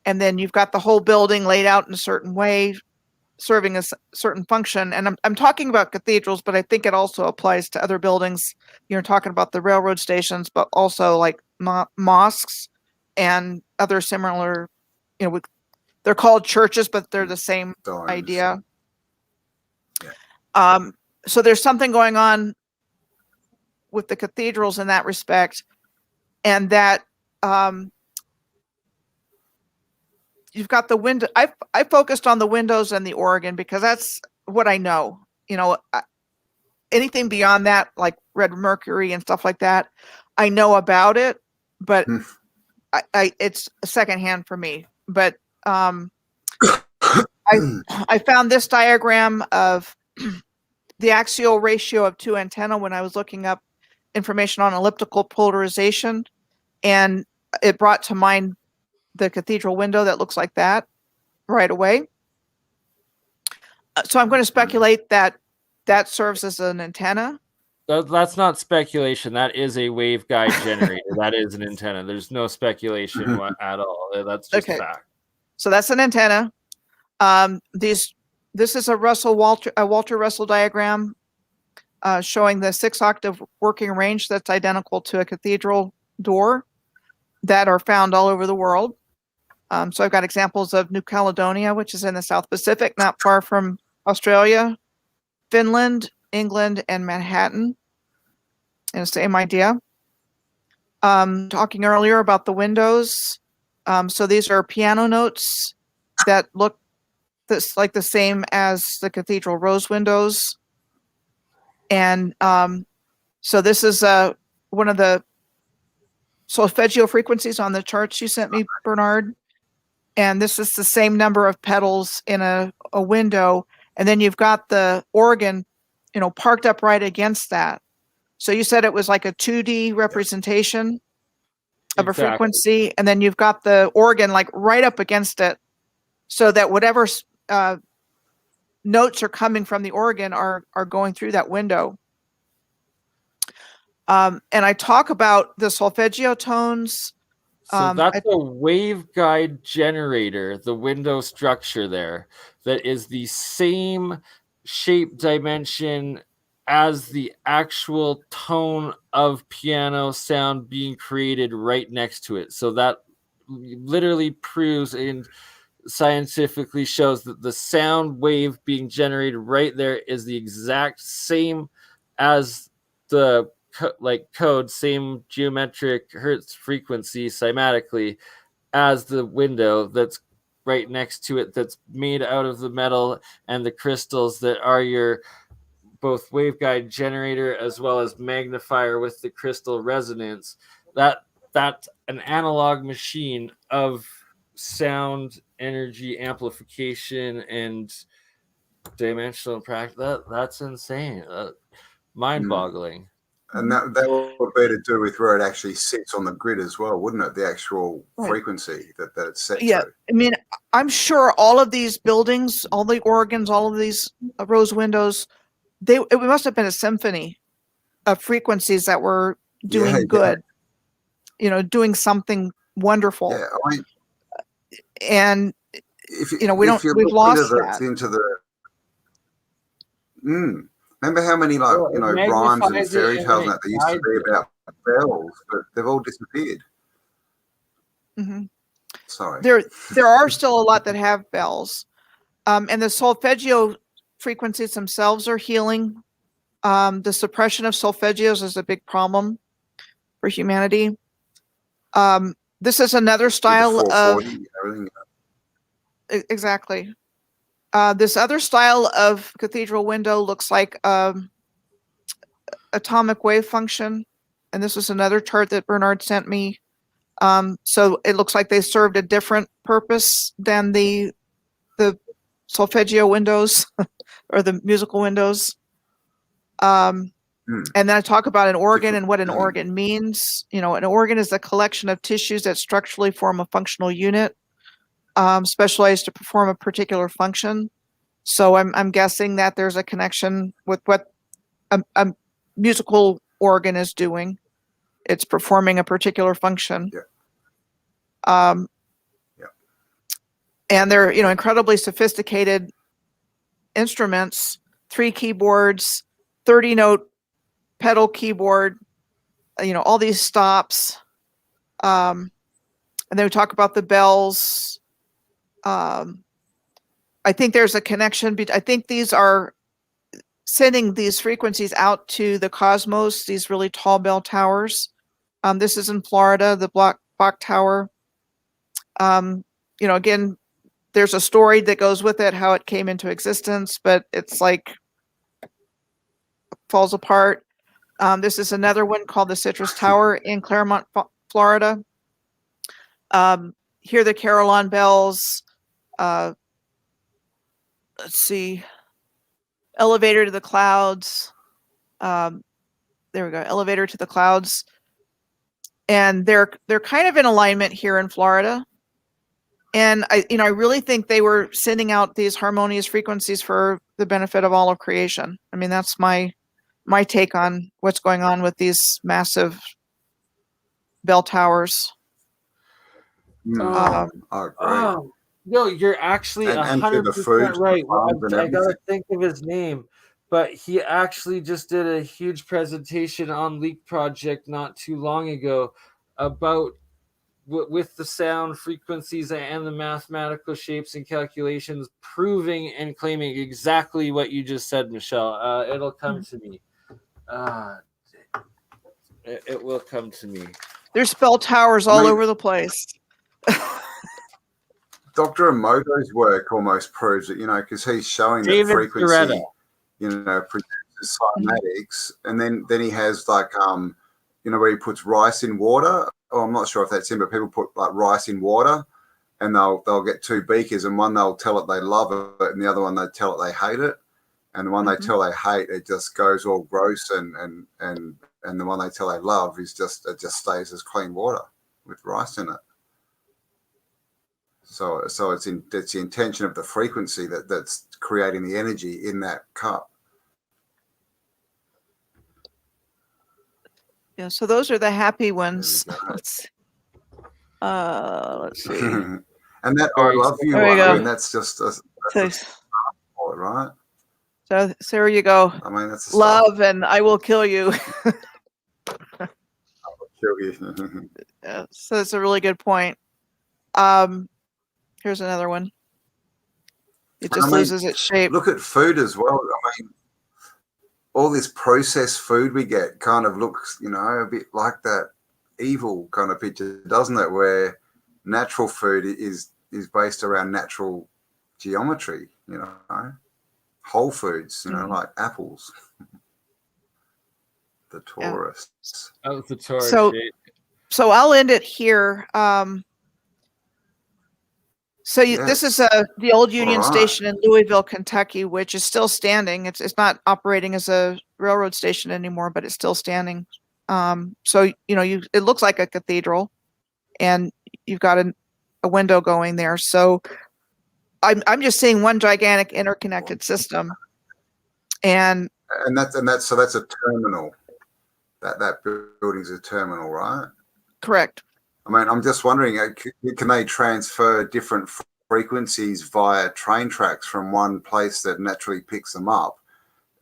and then you've got the whole building laid out in a certain way, serving a certain function. And I'm talking about cathedrals, but I think it also applies to other buildings. You're talking about the railroad stations, but also like mosques and other similar, they're called churches, but they're the same idea. Yeah. So there's something going on with the cathedrals in that respect, and that you've got the window. I focused on the windows and the organ because that's what I know. Anything beyond that, like red mercury and stuff like that, I know about it, but it's secondhand for me. But I found this diagram of the axial ratio of two antennae when I was looking up information on elliptical polarization, and it brought to mind the cathedral window that looks like that right away. So I'm going to speculate that serves as an antenna. That's not speculation. That is a waveguide generator. That is an antenna. There's no speculation at all. That's just fact. So that's an antenna. This is a Walter Russell diagram showing the 6-octave working range that's identical to a cathedral door that are found all over the world. So I've got examples of New Caledonia, which is in the South Pacific, not far from Australia, Finland, England, and Manhattan. And the same idea. Talking earlier about the windows. So these are piano notes that look like the same as the cathedral rose windows. And so this is one of the solfeggio frequencies on the charts you sent me, Bernard. And this is the same number of petals in a window. And then you've got the organ, parked up right against that. So you said it was like a 2D representation of a frequency. And then you've got the organ like right up against it, so that whatever notes are coming from the organ are going through that window. And I talk about the solfeggio tones. So that's a waveguide generator, the window structure there, that is the same shape dimension as the actual tone of piano sound being created right next to it. So that literally proves and scientifically shows that the sound wave being generated right there is the exact same as the code, same geometric hertz frequency cymatically as the window that's right next to it, that's made out of the metal and the crystals that are your both waveguide generator as well as magnifier with the crystal resonance. That's an analog machine of sound energy amplification and dimensional practice. That's insane. Mind-boggling. And that would be to do with where it actually sits on the grid as well, wouldn't it? The actual frequency that it's set to. I mean, I'm sure all of these buildings, all the organs, all of these rose windows, it must have been a symphony of frequencies that were doing good, doing something wonderful. Yeah, I mean, and we've lost that. Into the remember how many rhymes and fairy tales that there used to be about bells, but they've all disappeared. Mm-hmm. Sorry. There are still a lot that have bells, and the solfeggio frequencies themselves are healing. The suppression of solfeggios is a big problem for humanity. This is another style of exactly. This other style of cathedral window looks like atomic wave function, and this is another chart that Bernard sent me. So it looks like they served a different purpose than the solfeggio windows or the musical windows. And then I talk about an organ and what an organ means. An organ is a collection of tissues that structurally form a functional unit, specialized to perform a particular function. So I'm guessing that there's a connection with what a musical organ is doing. It's performing a particular function. And they're, incredibly sophisticated instruments, 3 keyboards, 30-note pedal keyboard, all these stops. And then we talk about the bells. I think there's a connection. I think these are sending these frequencies out to the cosmos, these really tall bell towers. This is in Florida, the Block Tower. Again, there's a story that goes with it, how it came into existence, but it's like falls apart. This is another one called the Citrus Tower in Claremont, Florida. Here the Carillon bells. Let's see. Elevator to the clouds. There we go. Elevator to the clouds. And they're kind of in alignment here in Florida. And I really think they were sending out these harmonious frequencies for the benefit of all of creation. I mean, that's my take on what's going on with these massive bell towers. No, you're actually 100% right. I gotta think of his name, but he actually just did a huge presentation on Leak Project not too long ago about with the sound frequencies and the mathematical shapes and calculations, proving and claiming exactly what you just said, Michelle. It'll come to me. It will come to me. There's bell towers all over the place. Dr. Emoto's work almost proves it, because he's showing that frequency, produces cymatics, and then he has where he puts rice in water. Oh, I'm not sure if that's him, but people put rice in water, and they'll get 2 beakers, and one they'll tell it they love it, and the other one they tell it they hate it, and the one they tell they hate it just goes all gross, and the one they tell they love it just stays as clean water with rice in it. So it's the intention of the frequency that's creating the energy in that cup. Yeah, so those are the happy ones. Let's see. And that I love you one, I mean, that's just right? So there you go. I mean, that's love and I will kill you. I will kill you. Yeah, so that's a really good point. Here's another one. It just loses its shape. Look at food as well. I mean, all this processed food we get kind of looks, you know, a bit like that evil kind of picture, doesn't it? Where natural food is based around natural geometry, you know, whole foods, you know, like apples. The Taurus. Oh, the Taurus. So I'll end it here. This is the old Union Station in Louisville, Kentucky, which is still standing. It's not operating as a railroad station anymore, but it's still standing. So you know, it looks like a cathedral, and you've got a window going there. So I'm just seeing one gigantic interconnected system, and that's a terminal. That building's a terminal, right? Correct. I mean, I'm just wondering, can they transfer different frequencies via train tracks from one place that naturally picks them up,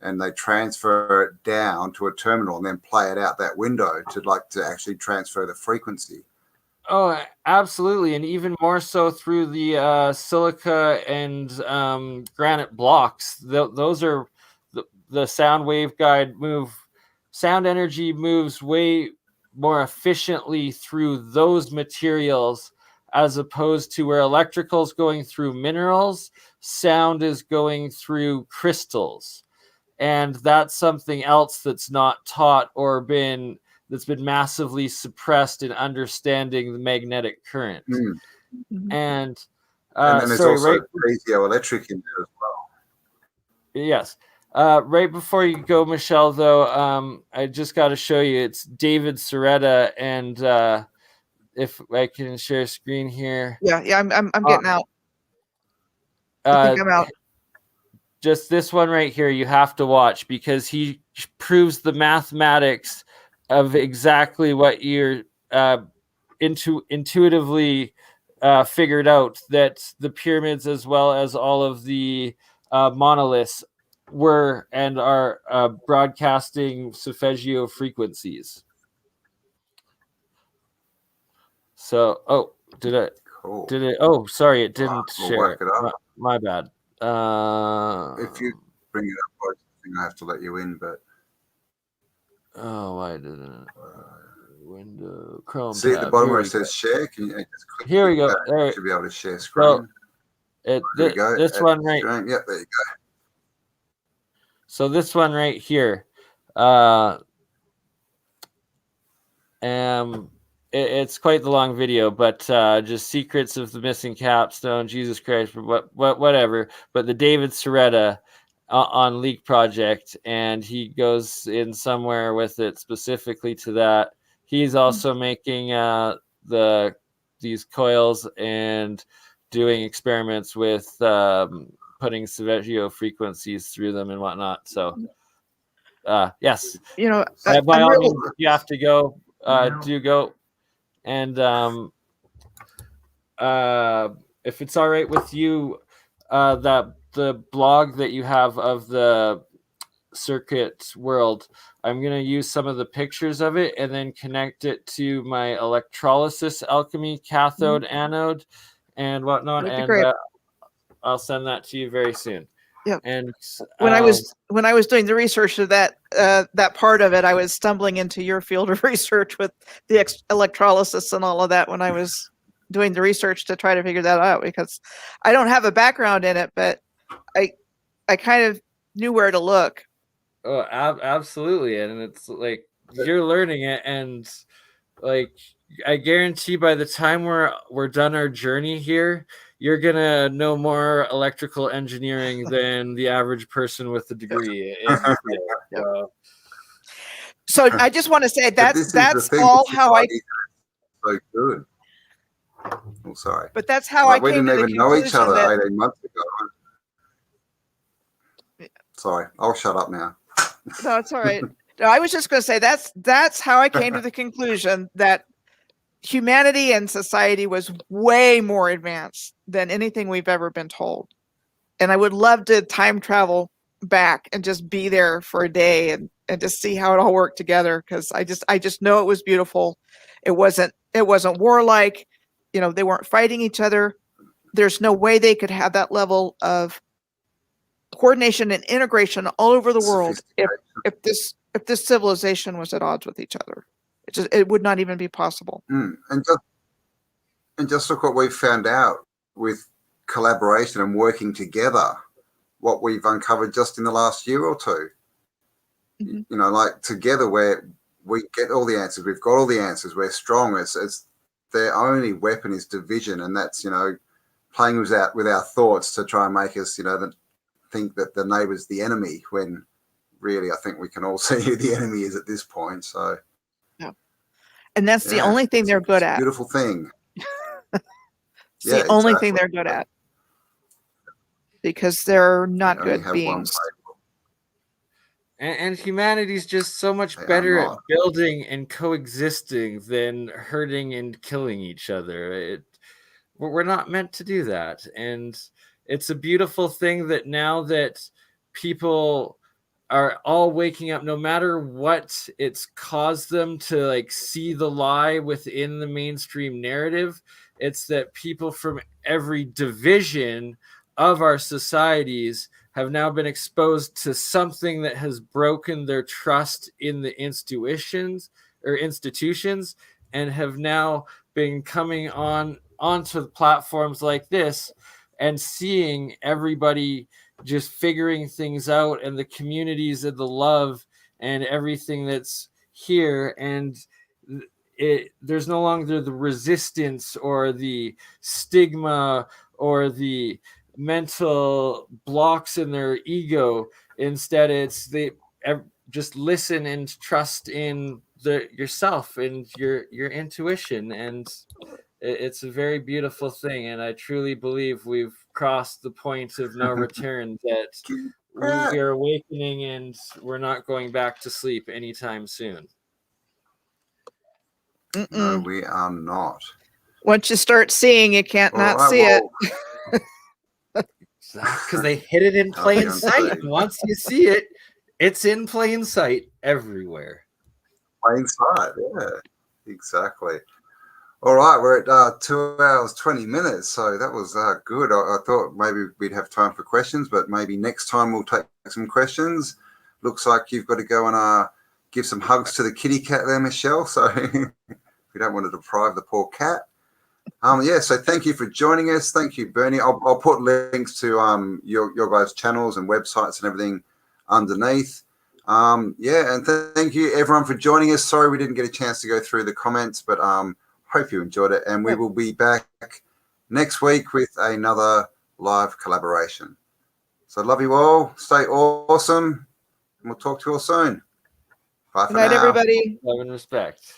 and they transfer it down to a terminal and then play it out that window to actually transfer the frequency? Oh, absolutely. And even more so through the silica and granite blocks. Those are the sound waveguide sound energy moves way more efficiently through those materials, as opposed to where electrical is going through minerals, sound is going through crystals. And that's something else that's not taught or that's been massively suppressed in understanding the magnetic current. And then there's also piezoelectric in there as well. Yes. Right before you go, Michelle, though, I just got to show you, it's David Soretta, and if I can share screen here. Yeah, I'm getting out. I think I'm out. Just this one right here, you have to watch, because he proves the mathematics of exactly what you're intuitively figured out, that the pyramids, as well as all of the monoliths, were and are broadcasting solfeggio frequencies. So, oh, sorry, it didn't share. My bad. If you bring it up, I have to let you in, but why didn't window Chrome? See tab. At the bottom where it says share. Can you just click? Here we go. You should be able to share screen. So this one right. Yep, there you go. So this one right here, it's quite the long video, but just secrets of the missing capstone, Jesus Christ, whatever. But the David Soretta on Leak Project, and he goes in somewhere with it specifically to that. He's also making these coils and doing experiments with putting solfeggio frequencies through them and whatnot. So, yes, you know, by all means, you have to go. Do go, and if it's all right with you, that the blog that you have of the circuit world, I'm going to use some of the pictures of it and then connect it to my electrolysis alchemy cathode anode and whatnot. And I'll send that to you very soon. Yep. And when I was doing the research of that part of it, I was stumbling into your field of research with the electrolysis and all of that when I was doing the research to try to figure that out, because I don't have a background in it, but I kind of knew where to look. Oh, absolutely. And it's like you're learning it, and like I guarantee by the time we're done our journey here, you're gonna know more electrical engineering than the average person with a degree. So I just want to say that's all how I. So good. Oh, sorry. But that's how I came to the conclusion. We didn't even know each other 18 months ago. Sorry, I'll shut up now. No, it's all right. No, I was just going to say that's how I came to the conclusion that humanity and society was way more advanced than anything we've ever been told. And I would love to time travel back and just be there for a day and just see how it all worked together, because I just know it was beautiful. It wasn't warlike. You know, they weren't fighting each other. There's no way they could have that level of coordination and integration all over the world if Sophistication. this civilization was at odds with each other. It would not even be possible. And just look what we've found out with collaboration and working together, what we've uncovered just in the last year or two. Mm-hmm. You know, like together where we get all the answers, we've got all the answers, we're strong. It's their only weapon is division, and that's, you know, playing with our thoughts to try and make us, you know, think that the neighbour's the enemy, when really I think we can all see who the enemy is at this point. So yeah, and that's the only thing they're good at. Beautiful thing. It's the only thing they're good at, because they're not good beings. And humanity's just so much better at building and coexisting than hurting and killing each other. We're not meant to do that. And it's a beautiful thing that now that people are all waking up, no matter what it's caused them to like see the lie within the mainstream narrative, it's that people from every division of our societies have now been exposed to something that has broken their trust in the institutions, and have now been coming onto platforms like this and seeing everybody just figuring things out, and the communities of the love and everything that's here. And there's no longer the resistance or the stigma or the mental blocks in their ego. Instead, it's they just listen and trust in yourself and your intuition, and it's a very beautiful thing. And I truly believe we've crossed the point of no return, that we are awakening and we're not going back to sleep anytime soon. No, we are not. Once you start seeing, you can't not see it. Because they hid it in plain sight. And once you see it, it's in plain sight everywhere. Plain sight, yeah, exactly. All right, we're at 2 hours, 20 minutes. So that was good. I thought maybe we'd have time for questions, but maybe next time we'll take some questions. Looks like you've got to go and give some hugs to the kitty cat there, Michelle. So we don't want to deprive the poor cat. Yeah, so thank you for joining us. Thank you, Bernie. I'll put links to your guys' channels and websites and everything underneath. Yeah, and thank you everyone for joining us. Sorry we didn't get a chance to go through the comments, but hope you enjoyed it. And we will be back next week with another live collaboration. So love you all. Stay awesome. And we'll talk to you all soon. Bye for now. Good night, everybody. Love and respect.